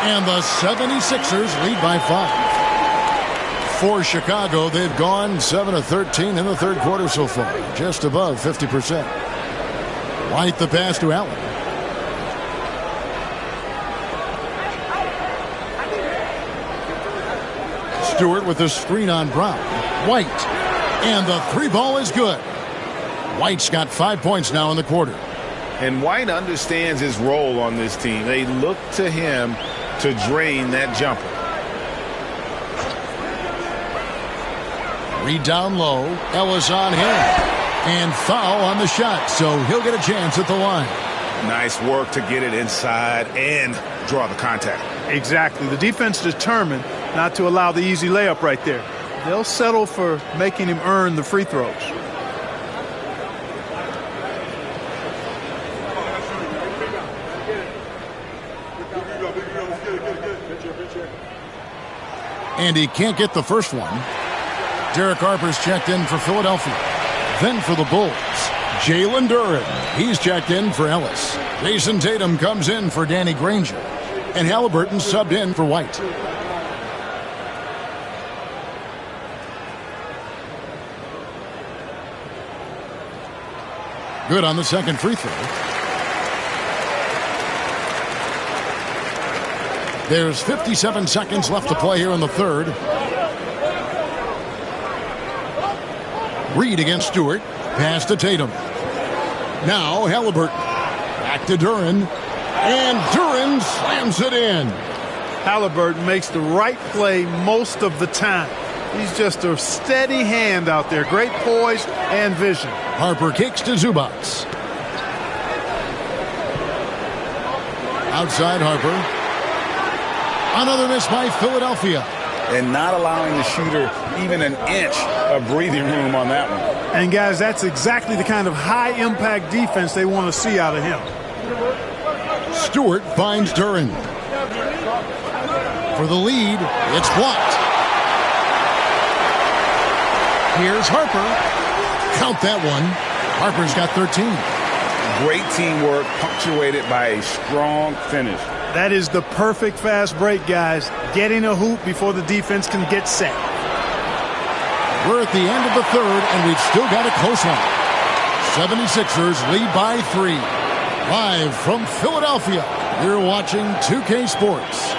And the 76ers lead by 5. For Chicago, they've gone 7 of 13 in the third quarter so far, just above 50%. White the pass to Allen. Stewart with the screen on Brown. White. And the 3 ball is good. White's got 5 points now in the quarter. And White understands his role on this team. They look to him to drain that jumper. Reed down low. Ellis on him. And foul on the shot, so he'll get a chance at the line. Nice work to get it inside and draw the contact. Exactly. The defense determined not to allow the easy layup right there. They'll settle for making him earn the free throws. And he can't get the first one. Derek Harper's checked in for Philadelphia. Then for the Bulls, Jalen Duren. He's checked in for Ellis. Jason Tatum comes in for Danny Granger. And Halliburton subbed in for White. Good on the second free throw. There's 57 seconds left to play here in the third. Reed against Stewart. Pass to Tatum. Now Halliburton. Back to Duren. And Duren slams it in. Halliburton makes the right play most of the time. He's just a steady hand out there. Great poise and vision. Harper kicks to Zubac. Outside Harper. Another miss by Philadelphia. And not allowing the shooter even an inch of breathing room on that one. And guys, that's exactly the kind of high-impact defense they want to see out of him. Stewart finds Duren. For the lead, it's blocked. Here's Harper. Count that one. Harper's got 13. Great teamwork, punctuated by a strong finish. That is the perfect fast break, guys. Getting a hoop before the defense can get set. We're at the end of the third, and we've still got a close one. 76ers lead by 3. Live from Philadelphia, you're watching 2K Sports.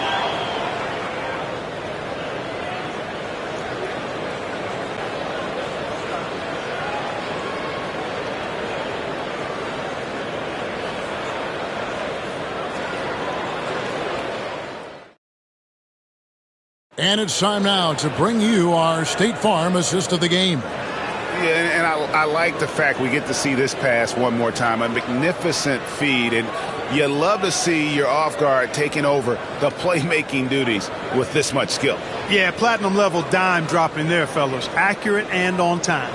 And it's time now to bring you our State Farm assist of the game. Yeah, and I like the fact we get to see this pass one more time. A magnificent feed, and you love to see your off guard taking over the playmaking duties with this much skill. Yeah, platinum level dime dropping there, fellas. Accurate and on time.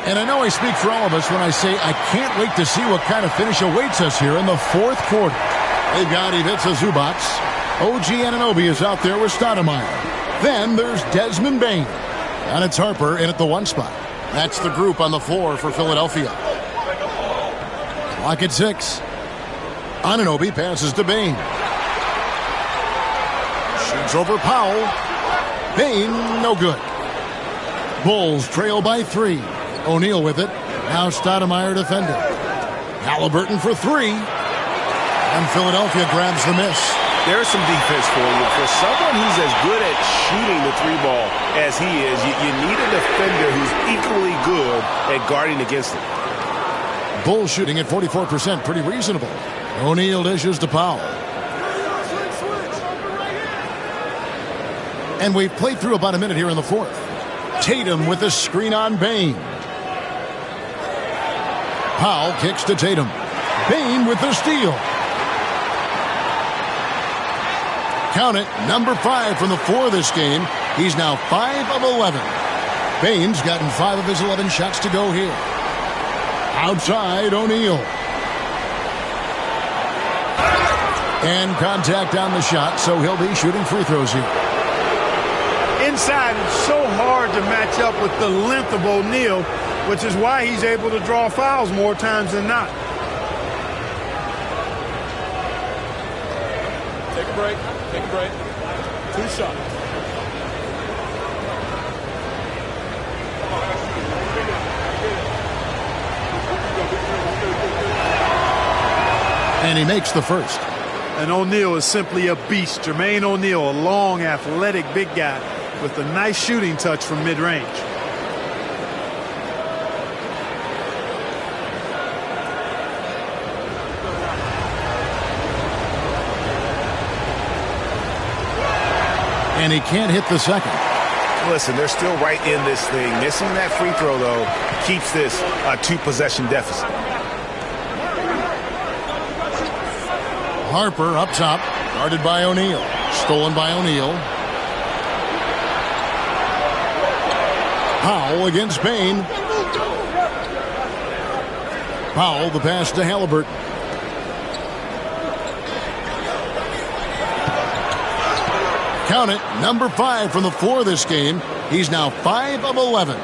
And I know I speak for all of us when I say I can't wait to see what kind of finish awaits us here in the fourth quarter. They've got Ivica Zubac. OG Anunoby is out there with Stoudemire. Then there's Desmond Bane. And it's Harper in at the 1 spot. That's the group on the floor for Philadelphia. Clock at 6. Anunoby passes to Bane. Shoots over Powell. Bane, no good. Bulls trail by 3. O'Neal with it. Now Stoudemire defending. Halliburton for 3. And Philadelphia grabs the miss. There's some defense for you. For someone who's as good at shooting the 3-ball as he is, you need a defender who's equally good at guarding against it. Bulls shooting at 44%, pretty reasonable. O'Neal dishes to Powell. And we've played through about a minute here in the fourth. Tatum with the screen on Bane. Powell kicks to Tatum. Bane with the steal. Count it, number 5 from the 4 this game. He's now 5 of 11. Bane's gotten 5 of his 11 shots to go here. Outside, O'Neal. And contact on the shot, so he'll be shooting free throws here. Inside, it's so hard to match up with the length of O'Neal, which is why he's able to draw fouls more times than not. Take a break. Take a break. 2 shots. And he makes the first. And O'Neal is simply a beast. Jermaine O'Neal, a long, athletic, big guy with a nice shooting touch from mid-range. And he can't hit the second. Listen, they're still right in this thing. Missing that free throw, though, keeps this a 2-possession deficit. Harper up top, guarded by O'Neal. Stolen by O'Neal. Powell against Bane. Powell, the pass to Halliburton. Count it, number 5 from the 4 this game. He's now 5 of 11.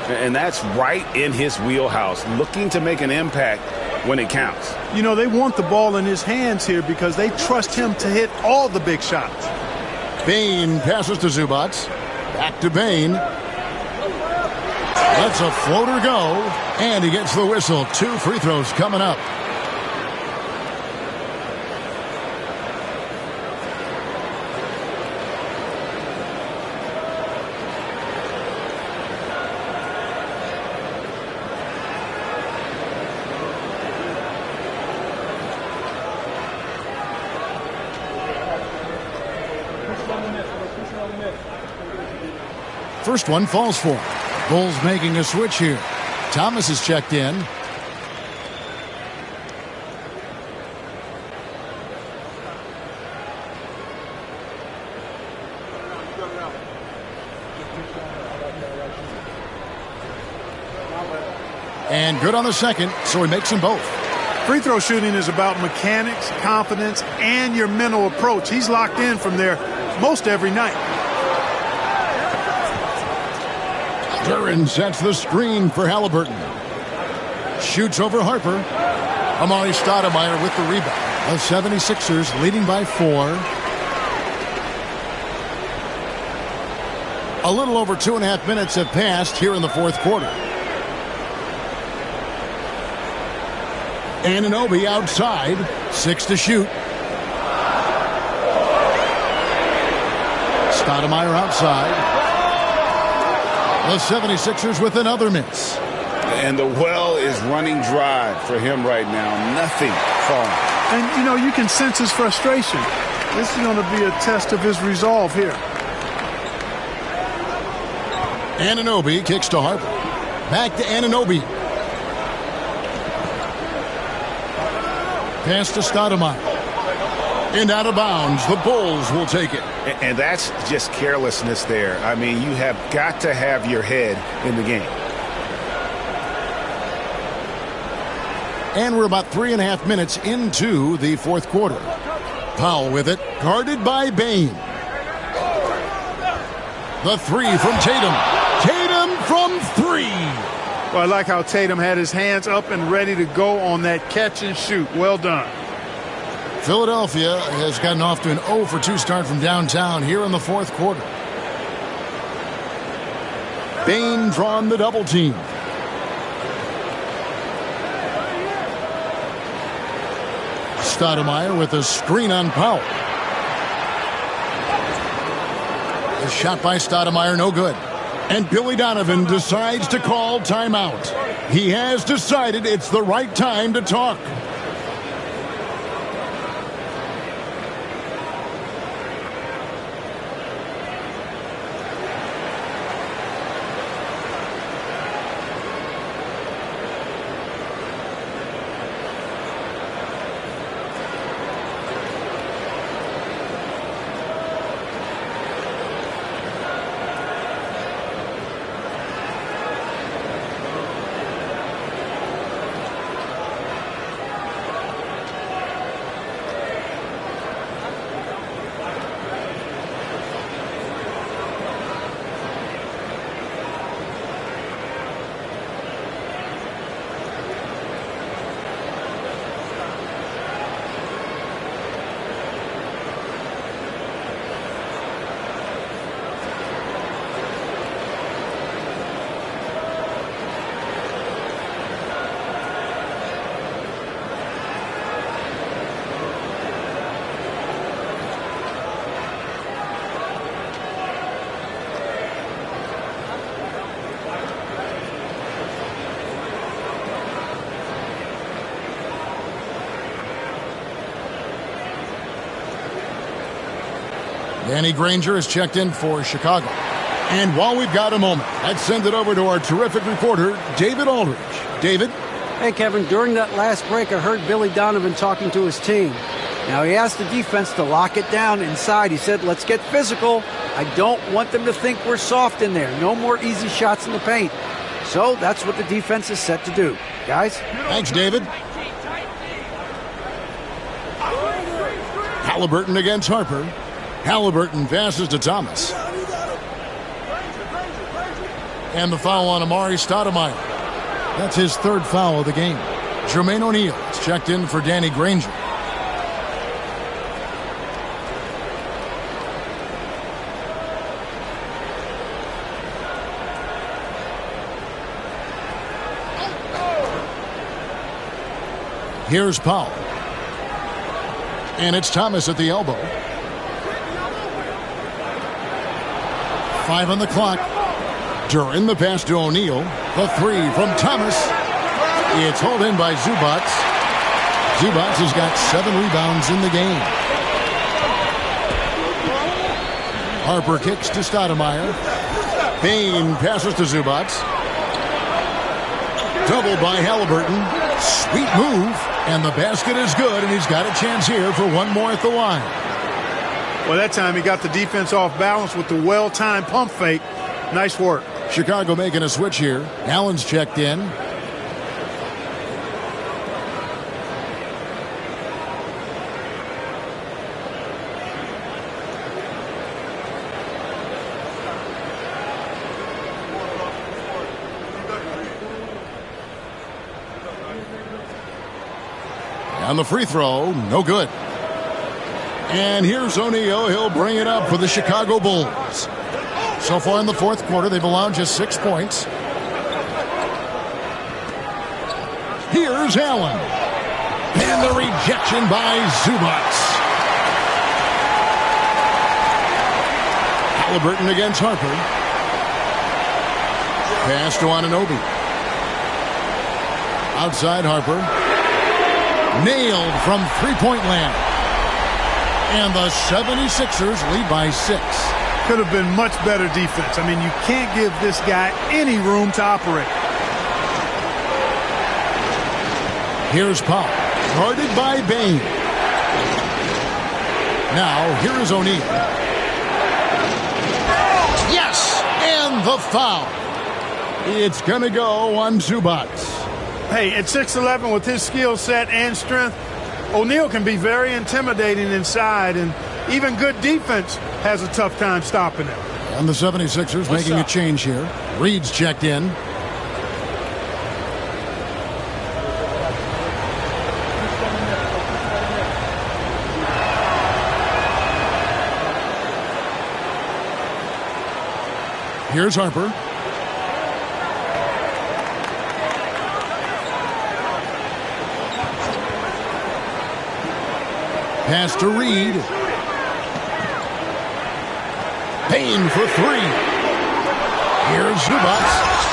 And that's right in his wheelhouse, looking to make an impact when it counts. You know, they want the ball in his hands here because they trust him to hit all the big shots. Bane passes to Zubac. Back to Bane. Lets a floater go. And he gets the whistle. 2 free throws coming up. First one falls for him. Bulls making a switch here. Thomas is checked in. And good on the second, so he makes them both. Free throw shooting is about mechanics, confidence, and your mental approach. He's locked in from there most every night. Duren sets the screen for Halliburton. Shoots over Harper. Amari Stoudemire with the rebound. The 76ers leading by 4. A little over 2.5 minutes have passed here in the fourth quarter. Anunoby outside. 6 to shoot. Stoudemire outside. The 76ers with another miss. And the well is running dry for him right now. Nothing falling. And, you know, you can sense his frustration. This is going to be a test of his resolve here. Anunoby kicks to Harper. Back to Anunoby. Pass to Stoudemire. And out of bounds. The Bulls will take it. And that's just carelessness there. I mean, you have got to have your head in the game. And we're about 3.5 minutes into the fourth quarter. Powell with it, guarded by Bane. The 3 from Tatum. Tatum from 3. Well, I like how Tatum had his hands up and ready to go on that catch and shoot. Well done. Philadelphia has gotten off to an 0 for 2 start from downtown here in the fourth quarter. Bane drawn the double team. Stoudemire with a screen on Powell. The shot by Stoudemire, no good. And Billy Donovan decides to call timeout. He has decided it's the right time to talk. Danny Granger is checked in for Chicago. And while we've got a moment, let's send it over to our terrific reporter, David Aldridge. David? Hey, Kevin, during that last break, I heard Billy Donovan talking to his team. Now, he asked the defense to lock it down inside. He said, let's get physical. I don't want them to think we're soft in there. No more easy shots in the paint. So that's what the defense is set to do. Guys? Thanks, David. Halliburton against Harper. Halliburton passes to Thomas. And the foul on Amari Stoudemire. That's his third foul of the game. Jermaine O'Neal is checked in for Danny Granger. Here's Powell. And it's Thomas at the elbow. 5 on the clock. During the pass to O'Neal. The three from Thomas. It's hauled in by Zubac. Zubac has got 7 rebounds in the game. Harper kicks to Stoudemire. Payne passes to Zubac. Doubled by Halliburton. Sweet move. And the basket is good, and he's got a chance here for one more at the line. Well, that time he got the defense off balance with the well-timed pump fake. Nice work. Chicago making a switch here. Allen's checked in. On the free throw, no good. And here's O'Neal. He'll bring it up for the Chicago Bulls. So far in the fourth quarter, they've allowed just 6 points. Here's Allen. And the rejection by Zubac. Halliburton against Harper. Pass to Anunoby. Outside Harper. Nailed from three-point land. And the 76ers lead by 6. Could have been much better defense. I mean, you can't give this guy any room to operate. Here's Powell. Guarded by Bane. Now, here is O'Neal. Yes! And the foul. It's going to go on Zubac. Hey, at 6'11", with his skill set and strength, O'Neal can be very intimidating inside, and even good defense has a tough time stopping him. And the 76ers making a change here. Reed's checked in. Here's Harper. Pass to Reed. Payne for 3. Here's Zubac.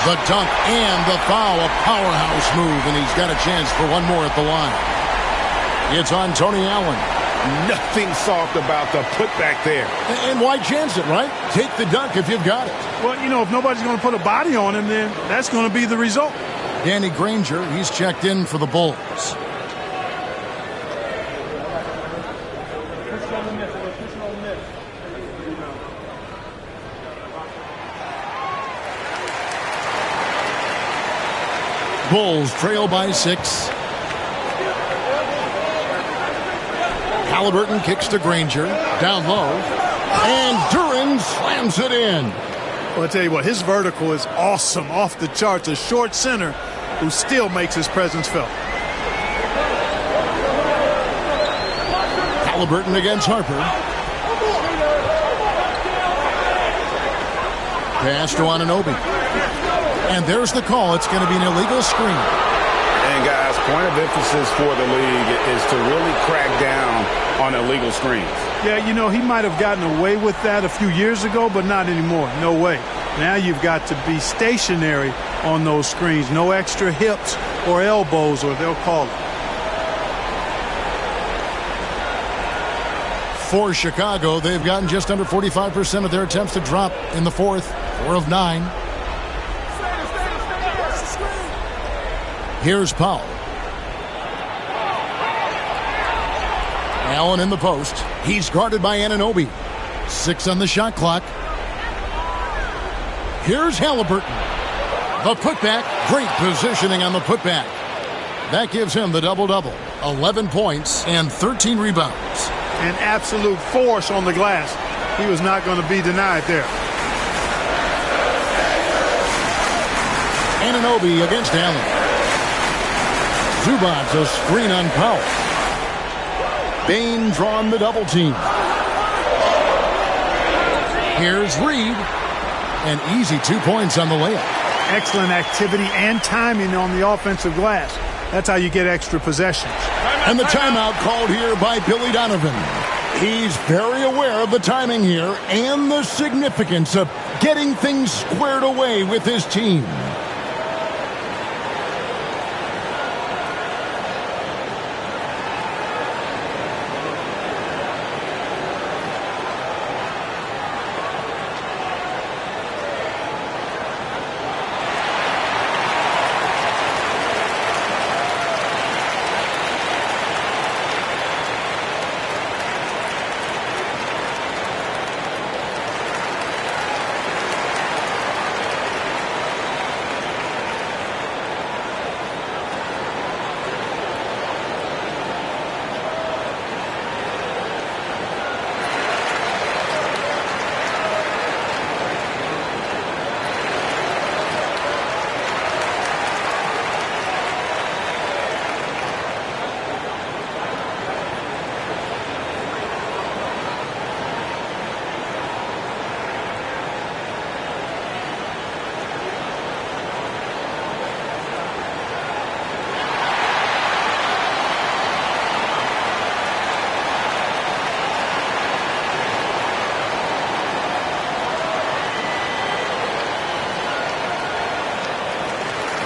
The dunk and the foul. A powerhouse move, and he's got a chance for one more at the line. It's on Tony Allen. Nothing soft about the putback there. And why chance it, right? Take the dunk if you've got it. Well, you know, if nobody's going to put a body on him, then that's going to be the result. Danny Granger, he's checked in for the Bulls. Bulls trail by 6. Halliburton kicks to Granger. Down low. And Duren slams it in. Well, I'll tell you what, his vertical is awesome, off the charts. A short center who still makes his presence felt. Halliburton against Harper. Pass to Anunoby. And there's the call. It's going to be an illegal screen. And, guys, point of emphasis for the league is to really crack down on illegal screens. Yeah, you know, he might have gotten away with that a few years ago, but not anymore. No way. Now you've got to be stationary on those screens. No extra hips or elbows, or they'll call it. For Chicago, they've gotten just under 45% of their attempts to drop in the fourth. 4 of 9. Here's Powell. Allen in the post. He's guarded by Anunoby. 6 on the shot clock. Here's Halliburton. The putback. Great positioning on the putback. That gives him the double-double. 11 points and 13 rebounds. An absolute force on the glass. He was not going to be denied there. Anunoby against Allen. Zubac a screen on Powell. Bain drawn the double team. Here's Reed. An easy 2 points on the layup. Excellent activity and timing on the offensive glass. That's how you get extra possessions. And the timeout called here by Billy Donovan. He's very aware of the timing here and the significance of getting things squared away with his team.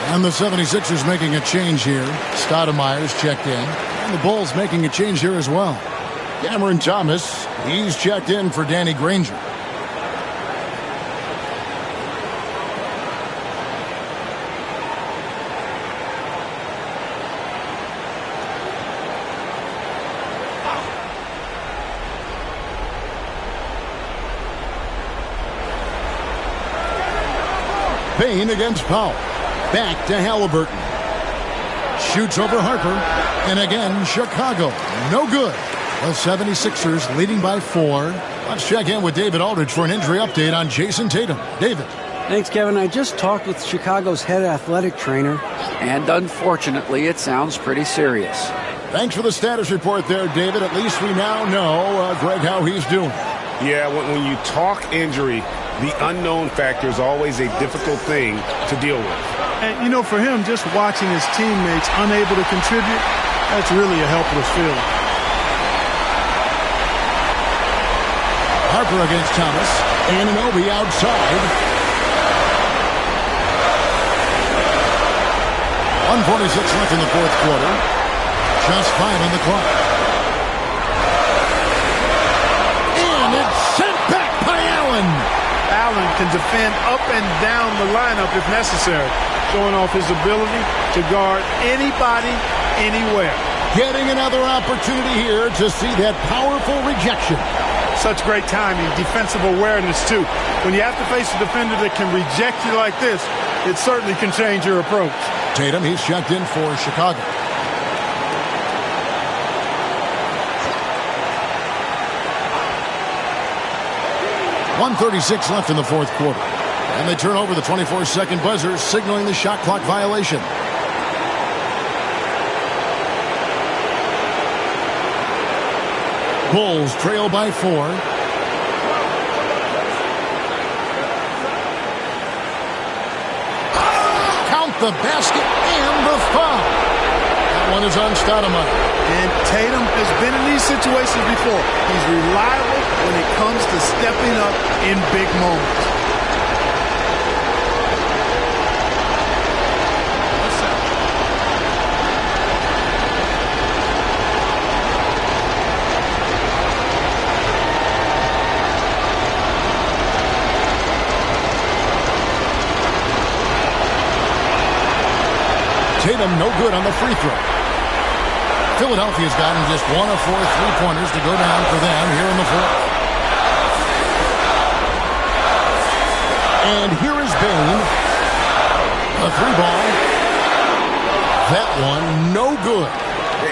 And the 76ers making a change here. Stoudemire's checked in. And the Bulls making a change here as well. Cameron Thomas, he's checked in for Danny Granger. Payne against Powell. Back to Halliburton. Shoots over Harper. And again, Chicago. No good. The 76ers leading by 4. Let's check in with David Aldridge for an injury update on Jason Tatum. David. Thanks, Kevin. I just talked with Chicago's head athletic trainer, and unfortunately, it sounds pretty serious. Thanks for the status report there, David. At least we now know, Greg, how he's doing. Yeah, when you talk injury, the unknown factor is always a difficult thing to deal with. And, you know, for him, just watching his teammates unable to contribute, that's really a helpless feeling. Harper against Thomas. Anunoby outside. 1:46 left in the fourth quarter. Just 5 on the clock. And it's sent back by Allen. Allen can defend up and down the lineup if necessary, showing off his ability to guard anybody, anywhere. Getting another opportunity here to see that powerful rejection. Such great timing, defensive awareness, too. When you have to face a defender that can reject you like this, it certainly can change your approach. Tatum, he's checked in for Chicago. .136 left in the fourth quarter. And they turn over the 24-second buzzer, signaling the shot clock violation. Bulls trail by 4. Count the basket and the foul. That one is on Stoudemire. And Tatum has been in these situations before. He's reliable when it comes to stepping up in big moments. Tatum no good on the free throw. Philadelphia's gotten just 1 of 4 3-pointers to go down for them here in the fourth. And here is Bane. A 3-ball. That one no good.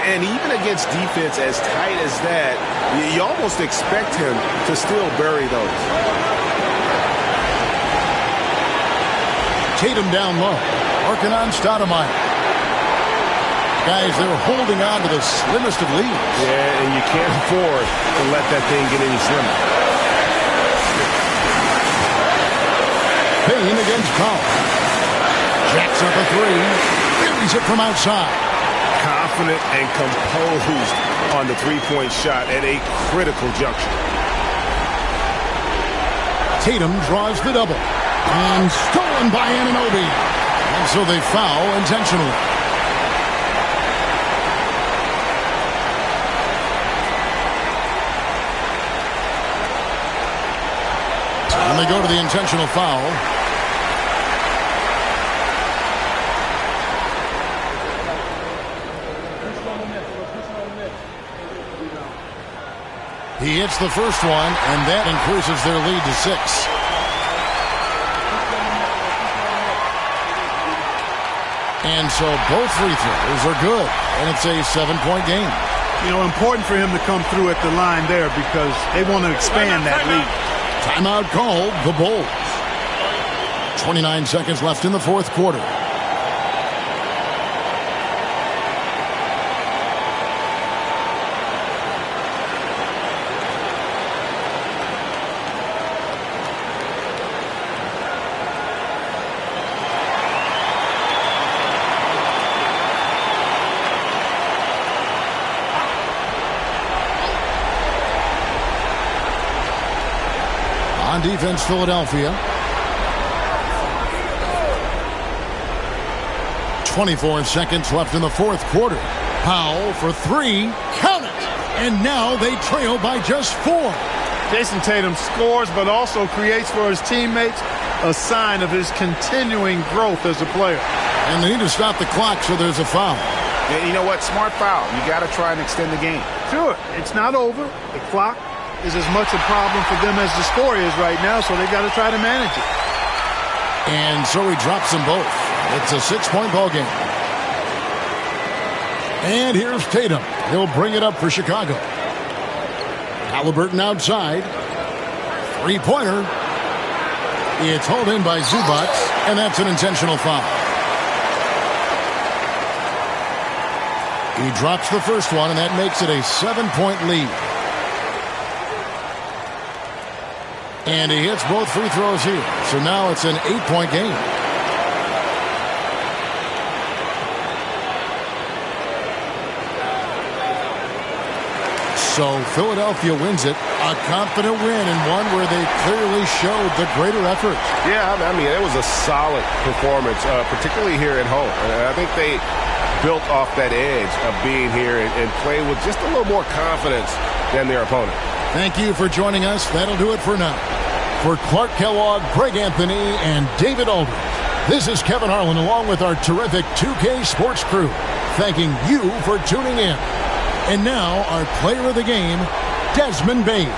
And even against defense as tight as that, you almost expect him to still bury those. Tatum down low. Working on Stoudemire. Guys, they're holding on to the slimmest of leads. Yeah, and you can't afford to let that thing get any slimmer. Payne against Powell. Jacks up a 3. Buries it from outside. Confident and composed on the three-point shot at a critical juncture. Tatum draws the double. And stolen by Anunoby. And so they foul intentionally. And they go to the intentional foul. He hits the first one, and that increases their lead to 6. And so both free throws are good, and it's a 7-point game. You know, important for him to come through at the line there because they want to expand that lead. Timeout called, the Bulls. 29 seconds left in the fourth quarter. On defense, Philadelphia. 24 seconds left in the fourth quarter. Powell for 3. Count it! And now they trail by just 4. Jason Tatum scores but also creates for his teammates a sign of his continuing growth as a player. And they need to stop the clock, so there's a foul. And you know what? Smart foul. You got to try and extend the game. Sure, it's not over. The clock is as much a problem for them as the score is right now, so they got to try to manage it. And so he drops them both. It's a 6-point ball game. And here's Tatum. He'll bring it up for Chicago. Haliburton outside. 3-pointer. It's hauled in by Zubac, and that's an intentional foul. He drops the first one, and that makes it a 7-point lead. And he hits both free throws here. So now it's an 8-point game. So Philadelphia wins it. A confident win and one where they clearly showed the greater effort. Yeah, I mean, it was a solid performance, particularly here at home. And I think they built off that edge of being here and played with just a little more confidence than their opponent. Thank you for joining us. That'll do it for now. For Clark Kellogg, Greg Anthony, and David Aldridge, this is Kevin Harlan along with our terrific 2K Sports crew, thanking you for tuning in. And now, our player of the game, Desmond Bane.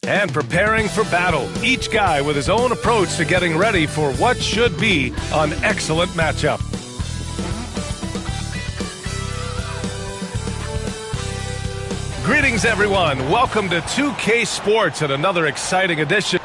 And preparing for battle, each guy with his own approach to getting ready for what should be an excellent matchup. Greetings, everyone. Welcome to 2K Sports and another exciting edition.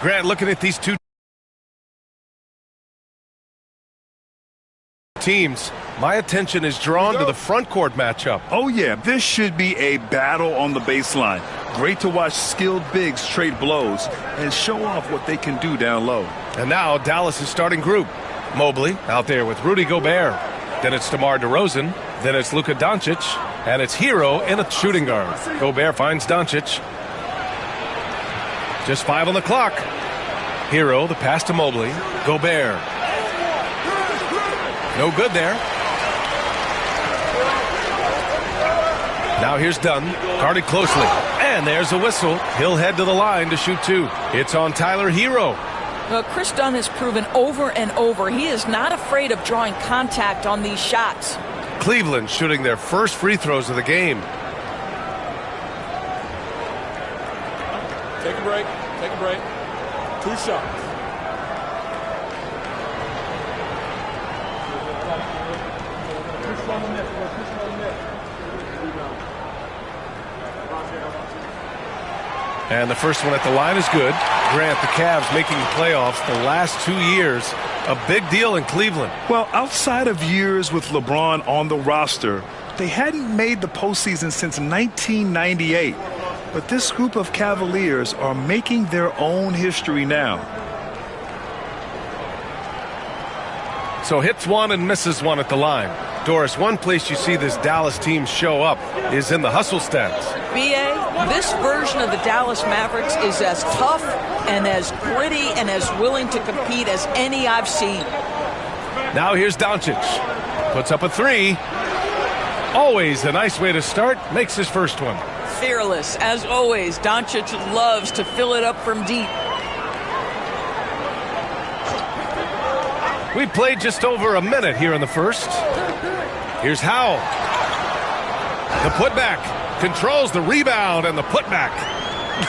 Grant, looking at these two teams, my attention is drawn to the front court matchup. Oh, yeah, this should be a battle on the baseline. Great to watch skilled bigs trade blows and show off what they can do down low. And now Dallas' starting group. Mobley out there with Rudy Gobert. Then it's DeMar DeRozan. Then it's Luka Doncic. And it's Hero in a shooting guard. Gobert finds Doncic. Just 5 on the clock. Hero, the pass to Mobley. Gobert. No good there. Now here's Dunn. Guarded closely. And there's a whistle. He'll head to the line to shoot 2. It's on Tyler Hero. Well, Chris Dunn has proven over and over he is not afraid of drawing contact on these shots. Cleveland shooting their first free throws of the game. Take a break. Take a break. 2 shots. And the first one at the line is good. Grant, the Cavs making the playoffs the last 2 years. A big deal in Cleveland. Well, outside of years with LeBron on the roster, they hadn't made the postseason since 1998. But this group of Cavaliers are making their own history now. So hits one and misses one at the line. Doris, one place you see this Dallas team show up is in the hustle stats. B.A., this version of the Dallas Mavericks is as tough and as gritty and as willing to compete as any I've seen. Now here's Doncic. Puts up a 3. Always a nice way to start. Makes his first one. Fearless. As always, Doncic loves to fill it up from deep. We played just over a minute here in the first. Here's Howell. The putback. Controls the rebound and the putback.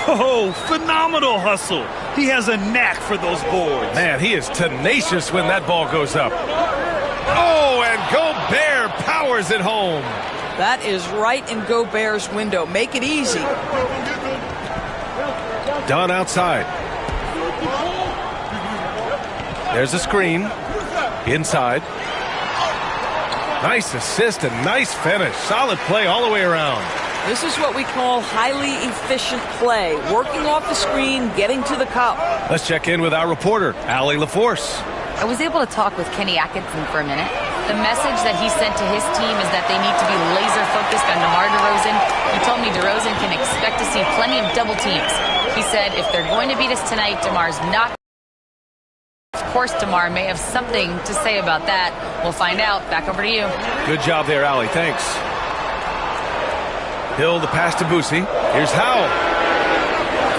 Oh, phenomenal hustle. He has a knack for those boards. Man, he is tenacious when that ball goes up. Oh, and Gobert powers it home. That is right in Gobert's window. Make it easy. Dunn outside. There's a screen. Inside. Nice assist and nice finish. Solid play all the way around. This is what we call highly efficient play. Working off the screen, getting to the cup. Let's check in with our reporter, Allie LaForce. I was able to talk with Kenny Atkinson for a minute. The message that he sent to his team is that they need to be laser focused on DeMar DeRozan. He told me DeRozan can expect to see plenty of double teams. He said if they're going to beat us tonight, DeMar's not. Of course, DeMar may have something to say about that. We'll find out. Back over to you. Good job there, Allie. Thanks. Hill, the pass to Boosie. Here's Howell.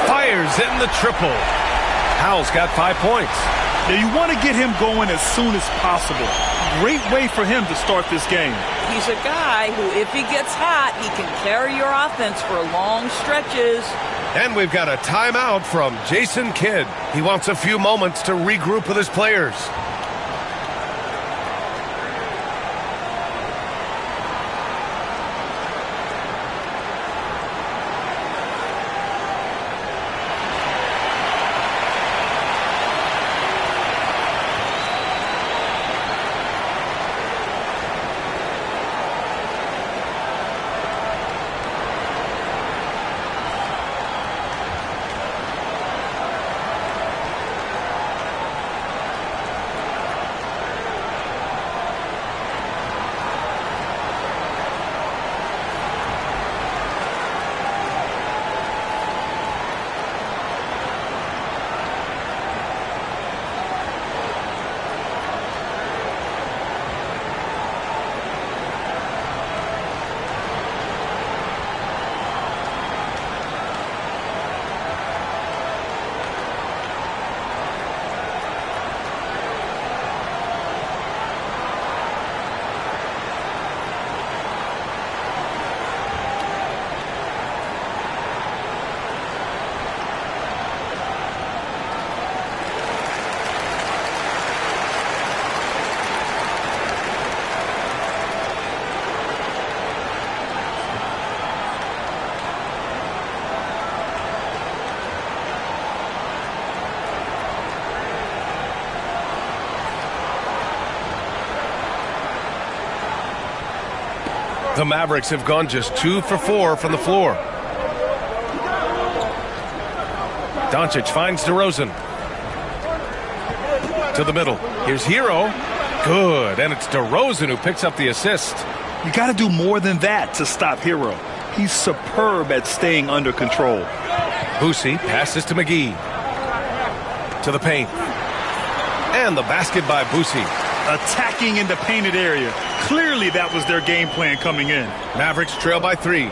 Fires in the triple. Howell's got 5 points. Now you want to get him going as soon as possible. Great way for him to start this game. He's a guy who, if he gets hot, he can carry your offense for long stretches. And we've got a timeout from Jason Kidd. He wants a few moments to regroup with his players. The Mavericks have gone just 2 for 4 from the floor. Doncic finds DeRozan. To the middle. Here's Hero. Good. And it's DeRozan who picks up the assist. You got to do more than that to stop Hero. He's superb at staying under control. Boosie passes to McGee. To the paint. And the basket by Boosie. Attacking in the painted area. Clearly that was their game plan coming in. Mavericks trail by 3.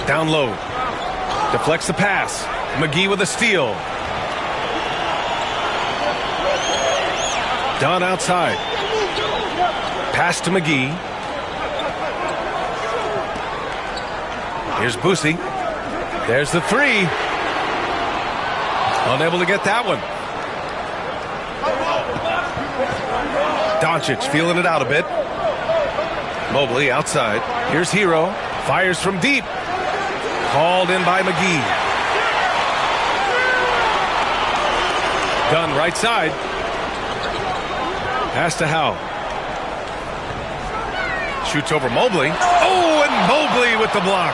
Down low. Deflects the pass. McGee with a steal. Dunn outside. Pass to McGee. Here's Boosie. There's the 3. Unable to get that one. Doncic feeling it out a bit. Mobley outside. Here's Hero. Fires from deep. Called in by McGee. Dunn right side. Pass to Howell. Shoots over Mobley. Oh, and Mobley with the block.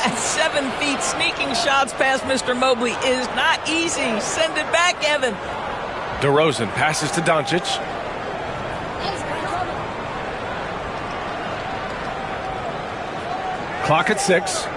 At 7 feet, sneaking shots past Mr. Mobley is not easy. Send it back, Evan. DeRozan passes to Doncic. Clock at 6.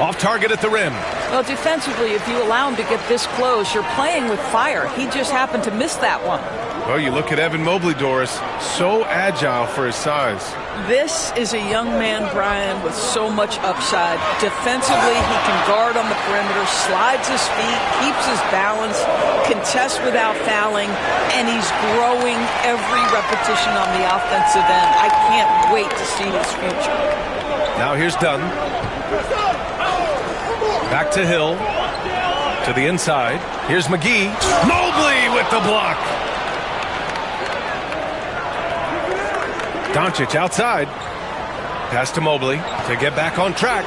Off target at the rim. Well, defensively, if you allow him to get this close, you're playing with fire. He just happened to miss that one. Well, you look at Evan Mobley, Doris. So agile for his size. This is a young man, Brian, with so much upside. Defensively, he can guard on the perimeter, slides his feet, keeps his balance, contests without fouling, and he's growing every repetition on the offensive end. I can't wait to see his future. Now here's Dunn. Back to Hill. To the inside. Here's McGee. Mobley with the block. Doncic outside. Pass to Mobley to get back on track.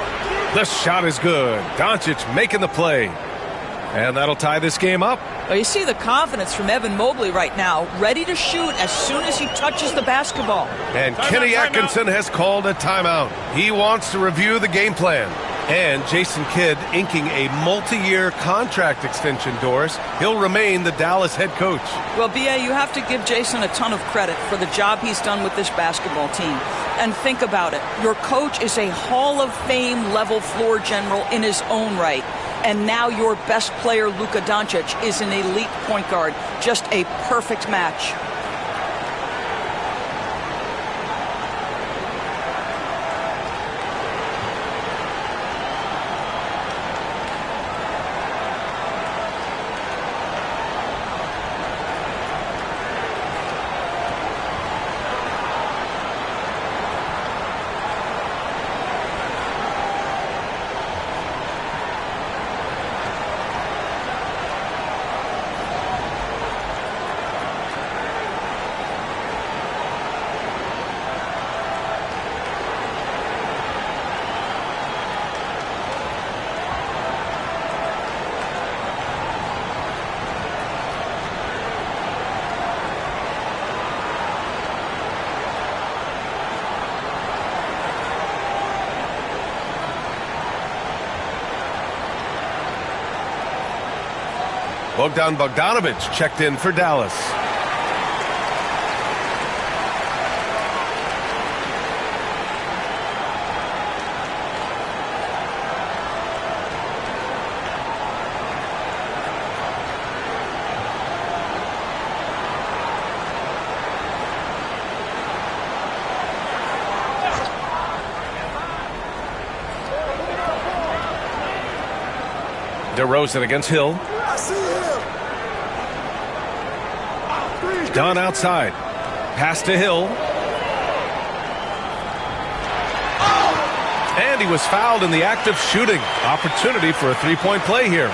The shot is good. Doncic making the play. And that'll tie this game up. Well, you see the confidence from Evan Mobley right now, ready to shoot as soon as he touches the basketball. And Kenny Atkinson has called a timeout. He wants to review the game plan. And Jason Kidd inking a multi-year contract extension, Doris. He'll remain the Dallas head coach. Well, B.A., you have to give Jason a ton of credit for the job he's done with this basketball team. And think about it. Your coach is a Hall of Fame level floor general in his own right. And now your best player, Luka Doncic, is an elite point guard. Just a perfect match. Bogdan Bogdanović checked in for Dallas. DeRozan against Hill. Dunn outside. Pass to Hill. And he was fouled in the act of shooting. Opportunity for a three-point play here.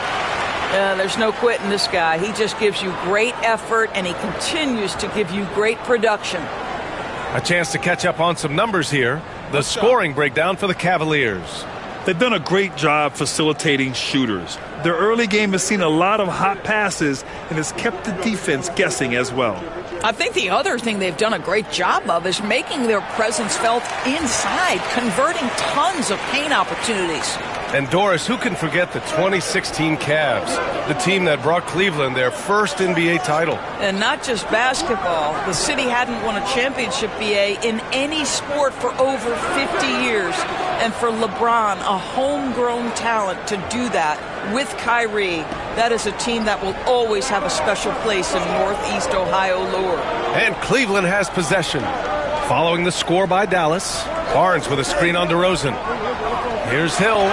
There's no quitting this guy. He just gives you great effort, and he continues to give you great production. A chance to catch up on some numbers here. The scoring breakdown for the Cavaliers. They've done a great job facilitating shooters. Their early game has seen a lot of hot passes and has kept the defense guessing as well. I think the other thing they've done a great job of is making their presence felt inside, converting tons of paint opportunities. And Doris, who can forget the 2016 Cavs, the team that brought Cleveland their first NBA title? And not just basketball. The city hadn't won a championship, BA, in any sport for over 50 years. And for LeBron, a homegrown talent, to do that with Kyrie, that is a team that will always have a special place in Northeast Ohio lore. And Cleveland has possession. Following the score by Dallas, Barnes with a screen on DeRozan. Here's Hill.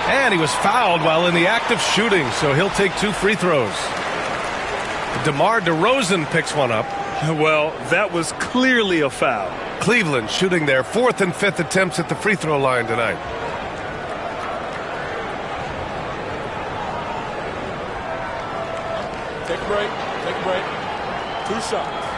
And he was fouled while in the act of shooting, so he'll take 2 free throws. DeMar DeRozan picks one up. Well, that was clearly a foul. Cleveland shooting their 4th and 5th attempts at the free throw line tonight. Take a break. Take a break. 2 shots.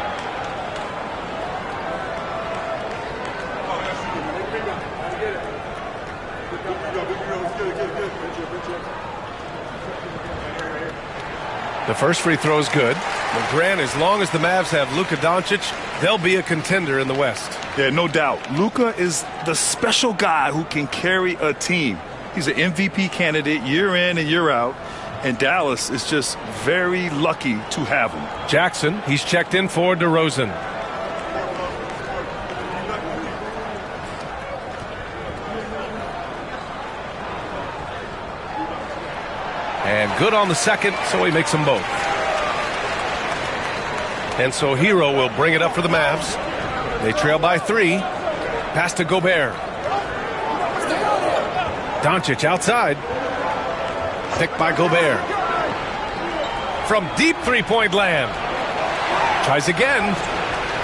The first free throw is good. But Grant, as long as the Mavs have Luka Doncic, they'll be a contender in the West. Yeah, no doubt. Luka is the special guy who can carry a team. He's an MVP candidate year in and year out. And Dallas is just very lucky to have him. Jackson, he's checked in for DeRozan. And good on the second, so he makes them both. And so Hero will bring it up for the Mavs. They trail by 3. Pass to Gobert. Doncic outside. Picked by Gobert. From deep three-point land. Tries again.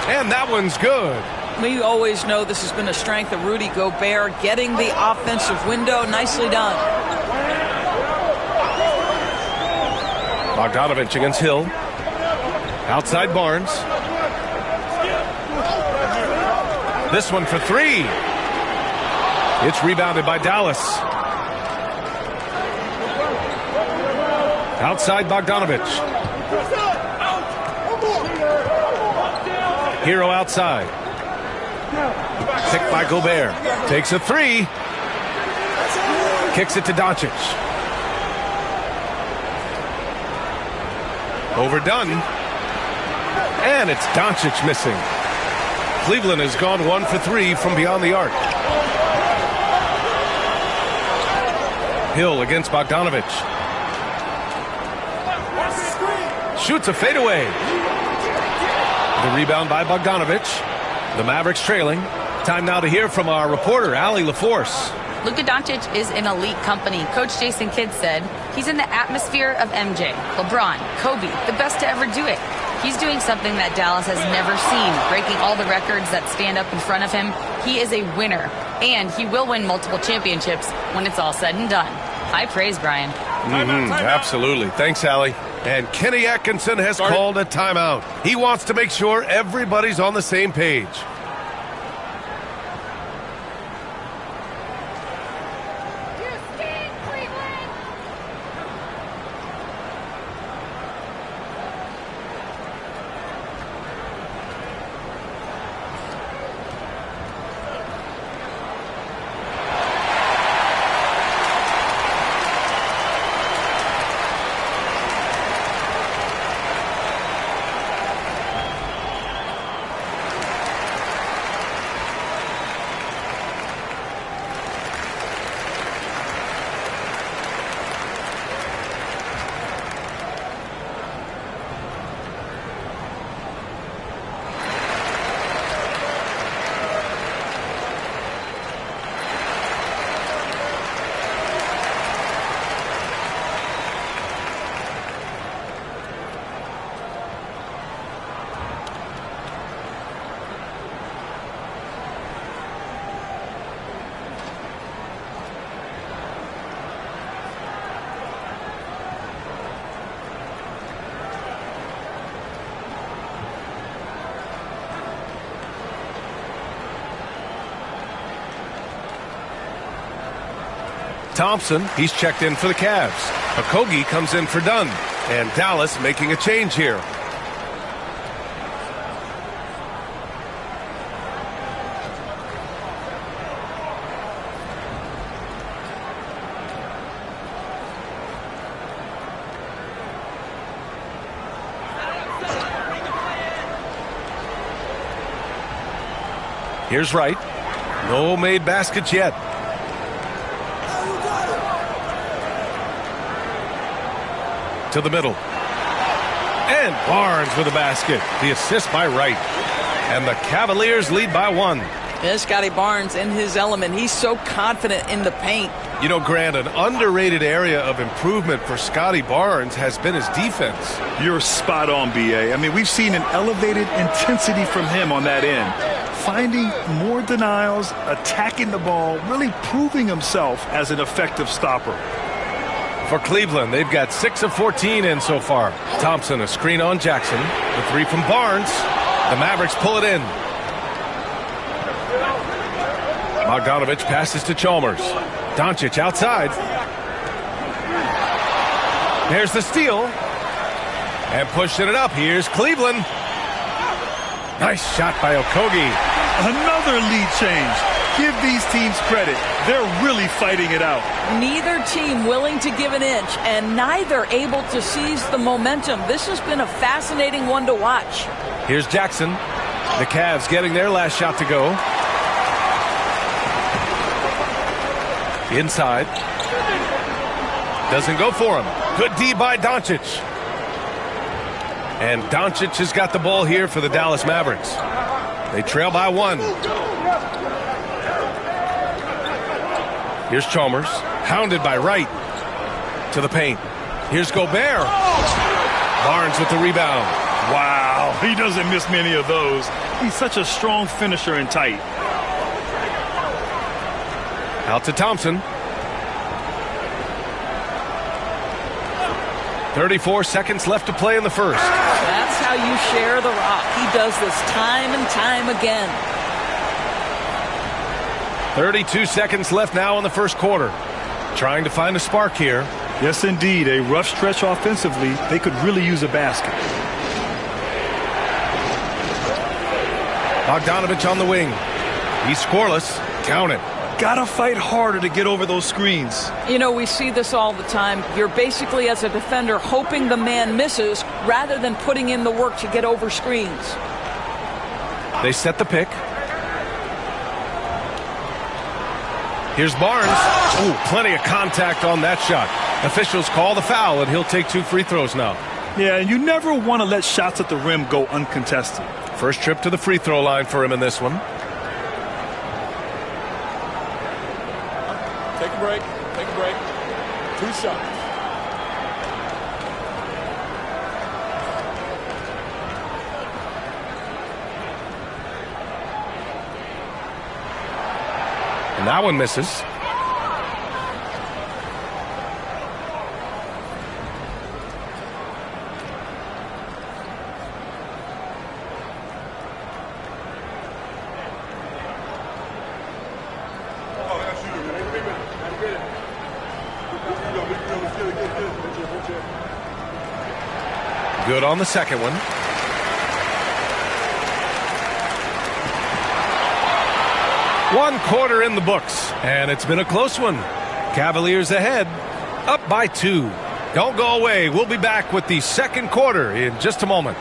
And that one's good. We always know this has been a strength of Rudy Gobert, getting the offensive window. Nicely done. Bogdanović against Hill. Outside Barnes. This one for 3. It's rebounded by Dallas. Outside Bogdanovich. Hero outside. Picked by Gobert. Takes a three. Kicks it to Doncic. Overdone. And it's Doncic missing. Cleveland has gone 1 for 3 from beyond the arc. Hill against Bogdanovich. Shoots a fadeaway. The rebound by Bogdanovich. The Mavericks trailing. Time now to hear from our reporter, Allie LaForce. Luka Doncic is in elite company. Coach Jason Kidd said he's in the atmosphere of MJ, LeBron, Kobe, the best to ever do it. He's doing something that Dallas has never seen, breaking all the records that stand up in front of him. He is a winner, and he will win multiple championships when it's all said and done. High praise, Brian. Absolutely. Thanks, Allie. And Kenny Atkinson has called a timeout. He wants to make sure everybody's on the same page. Thompson, he's checked in for the Cavs. Okogie comes in for Dunn. And Dallas making a change here. Here's Wright. No made baskets yet. To the middle. And Barnes with a basket. The assist by Wright. And the Cavaliers lead by 1. Yeah, Scotty Barnes in his element. He's so confident in the paint. You know, Grant, an underrated area of improvement for Scotty Barnes has been his defense. You're spot on, B.A. I mean, we've seen an elevated intensity from him on that end. Finding more denials, attacking the ball, really proving himself as an effective stopper. For Cleveland, they've got 6 of 14 in so far. Thompson, a screen on Jackson. The 3 from Barnes. The Mavericks pull it in. Bogdanovich passes to Chalmers. Doncic outside. There's the steal. And pushing it up. Here's Cleveland. Nice shot by Okogie. Another lead change. Give these teams credit. They're really fighting it out. Neither team willing to give an inch, and neither able to seize the momentum. This has been a fascinating one to watch. Here's Jackson. The Cavs getting their last shot to go. Inside. Doesn't go for him. Good D by Doncic. And Doncic has got the ball here for the Dallas Mavericks. They trail by 1. Here's Chalmers, hounded by Wright. To the paint. Here's Gobert. Barnes with the rebound. Wow, he doesn't miss many of those. He's such a strong finisher and tight. Out to Thompson. 34 seconds left to play in the first. That's how you share the rock. He does this time and time again. 32 seconds left now in the first quarter. Trying to find a spark here. Yes, indeed. A rough stretch offensively. They could really use a basket. Bogdanovich on the wing. He's scoreless. Count it. Gotta fight harder to get over those screens. You know, we see this all the time. You're basically, as a defender, hoping the man misses rather than putting in the work to get over screens. They set the pick. Here's Barnes. Ooh, plenty of contact on that shot. Officials call the foul, and he'll take 2 free throws now. Yeah, and you never want to let shots at the rim go uncontested. First trip to the free throw line for him in this one. Take a break. Take a break. 2 shots. And that one misses. Good on the second one. One quarter in the books, and it's been a close one. Cavaliers ahead, up by 2. Don't go away. We'll be back with the second quarter in just a moment.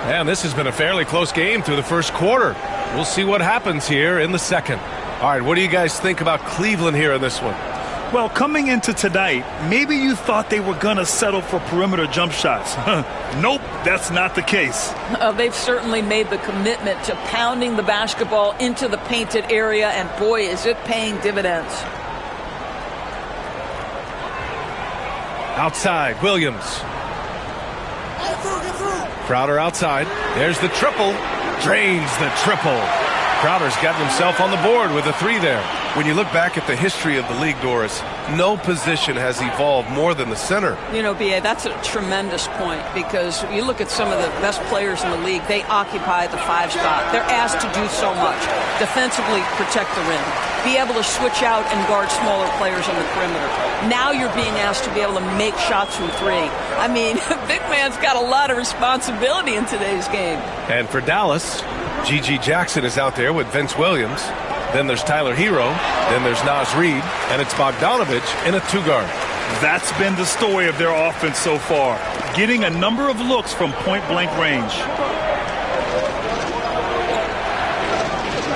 And this has been a fairly close game through the first quarter. We'll see what happens here in the second. All right, what do you guys think about Cleveland here in this one? Well, coming into tonight, maybe you thought they were going to settle for perimeter jump shots. Nope, that's not the case. They've certainly made the commitment to pounding the basketball into the painted area, and boy, is it paying dividends. Outside, Williams. Crowder outside. There's the triple. Drains the triple. Crowder's gotten himself on the board with a 3 there. When you look back at the history of the league, Doris, no position has evolved more than the center. You know, B.A., that's a tremendous point, because you look at some of the best players in the league, they occupy the 5 spot. They're asked to do so much. Defensively, protect the rim. Be able to switch out and guard smaller players on the perimeter. Now you're being asked to be able to make shots from 3. I mean, big man's got a lot of responsibility in today's game. And for Dallas, G.G. Jackson is out there with Vince Williams. Then there's Tyler Hero. Then there's Naz Reid. And it's Bogdanovich in a 2-guard. That's been the story of their offense so far, getting a number of looks from point-blank range.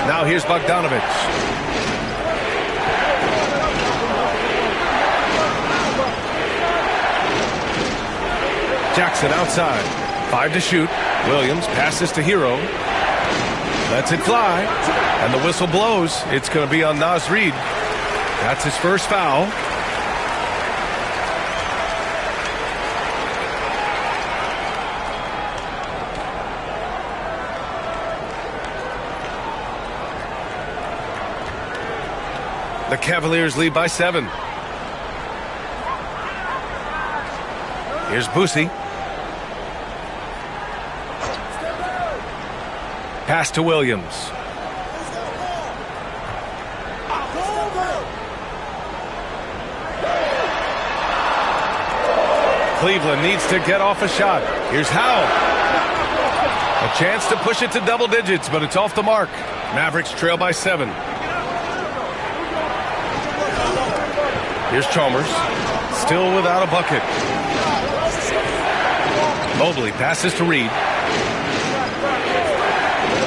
Now here's Bogdanovich. Jackson outside. 5 to shoot. Williams passes to Hero. Lets it fly. And the whistle blows. It's going to be on Naz Reid. That's his first foul. The Cavaliers lead by 7. Here's Boosie. Pass to Williams. Cleveland needs to get off a shot. Here's Howell. A chance to push it to double digits, but it's off the mark. Mavericks trail by 7. Here's Chalmers. Still without a bucket. Mobley passes to Reid.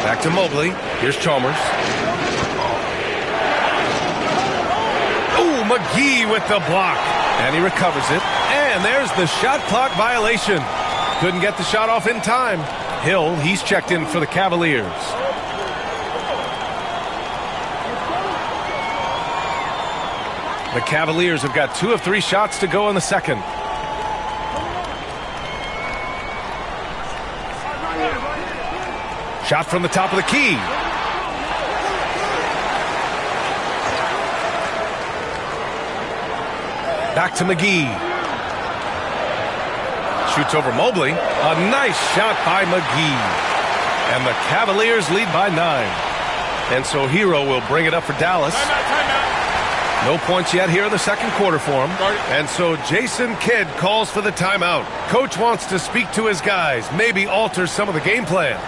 Back to Mobley. Here's Chalmers. Ooh, McGee with the block. And he recovers it. And there's the shot clock violation. Couldn't get the shot off in time. Hill, he's checked in for the Cavaliers. The Cavaliers have got 2 of 3 shots to go in the second. Shot from the top of the key. Back to McGee. Shoots over Mobley. A nice shot by McGee. And the Cavaliers lead by 9. And so Hero will bring it up for Dallas. No points yet here in the second quarter for him. And so Jason Kidd calls for the timeout. Coach wants to speak to his guys, maybe alter some of the game plan.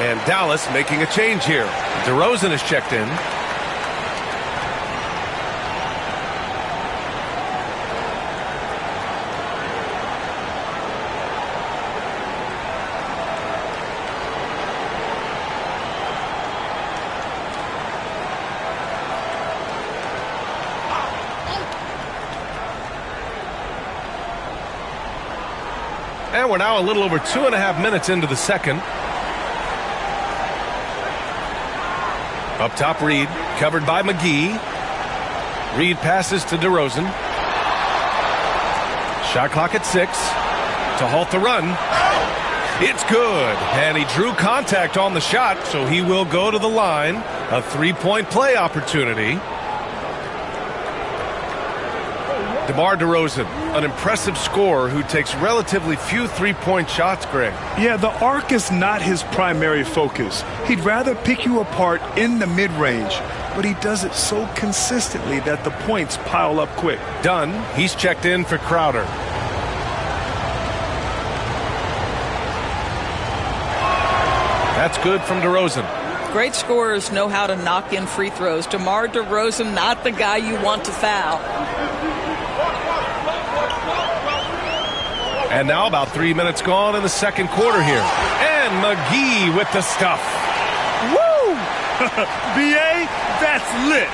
And Dallas making a change here. DeRozan is checked in. And we're now a little over 2.5 minutes into the second. Up top, Reed, covered by McGee. Reed passes to DeRozan. Shot clock at 6 to halt the run. It's good, and he drew contact on the shot, so he will go to the line. A three-point play opportunity. DeMar DeRozan, an impressive scorer who takes relatively few three-point shots, Greg. Yeah, the arc is not his primary focus. He'd rather pick you apart in the mid-range, but he does it so consistently that the points pile up quick. Dunn, he's checked in for Crowder. That's good from DeRozan. Great scorers know how to knock in free throws. DeMar DeRozan, not the guy you want to foul. And now about 3 minutes gone in the second quarter here. And McGee with the stuff. Woo! B.A., that's lit.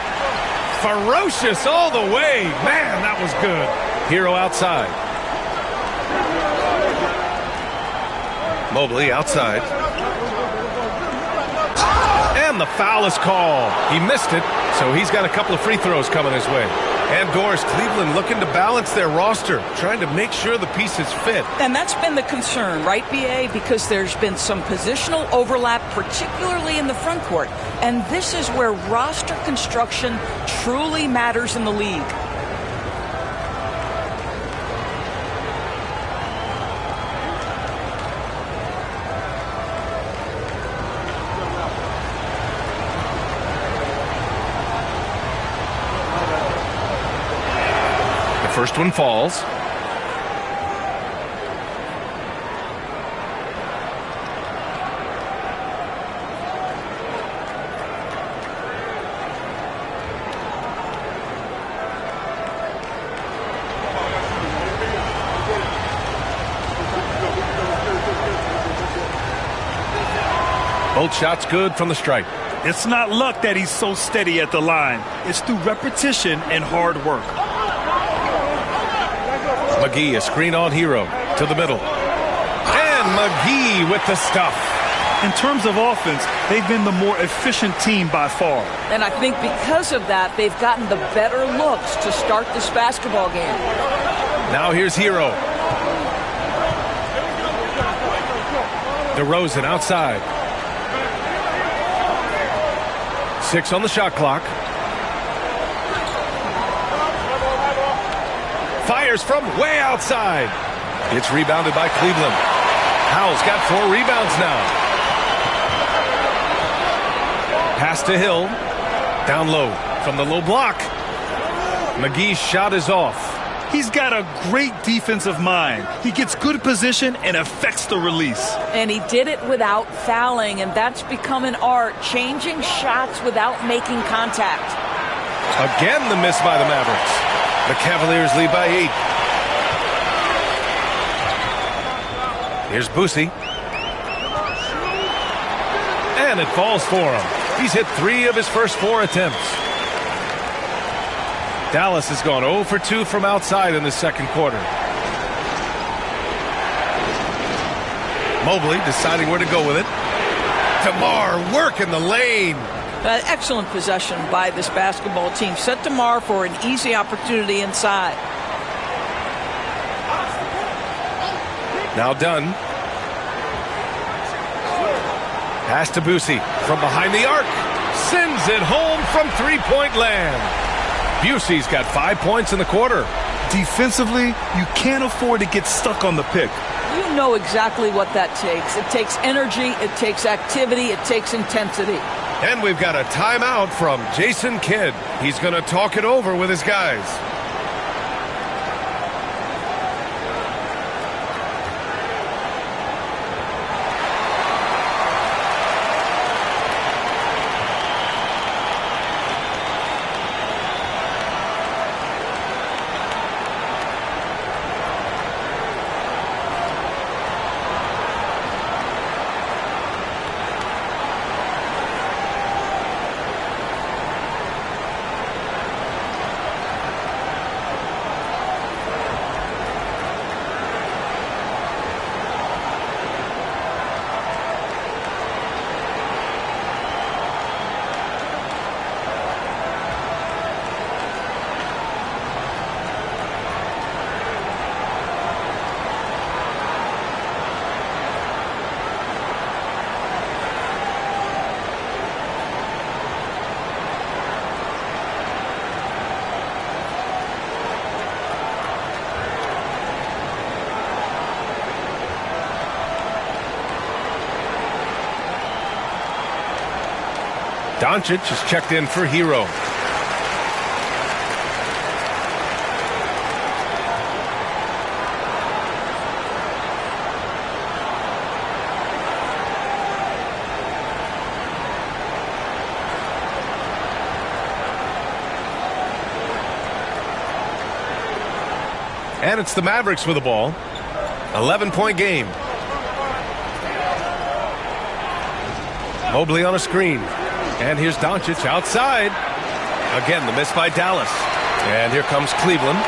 Ferocious all the way. Man, that was good. Hero outside. Mobley outside. And the foul is called. He missed it, so he's got a couple of free throws coming his way. And Doris, Cleveland looking to balance their roster, trying to make sure the pieces fit. And that's been the concern, right, B.A.? Because there's been some positional overlap, particularly in the front court. And this is where roster construction truly matters in the league. First one falls. Both shots good from the stripe. It's not luck that he's so steady at the line. It's through repetition and hard work. McGee, a screen on Hero to the middle. And McGee with the stuff. In terms of offense, they've been the more efficient team by far. And I think because of that, they've gotten the better looks to start this basketball game. Now here's Hero. DeRozan outside. 6 on the shot clock. Fires from way outside. It's rebounded by Cleveland. Howell's got 4 rebounds now. Pass to Hill. Down low from the low block. McGee's shot is off. He's got a great defensive mind. He gets good position and affects the release. And he did it without fouling, and that's become an art, changing shots without making contact. Again, the miss by the Mavericks. The Cavaliers lead by 8. Here's Boosie. And it falls for him. He's hit 3 of his first 4 attempts. Dallas has gone 0 for 2 from outside in the second quarter. Mobley deciding where to go with it. DeMar working the lane. Excellent possession by this basketball team. Set DeMar for an easy opportunity inside. Now Dunn. Pass to Boosie from behind the arc. Sends it home from three-point land. Busey's got 5 points in the quarter. Defensively, you can't afford to get stuck on the pick. You know exactly what that takes. It takes energy, it takes activity, it takes intensity. And we've got a timeout from Jason Kidd. He's going to talk it over with his guys. Doncic is checked in for Hero. And it's the Mavericks with the ball. 11-point game. Mobley on a screen. And here's Doncic outside. Again, the miss by Dallas. And here comes Cleveland.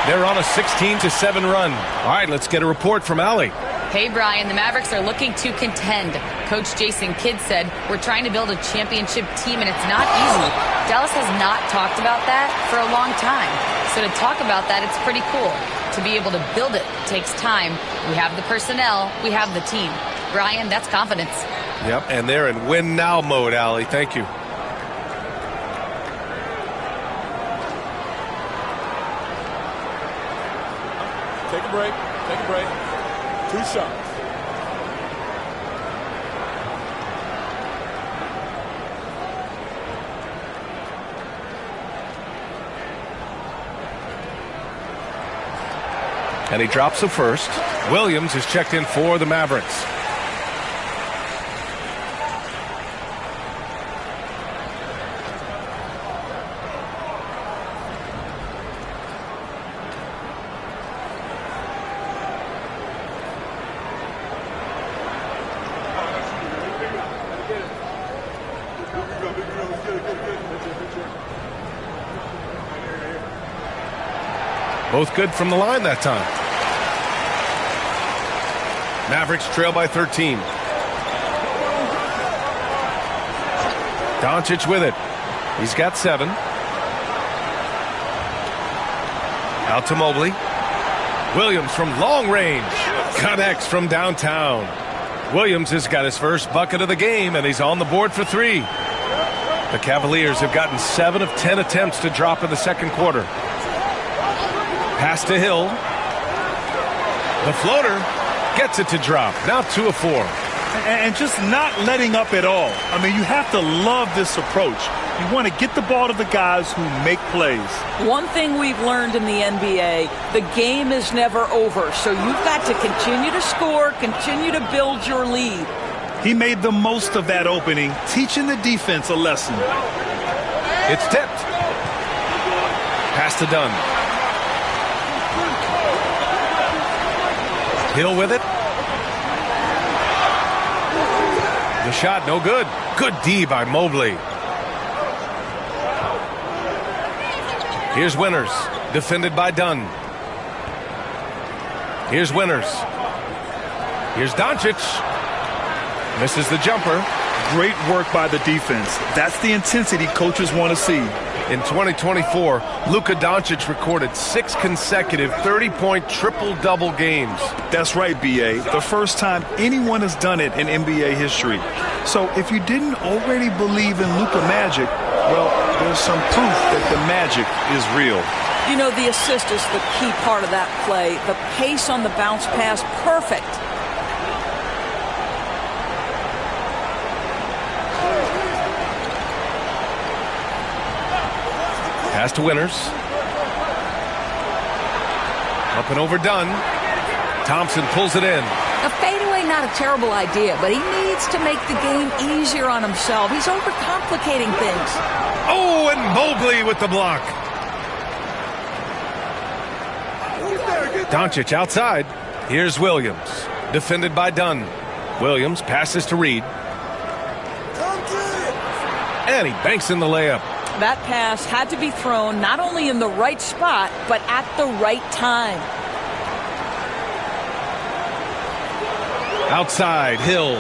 They're on a 16-7 run. All right, let's get a report from Allie. Hey, Brian, the Mavericks are looking to contend. Coach Jason Kidd said, we're trying to build a championship team, and it's not easy. Dallas has not talked about that for a long time. So to talk about that, it's pretty cool. To be able to build it takes time. We have the personnel. We have the team. Brian, that's confidence. Yep, and they're in win-now mode, Allie. Thank you. Take a break. Take a break. 2 shots. And he drops the first. Williams is checked in for the Mavericks. Both good from the line that time. Mavericks trail by 13. Doncic with it. He's got 7. Out to Mobley. Williams from long range. Connects from downtown. Williams has got his first bucket of the game, and he's on the board for 3. The Cavaliers have gotten 7 of 10 attempts to drop in the second quarter. Pass to Hill. The floater gets it to drop. Now 2 of 4. And just not letting up at all. I mean, you have to love this approach. You want to get the ball to the guys who make plays. One thing we've learned in the NBA, the game is never over. So you've got to continue to score, continue to build your lead. He made the most of that opening, teaching the defense a lesson. It's tipped. Pass to Dunn. Hill with it. The shot, no good. Good D by Mobley. Here's Winters, defended by Dunn. Here's Winters. Here's Doncic. Misses the jumper. Great work by the defense. That's the intensity coaches want to see. In 2024, Luka Doncic recorded 6 consecutive 30-point triple-double games. That's right, B.A. The first time anyone has done it in NBA history. So if you didn't already believe in Luka magic, well, there's some proof that the magic is real. You know, the assist is the key part of that play. The pace on the bounce pass, perfect. Pass to Winters. Up and over Dunn. Thompson pulls it in. A fadeaway, not a terrible idea, but he needs to make the game easier on himself. He's overcomplicating things. Oh, and Mobley with the block. Doncic outside. Here's Williams, defended by Dunn. Williams passes to Reed. And he banks in the layup. That pass had to be thrown not only in the right spot, but at the right time. Outside, Hill.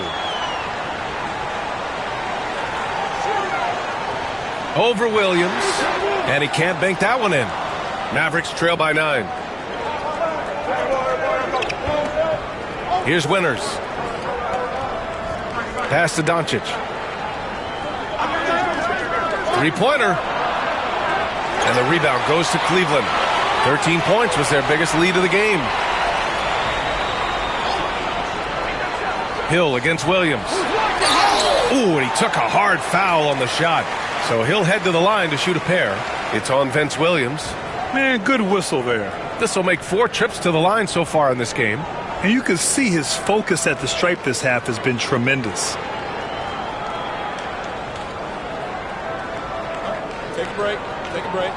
Over Williams. And he can't bank that one in. Mavericks trail by 9. Here's Winters. Pass to Doncic. Three-pointer. And the rebound goes to Cleveland. 13 points was their biggest lead of the game. Hill against Williams. Ooh, and he took a hard foul on the shot. So he'll head to the line to shoot a pair. It's on Vince Williams. Man, good whistle there. This will make 4 trips to the line so far in this game. And you can see his focus at the stripe this half has been tremendous. Take a break. Take a break.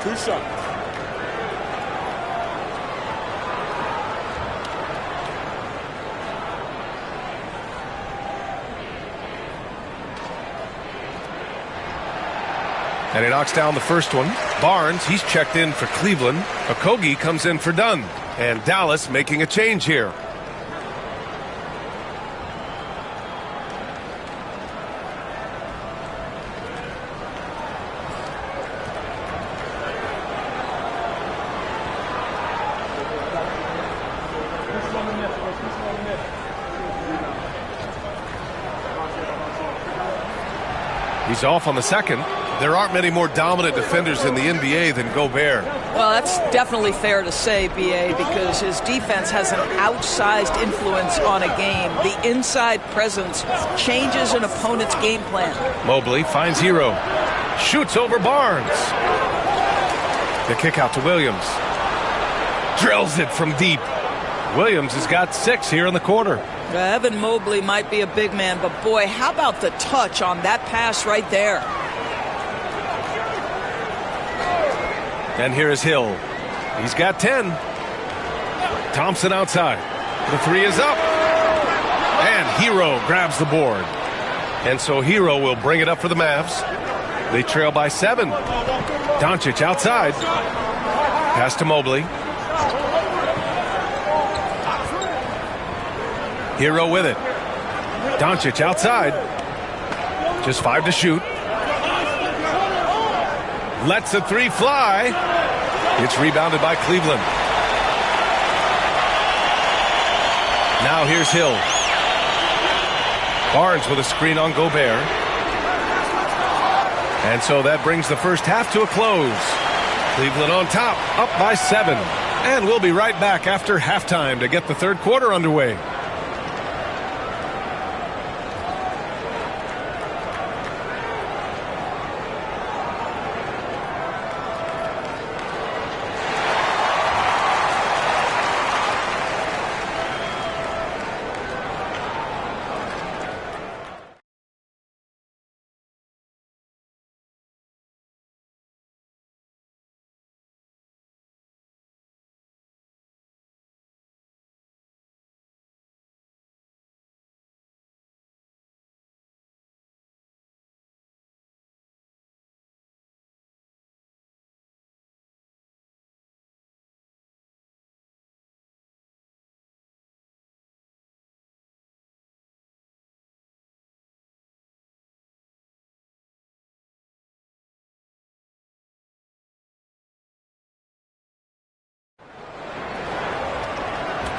2 shots. And he knocks down the first one. Barnes, he's checked in for Cleveland. Okogie comes in for Dunn. And Dallas making a change here. He's off on the second. There aren't many more dominant defenders in the NBA than Gobert. Well, that's definitely fair to say, B.A., because his defense has an outsized influence on a game. The inside presence changes an opponent's game plan. Mobley finds Hero. Shoots over Barnes. The kick out to Williams. Drills it from deep. Williams has got 6 here in the quarter. Evan Mobley might be a big man, but boy, how about the touch on that pass right there? And here is Hill. He's got 10. Thompson outside. The 3 is up. And Hero grabs the board. And so Hero will bring it up for the Mavs. They trail by 7. Doncic outside. Pass to Mobley. Hero with it. Doncic outside. Just 5 to shoot. Lets the 3 fly. It's rebounded by Cleveland. Now here's Hill. Barnes with a screen on Gobert. And so that brings the first half to a close. Cleveland on top, up by 7. And we'll be right back after halftime to get the third quarter underway.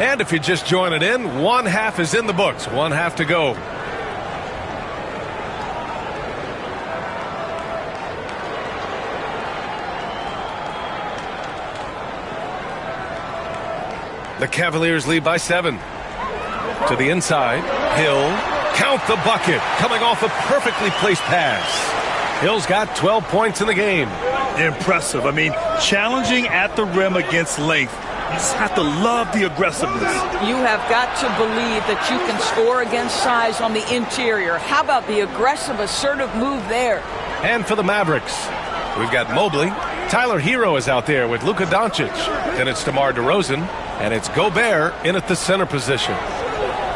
And if you're just joining in, one half is in the books. One half to go. The Cavaliers lead by 7. To the inside. Hill. Count the bucket. Coming off a perfectly placed pass. Hill's got 12 points in the game. Impressive. I mean, challenging at the rim against length. You just have to love the aggressiveness. You have got to believe that you can score against size on the interior. How about the aggressive, assertive move there? And for the Mavericks, we've got Mobley. Tyler Hero is out there with Luka Doncic. Then it's DeMar DeRozan, and it's Gobert in at the center position.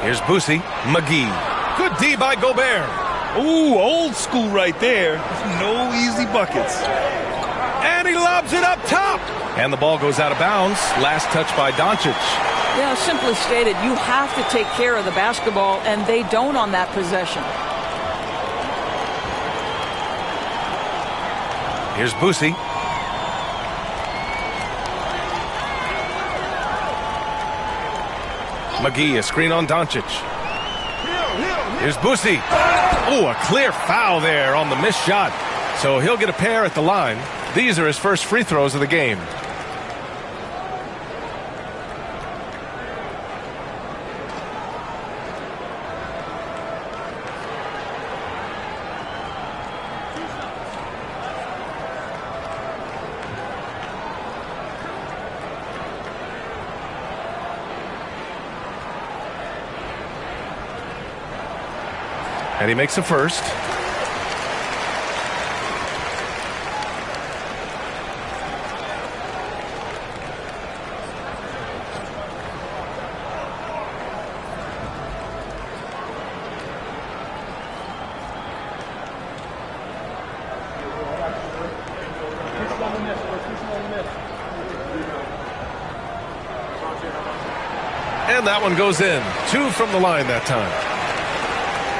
Here's Boosie, McGee. Good D by Gobert. Ooh, old school right there. No easy buckets. And he lobs it up top. And the ball goes out of bounds. Last touch by Doncic. Yeah, simply stated, you have to take care of the basketball, and they don't on that possession. Here's Boosie. McGee, a screen on Doncic. Here's Boosie. Oh, a clear foul there on the missed shot. So he'll get a pair at the line. These are his first free throws of the game. And he makes a first. And that one goes in. 2 from the line that time.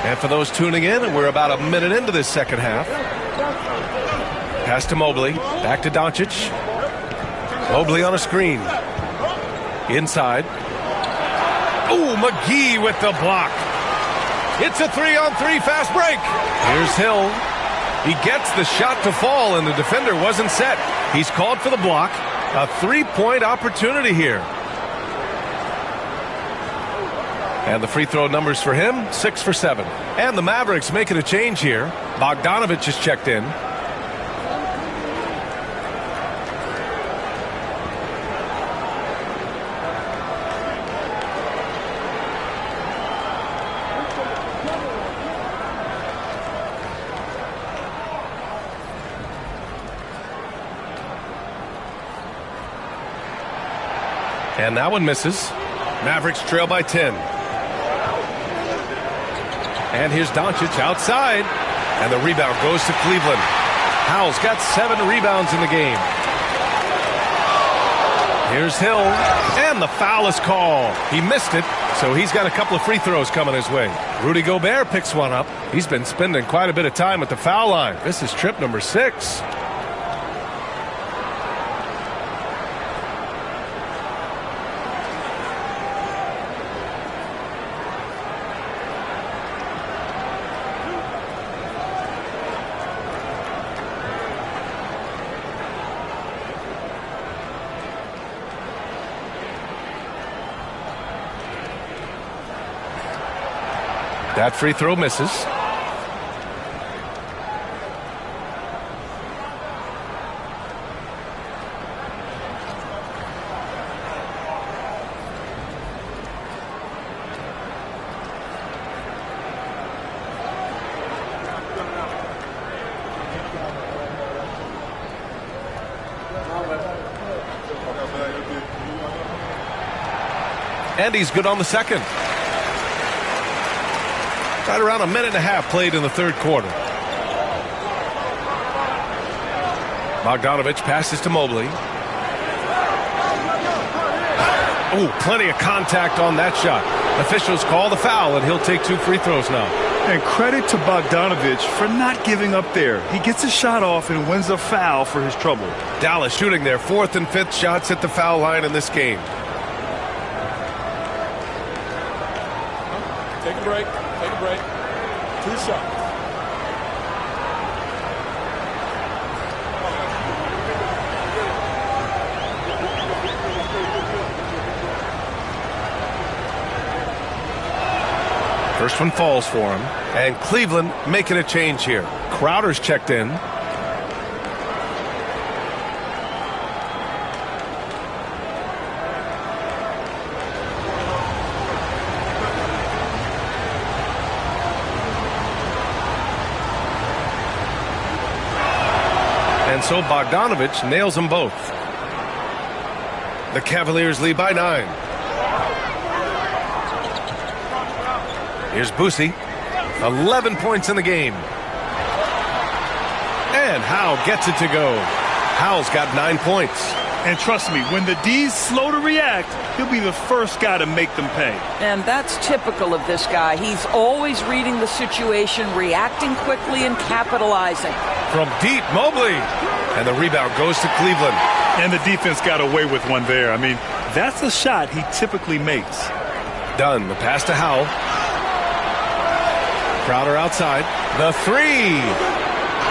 And for those tuning in, we're about a minute into this second half. Pass to Mobley. Back to Doncic. Mobley on a screen. Inside. Ooh, McGee with the block. It's a 3-on-3 fast break. Here's Hill. He gets the shot to fall, and the defender wasn't set. He's called for the block. A 3-point opportunity here. And the free throw numbers for him, 6 for 7. And the Mavericks making a change here. Bogdanovich is checked in. And that one misses. Mavericks trail by 10. And here's Doncic outside. And the rebound goes to Cleveland. Howell's got 7 rebounds in the game. Here's Hill. And the foul is called. He missed it, so he's got a couple of free throws coming his way. Rudy Gobert picks one up. He's been spending quite a bit of time at the foul line. This is trip number 6. That free throw misses. And he's good on the second. Right around a minute and a half played in the third quarter. Bogdanovich passes to Mobley. Oh, plenty of contact on that shot. Officials call the foul, and he'll take 2 free throws now. And credit to Bogdanovich for not giving up there. He gets a shot off and wins a foul for his trouble. Dallas shooting their 4th and 5th shots at the foul line in this game. Take a break. Take a break. 2 shots. First one falls for him. And Cleveland making a change here. Crowder's checked in. And so Bogdanovich nails them both. The Cavaliers lead by 9. Here's Boosie. 11 points in the game. And Howe gets it to go. Howe's got 9 points. And trust me, when the D's slow to react, he'll be the first guy to make them pay. And that's typical of this guy. He's always reading the situation, reacting quickly and capitalizing. From deep, Mobley. And the rebound goes to Cleveland. And the defense got away with one there. I mean, that's a shot he typically makes. Dunn, the pass to Howe. Crowder outside. The 3.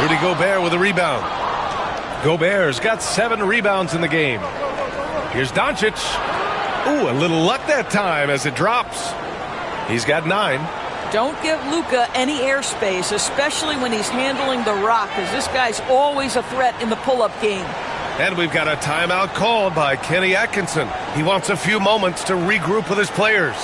Rudy Gobert with a rebound. Gobert's got 7 rebounds in the game. Here's Doncic. Ooh, a little luck that time as it drops. He's got 9. Don't give Luka any airspace, especially when he's handling the rock, because this guy's always a threat in the pull-up game. And we've got a timeout called by Kenny Atkinson. He wants a few moments to regroup with his players.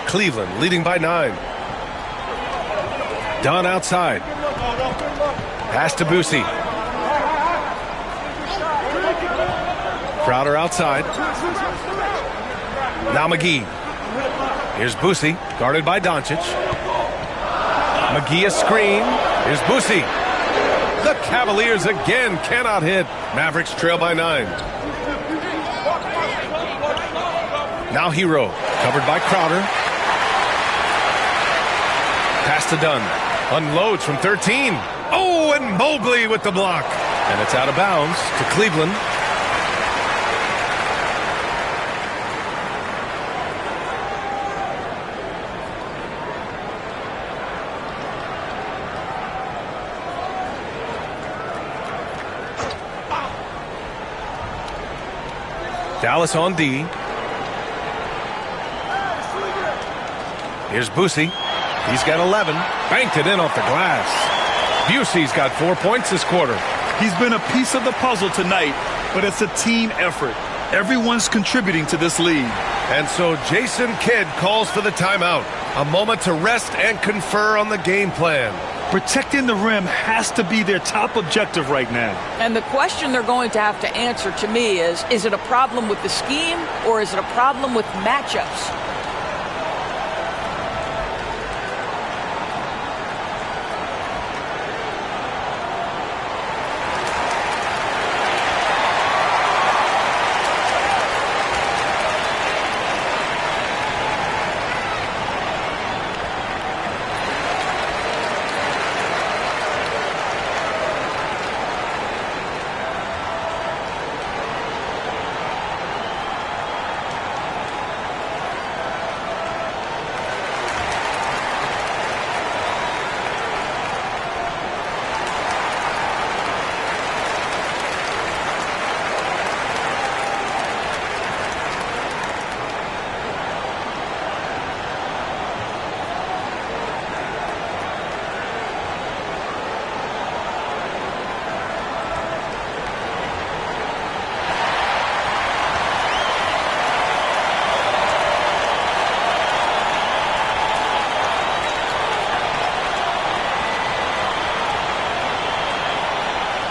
Cleveland leading by 9. Dunn outside. Pass to Boosie. Crowder outside. Now McGee. Here's Boosie, guarded by Doncic. McGee a screen. Here's Boosie. The Cavaliers again cannot hit. Mavericks trail by 9. Now Hero, covered by Crowder. Pass to Dunn. Unloads from 13. Oh, and Mobley with the block. And it's out of bounds to Cleveland. Dallas on D. Here's Busey. He's got 11. Banked it in off the glass. Busey's got 4 points this quarter. He's been a piece of the puzzle tonight, but it's a team effort. Everyone's contributing to this lead. And so Jason Kidd calls for the timeout. A moment to rest and confer on the game plan. Protecting the rim has to be their top objective right now. And the question they're going to have to answer to me is it a problem with the scheme or is it a problem with matchups?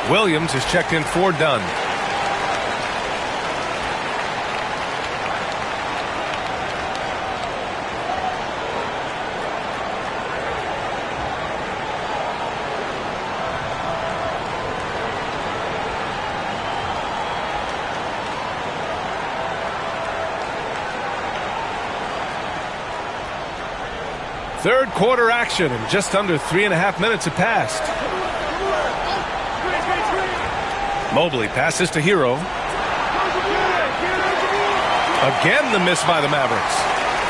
Williams is checked in for Dunn. Third quarter action, and just under 3.5 minutes have passed. Mobley passes to Hero. Again, the miss by the Mavericks.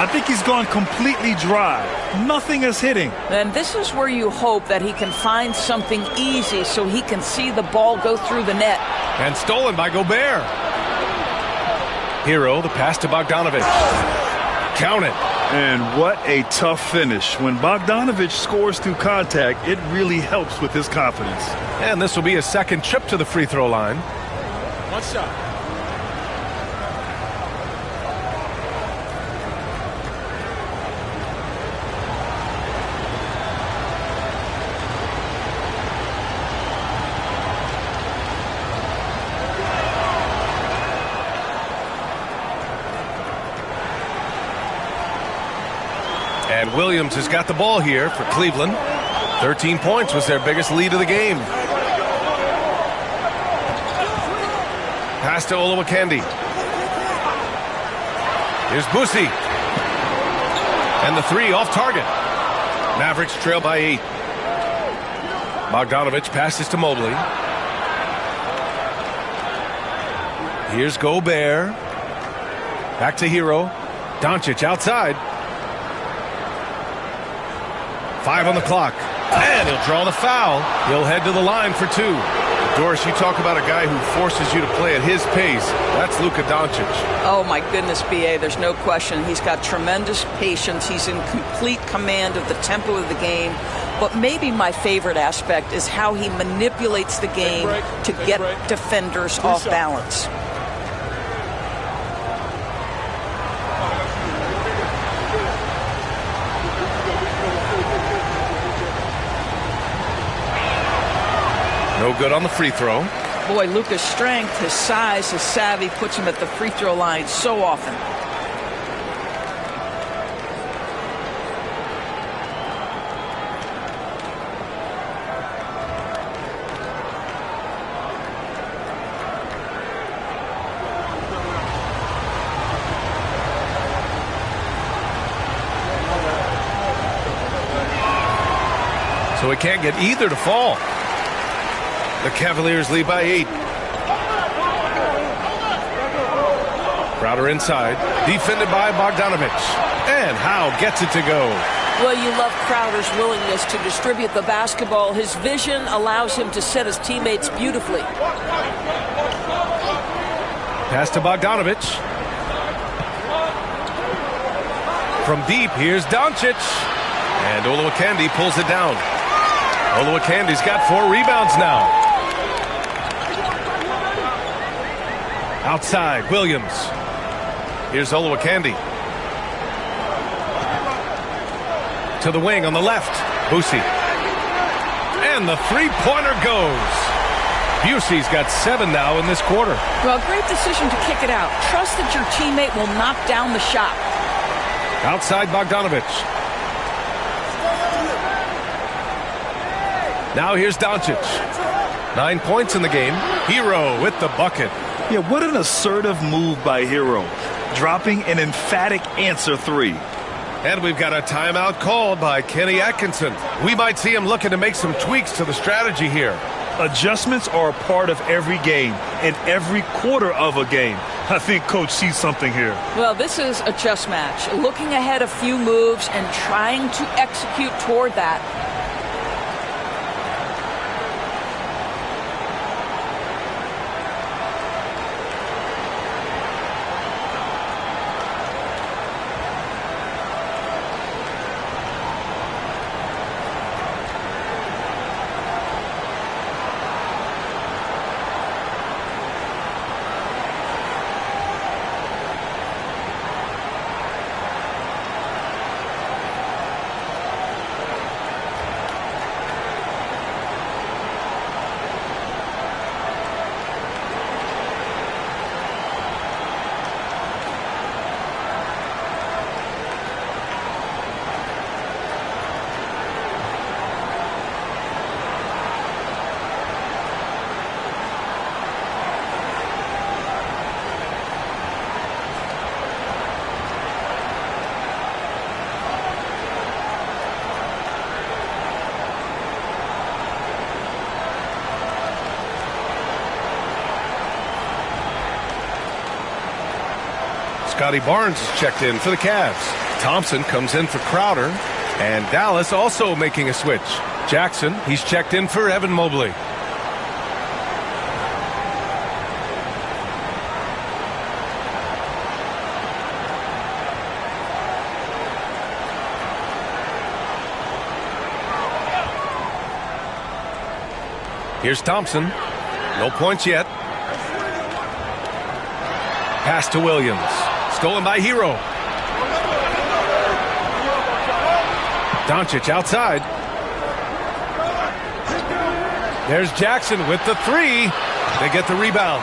I think he's gone completely dry. Nothing is hitting. And this is where you hope that he can find something easy so he can see the ball go through the net. And stolen by Gobert. Hero, the pass to Bogdanovic. Count it. And what a tough finish. When Bogdanovic scores through contact, it really helps with his confidence. And this will be a second trip to the free throw line. One shot. And Williams has got the ball here for Cleveland. 13 points was their biggest lead of the game. Pass to Olowokandi. Here's Busey. And the three off target. Mavericks trail by 8. Bogdanovic passes to Mobley. Here's Gobert. Back to Hero. Doncic outside. 5 on the clock. And he'll draw the foul. He'll head to the line for 2. Doris, you talk about a guy who forces you to play at his pace. That's Luka Doncic. Oh, my goodness, B.A., there's no question. He's got tremendous patience. He's in complete command of the tempo of the game. But maybe my favorite aspect is how he manipulates the game to get defenders off balance. No good on the free throw. Boy, Luka's strength, his size, his savvy puts him at the free throw line so often. So he can't get either to fall. The Cavaliers lead by 8. Crowder inside, defended by Bogdanovic. And Howe gets it to go. Well, you love Crowder's willingness to distribute the basketball. His vision allows him to set his teammates beautifully. Pass to Bogdanovich. From deep, here's Doncic. And Olowokandi pulls it down. Olowokandi's got 4 rebounds now. Outside, Williams. Here's Olowokandi. To the wing on the left, Boosie. And the three-pointer goes. Busey's got 7 now in this quarter. Well, great decision to kick it out. Trust that your teammate will knock down the shot. Outside Bogdanovich. Now here's Doncic. 9 points in the game. Hero with the bucket. Yeah, what an assertive move by Hero. Dropping an emphatic answer 3. And we've got a timeout called by Kenny Atkinson. We might see him looking to make some tweaks to the strategy here. Adjustments are a part of every game and every quarter of a game. I think Coach sees something here. Well, this is a chess match. Looking ahead a few moves and trying to execute toward that. Scotty Barnes is checked in for the Cavs. Thompson comes in for Crowder. And Dallas also making a switch. Jackson, he's checked in for Evan Mobley. Here's Thompson. No points yet. Pass to Williams. Stolen by Hero. Doncic outside. There's Jackson with the 3. They get the rebound.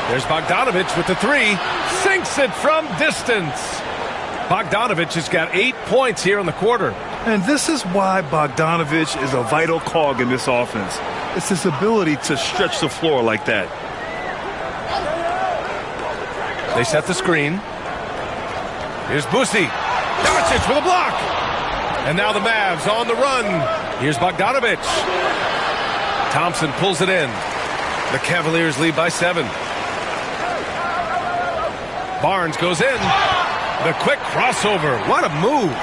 There's Bogdanovich with the 3. Sinks it from distance. Bogdanovich has got 8 points here in the quarter. And this is why Bogdanovich is a vital cog in this offense. It's his ability to stretch the floor like that. They set the screen. Here's Boosie. Doncic with a block. And now the Mavs on the run. Here's Bogdanovich. Thompson pulls it in. The Cavaliers lead by 7. Barnes goes in. The quick crossover. What a move.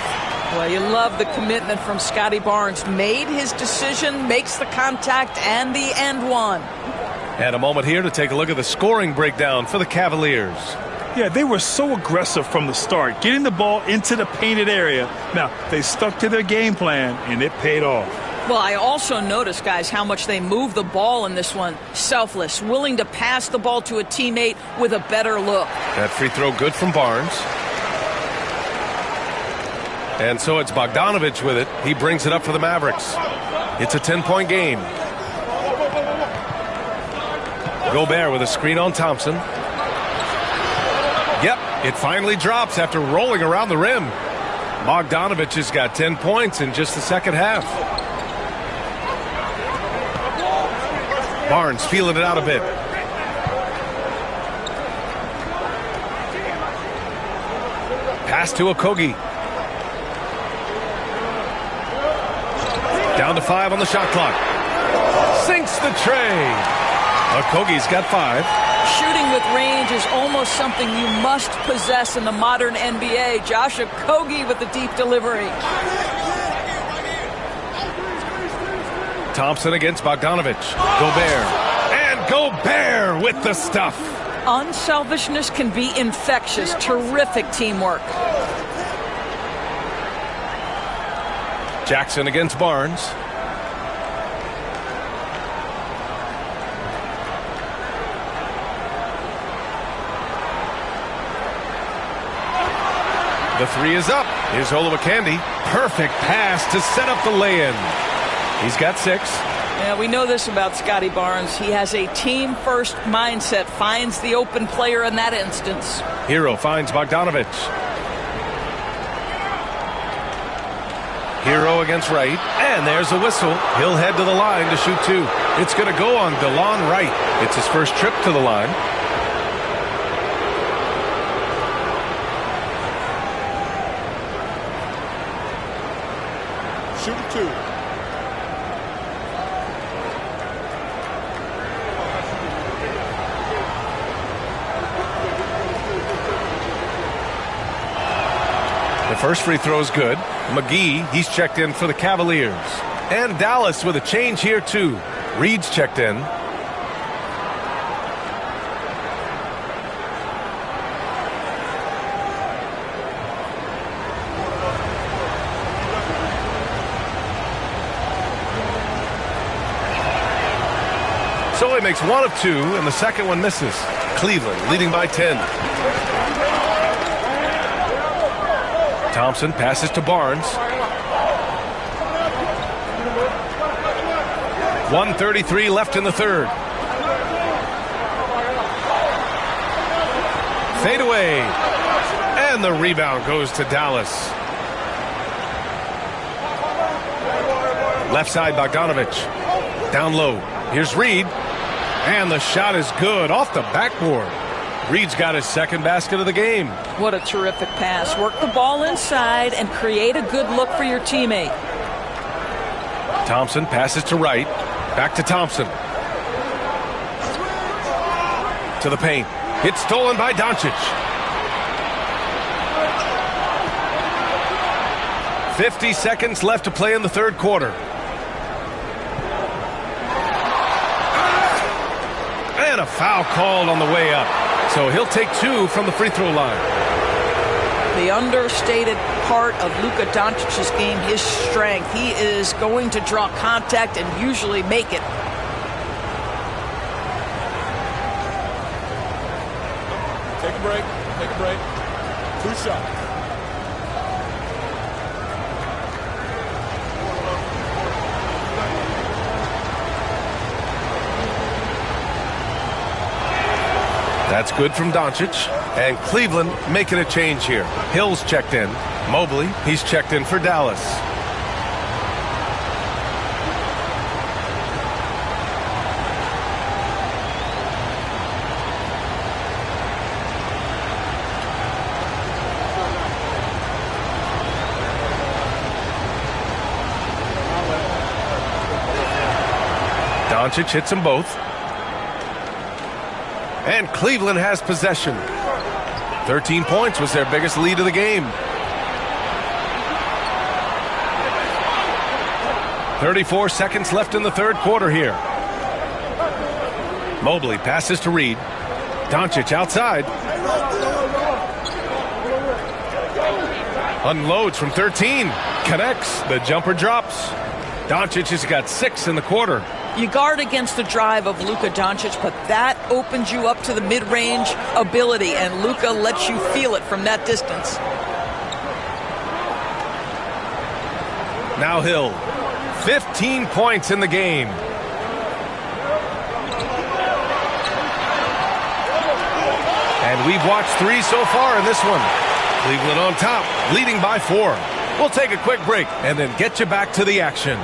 Well, you love the commitment from Scotty Barnes. Made his decision, makes the contact, and the and one. And a moment here to take a look at the scoring breakdown for the Cavaliers. Yeah, they were so aggressive from the start, getting the ball into the painted area. Now, they stuck to their game plan, and it paid off. Well, I also noticed, guys, how much they moved the ball in this one. Selfless, willing to pass the ball to a teammate with a better look. That free throw good from Barnes. And so it's Bogdanovich with it. He brings it up for the Mavericks. It's a 10-point game. Gobert with a screen on Thompson. Yep, it finally drops after rolling around the rim. Bogdanovich has got 10 points in just the second half. Barnes feeling it out a bit. Pass to Okogie. Down to 5 on the shot clock. Sinks the tray. Okogie's got 5. Shooting with range is almost something you must possess in the modern NBA. Josh Okogie with the deep delivery. Thompson against Bogdanovich. Gobert. And Gobert with the stuff. Unselfishness can be infectious. Terrific teamwork. Jackson against Barnes. The three is up. Here's Olowokandi. Perfect pass to set up the lay-in. He's got 6. Yeah, we know this about Scotty Barnes. He has a team-first mindset, finds the open player in that instance. Hero finds Bogdanovich. Hero against Wright, and there's a whistle. He'll head to the line to shoot 2. It's going to go on DeLon Wright. It's his first trip to the line. Shooting 2. The first free throw is good. McGee, he's checked in for the Cavaliers. And Dallas with a change here, too. Reed's checked in. So he makes 1 of 2, and the second one misses. Cleveland leading by 10. Thompson passes to Barnes. 1:33 left in the third. Fade away. And the rebound goes to Dallas. Left side, Bogdanovich. Down low. Here's Reed. And the shot is good off the backboard. Reed's got his second basket of the game. What a terrific pass. Work the ball inside and create a good look for your teammate. Thompson passes to Wright. Back to Thompson. To the paint. It's stolen by Doncic. 50 seconds left to play in the third quarter. And a foul called on the way up. So he'll take 2 from the free throw line. The understated part of Luka Doncic's game, his strength. He is going to draw contact and usually make it. Take a break. Take a break. 2 shots. That's good from Doncic. And Cleveland making a change here. Hill's checked in. Mobley, he's checked in for Dallas. Doncic hits them both. And Cleveland has possession. 13 points was their biggest lead of the game. 34 seconds left in the third quarter here. Mobley passes to Reed. Doncic outside. Unloads from 13. Connects. The jumper drops. Doncic has got 6 in the quarter. You guard against the drive of Luka Doncic, but that opens you up to the mid-range ability, and Luka lets you feel it from that distance. Now Hill. 15 points in the game. And we've watched 3 so far in this one. Cleveland on top, leading by 4. We'll take a quick break and then get you back to the action.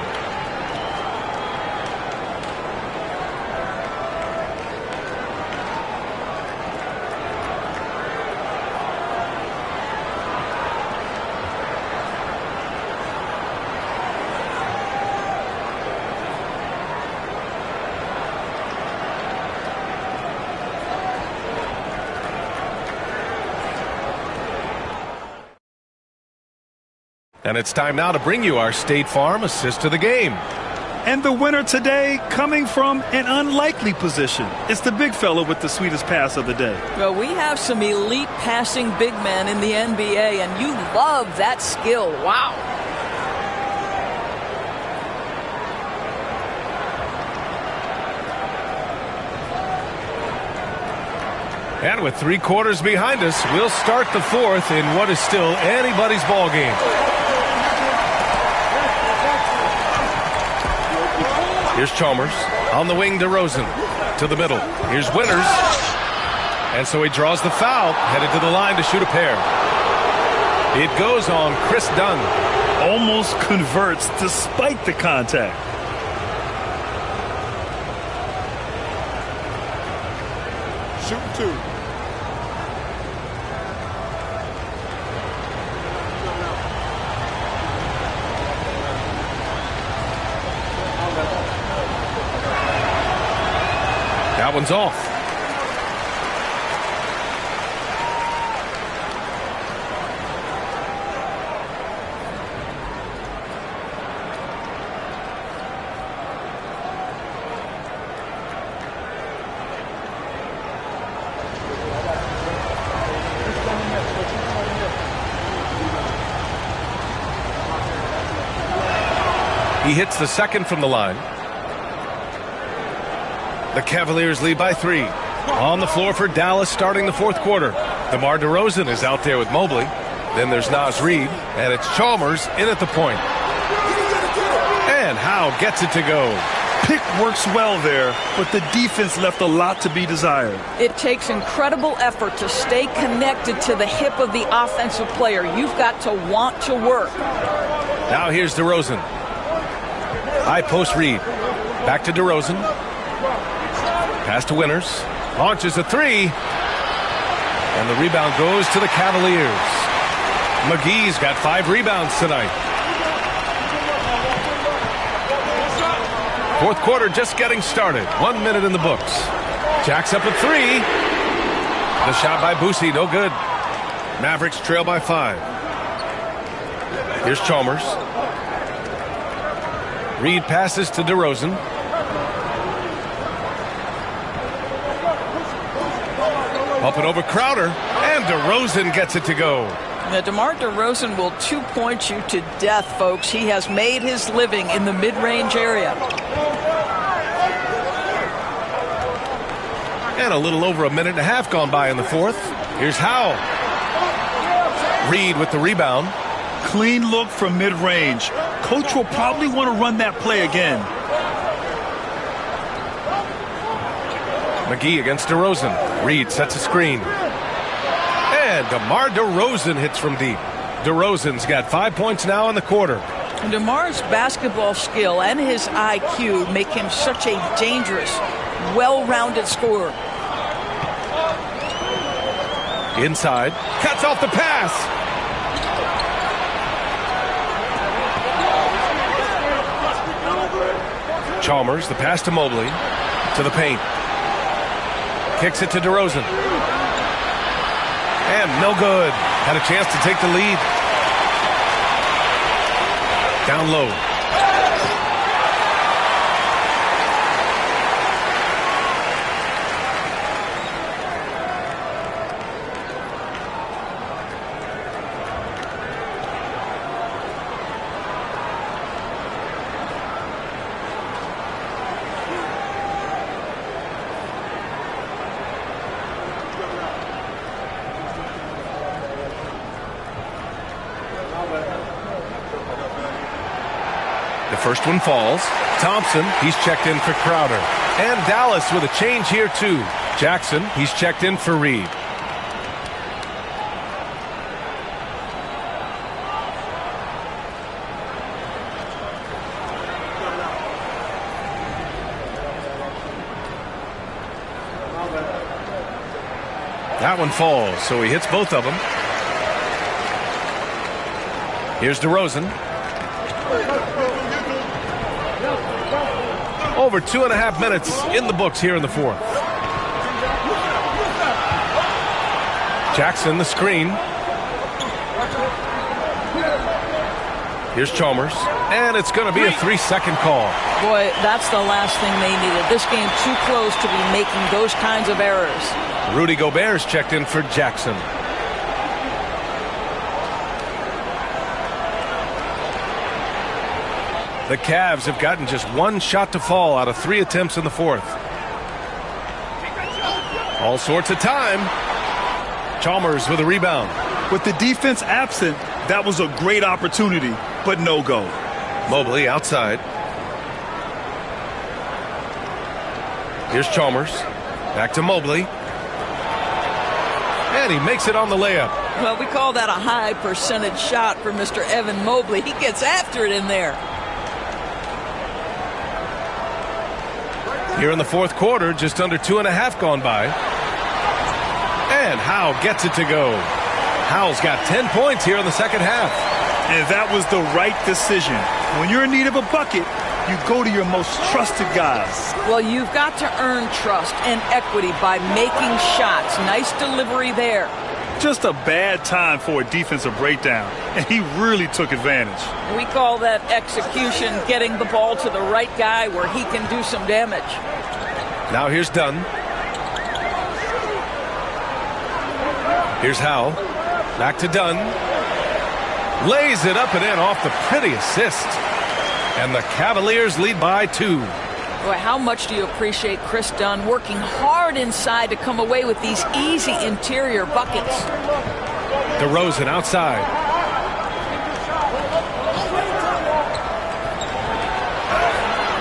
And it's time now to bring you our State Farm assist to the game. And the winner today coming from an unlikely position. It's the big fella with the sweetest pass of the day. Well, we have some elite passing big men in the NBA, and you love that skill. Wow. And with 3 quarters behind us, we'll start the 4th in what is still anybody's ball game. Here's Chalmers. On the wing, DeRozan. To the middle. Here's Winters. And so he draws the foul. Headed to the line to shoot a pair. It goes on Chris Dunn. Almost converts despite the contact. Shoot 2. That one's off. He hits the second from the line. The Cavaliers lead by 3. On the floor for Dallas starting the 4th quarter. DeMar DeRozan is out there with Mobley. Then there's Naz Reid, and it's Chalmers in at the point. And Howe gets it to go. Pick works well there, but the defense left a lot to be desired. It takes incredible effort to stay connected to the hip of the offensive player. You've got to want to work. Now here's DeRozan. High post Reid. Back to DeRozan. Pass to Winters. Launches a 3. And the rebound goes to the Cavaliers. McGee's got 5 rebounds tonight. 4th quarter just getting started. 1 minute in the books. Jacks up a 3. The shot by Boosie, no good. Mavericks trail by 5. Here's Chalmers. Reid passes to DeRozan. Up and over Crowder, and DeRozan gets it to go. Now, DeMar DeRozan will 2-point you to death, folks. He has made his living in the mid-range area. And a little over a minute and a half gone by in the 4th. Here's Howe. Reid with the rebound. Clean look from mid-range. Coach will probably want to run that play again. McGee against DeRozan. Reid sets a screen. And DeMar DeRozan hits from deep. DeRozan's got 5 points now in the quarter. DeMar's basketball skill and his IQ make him such a dangerous, well-rounded scorer. Inside. Cuts off the pass. Chalmers, the pass to Mobley. To the paint. Kicks it to DeRozan. And no good. Had a chance to take the lead. Down low. The first one falls. Thompson, he's checked in for Crowder. And Dallas with a change here too. Jackson, he's checked in for Reid. That one falls, so he hits both of them. Here's DeRozan. Over 2.5 minutes in the books here in the 4th. Jackson, the screen. Here's Chalmers, and it's going to be a 3-second call. Boy, that's the last thing they needed. This game too close to be making those kinds of errors. Rudy Gobert's checked in for Jackson. The Cavs have gotten just one shot to fall out of 3 attempts in the fourth. All sorts of time. Chalmers with a rebound. With the defense absent, that was a great opportunity, but no go. Mobley outside. Here's Chalmers. Back to Mobley. And he makes it on the layup. Well, we call that a high percentage shot for Mr. Evan Mobley. He gets after it in there. Here in the fourth quarter, just under 2.5 gone by. And Howe gets it to go. Howe's got 10 points here in the second half. And that was the right decision. When you're in need of a bucket, you go to your most trusted guys. Well, you've got to earn trust and equity by making shots. Nice delivery there. Just a bad time for a defensive breakdown, and he really took advantage. We call that execution, getting the ball to the right guy where he can do some damage. Now here's Dunn. Here's Howe. Back to Dunn. Lays it up and in off the pretty assist. And the Cavaliers lead by 2. Boy, how much do you appreciate Chris Dunn working hard inside to come away with these easy interior buckets? DeRozan outside.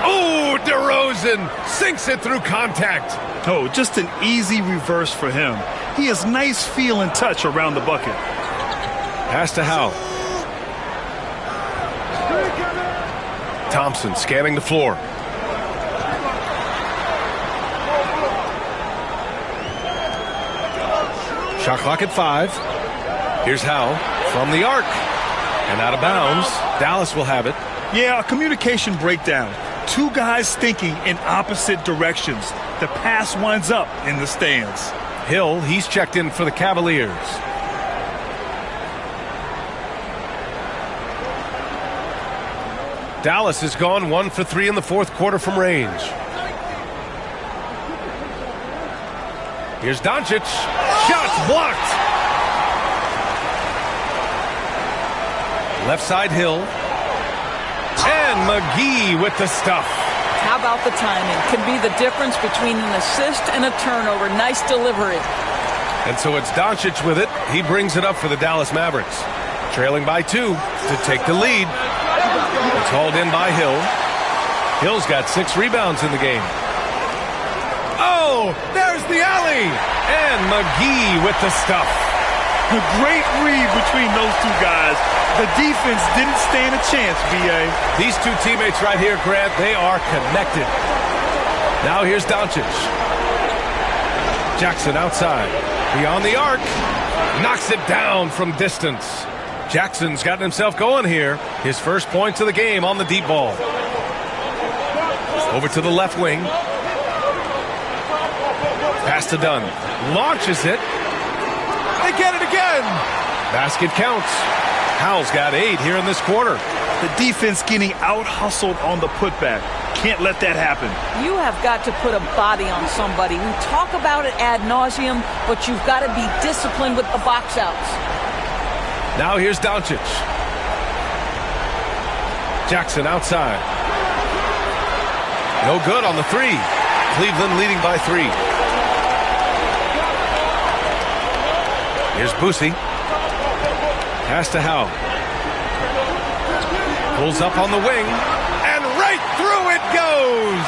Oh, DeRozan sinks it through contact. Oh, just an easy reverse for him. He has nice feel and touch around the bucket. Pass to Howe. Thompson scanning the floor. Shot clock at 5. Here's Howe from the arc. And out of bounds. Dallas will have it. Yeah, a communication breakdown. 2 guys thinking in opposite directions. The pass winds up in the stands. Hill, he's checked in for the Cavaliers. Dallas has gone 1 for 3 in the fourth quarter from range. Here's Doncic. Shots blocked. Left side Hill. And McGee with the stuff. How about the timing? Can be the difference between an assist and a turnover. Nice delivery. And so it's Doncic with it. He brings it up for the Dallas Mavericks. Trailing by 2 to take the lead. It's hauled in by Hill. Hill's got 6 rebounds in the game. Oh, there's the alley. And McGee with the stuff. A great read between those 2 guys. The defense didn't stand a chance, B.A. These 2 teammates right here, Grant, they are connected. Now here's Doncic. Jackson outside. Beyond the arc. Knocks it down from distance. Jackson's gotten himself going here. His first points of the game on the deep ball. Over to the left wing. Pass to Dunn. Launches it. They get it again. Basket counts. Howell's got 8 here in this quarter. The defense getting out-hustled on the putback. Can't let that happen. You have got to put a body on somebody. We talk about it ad nauseum, but you've got to be disciplined with the box outs. Now here's Doncic. Jackson outside. No good on the 3. Cleveland leading by 3. Here's Boosie. Pass to Howe. Pulls up on the wing. And right through it goes.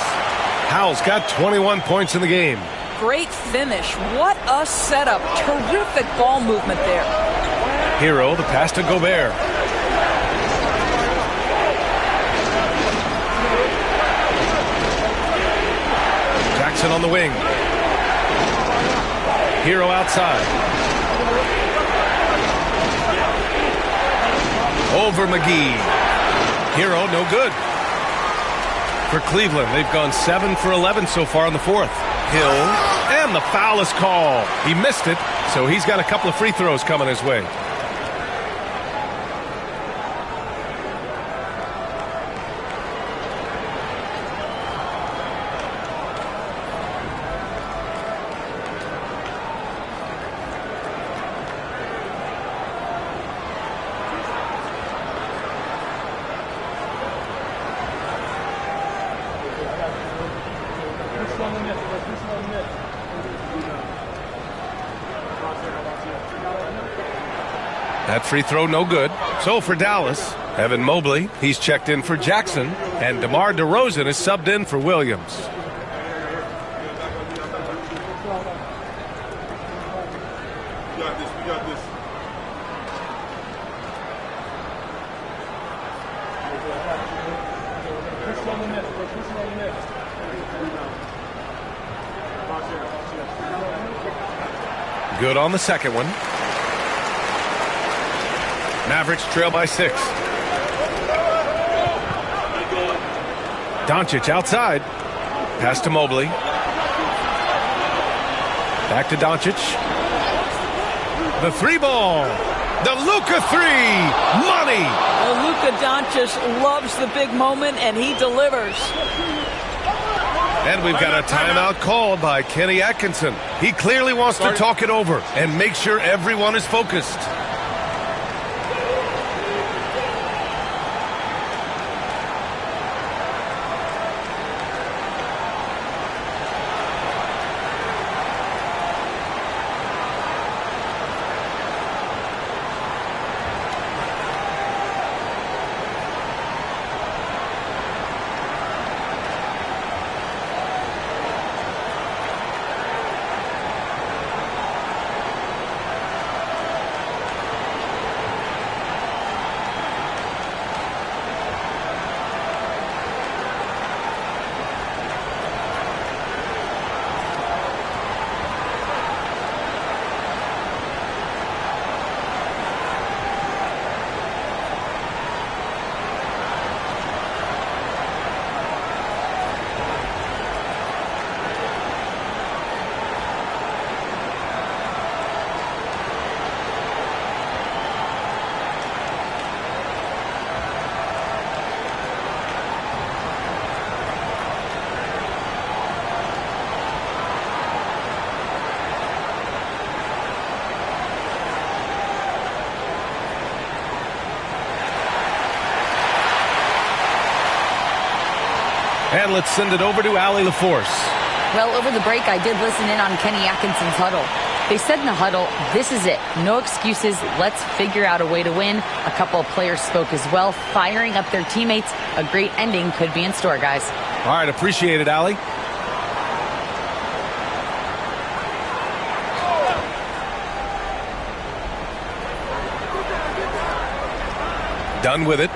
Howe's got 21 points in the game. Great finish. What a setup. Terrific ball movement there. Hero, the pass to Gobert. Jackson on the wing. Hero outside. Over McGee. Hero, no good. For Cleveland, they've gone 7 for 11 so far in the fourth. Hill, and the foul is called. He missed it, so he's got a couple of free throws coming his way. That free throw no good. So for Dallas, Evan Mobley, he's checked in for Jackson, and DeMar DeRozan is subbed in for Williams. Good on the second one. Mavericks trail by 6. Doncic outside. Pass to Mobley. Back to Doncic. The 3-ball. The Luka 3. Money. Well, Luka Doncic loves the big moment, and he delivers. And we've got a timeout called by Kenny Atkinson. He clearly wants to talk it over and make sure everyone is focused. And let's send it over to Allie LaForce. Well, over the break, I did listen in on Kenny Atkinson's huddle. They said in the huddle, this is it. No excuses. Let's figure out a way to win. A couple of players spoke as well, firing up their teammates. A great ending could be in store, guys. All right, appreciate it, Allie. Done with it.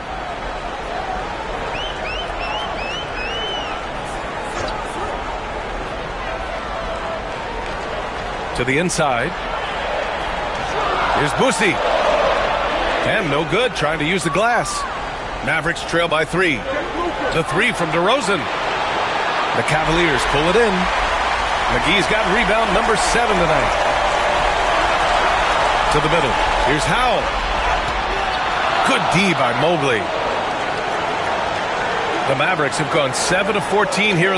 To the inside. Here's Boosie. And no good, trying to use the glass. Mavericks trail by 3. The 3 from DeRozan. The Cavaliers pull it in. McGee's got rebound number 7 tonight. To the middle. Here's Howell. Good D by Mobley. The Mavericks have gone 7 of 14 here.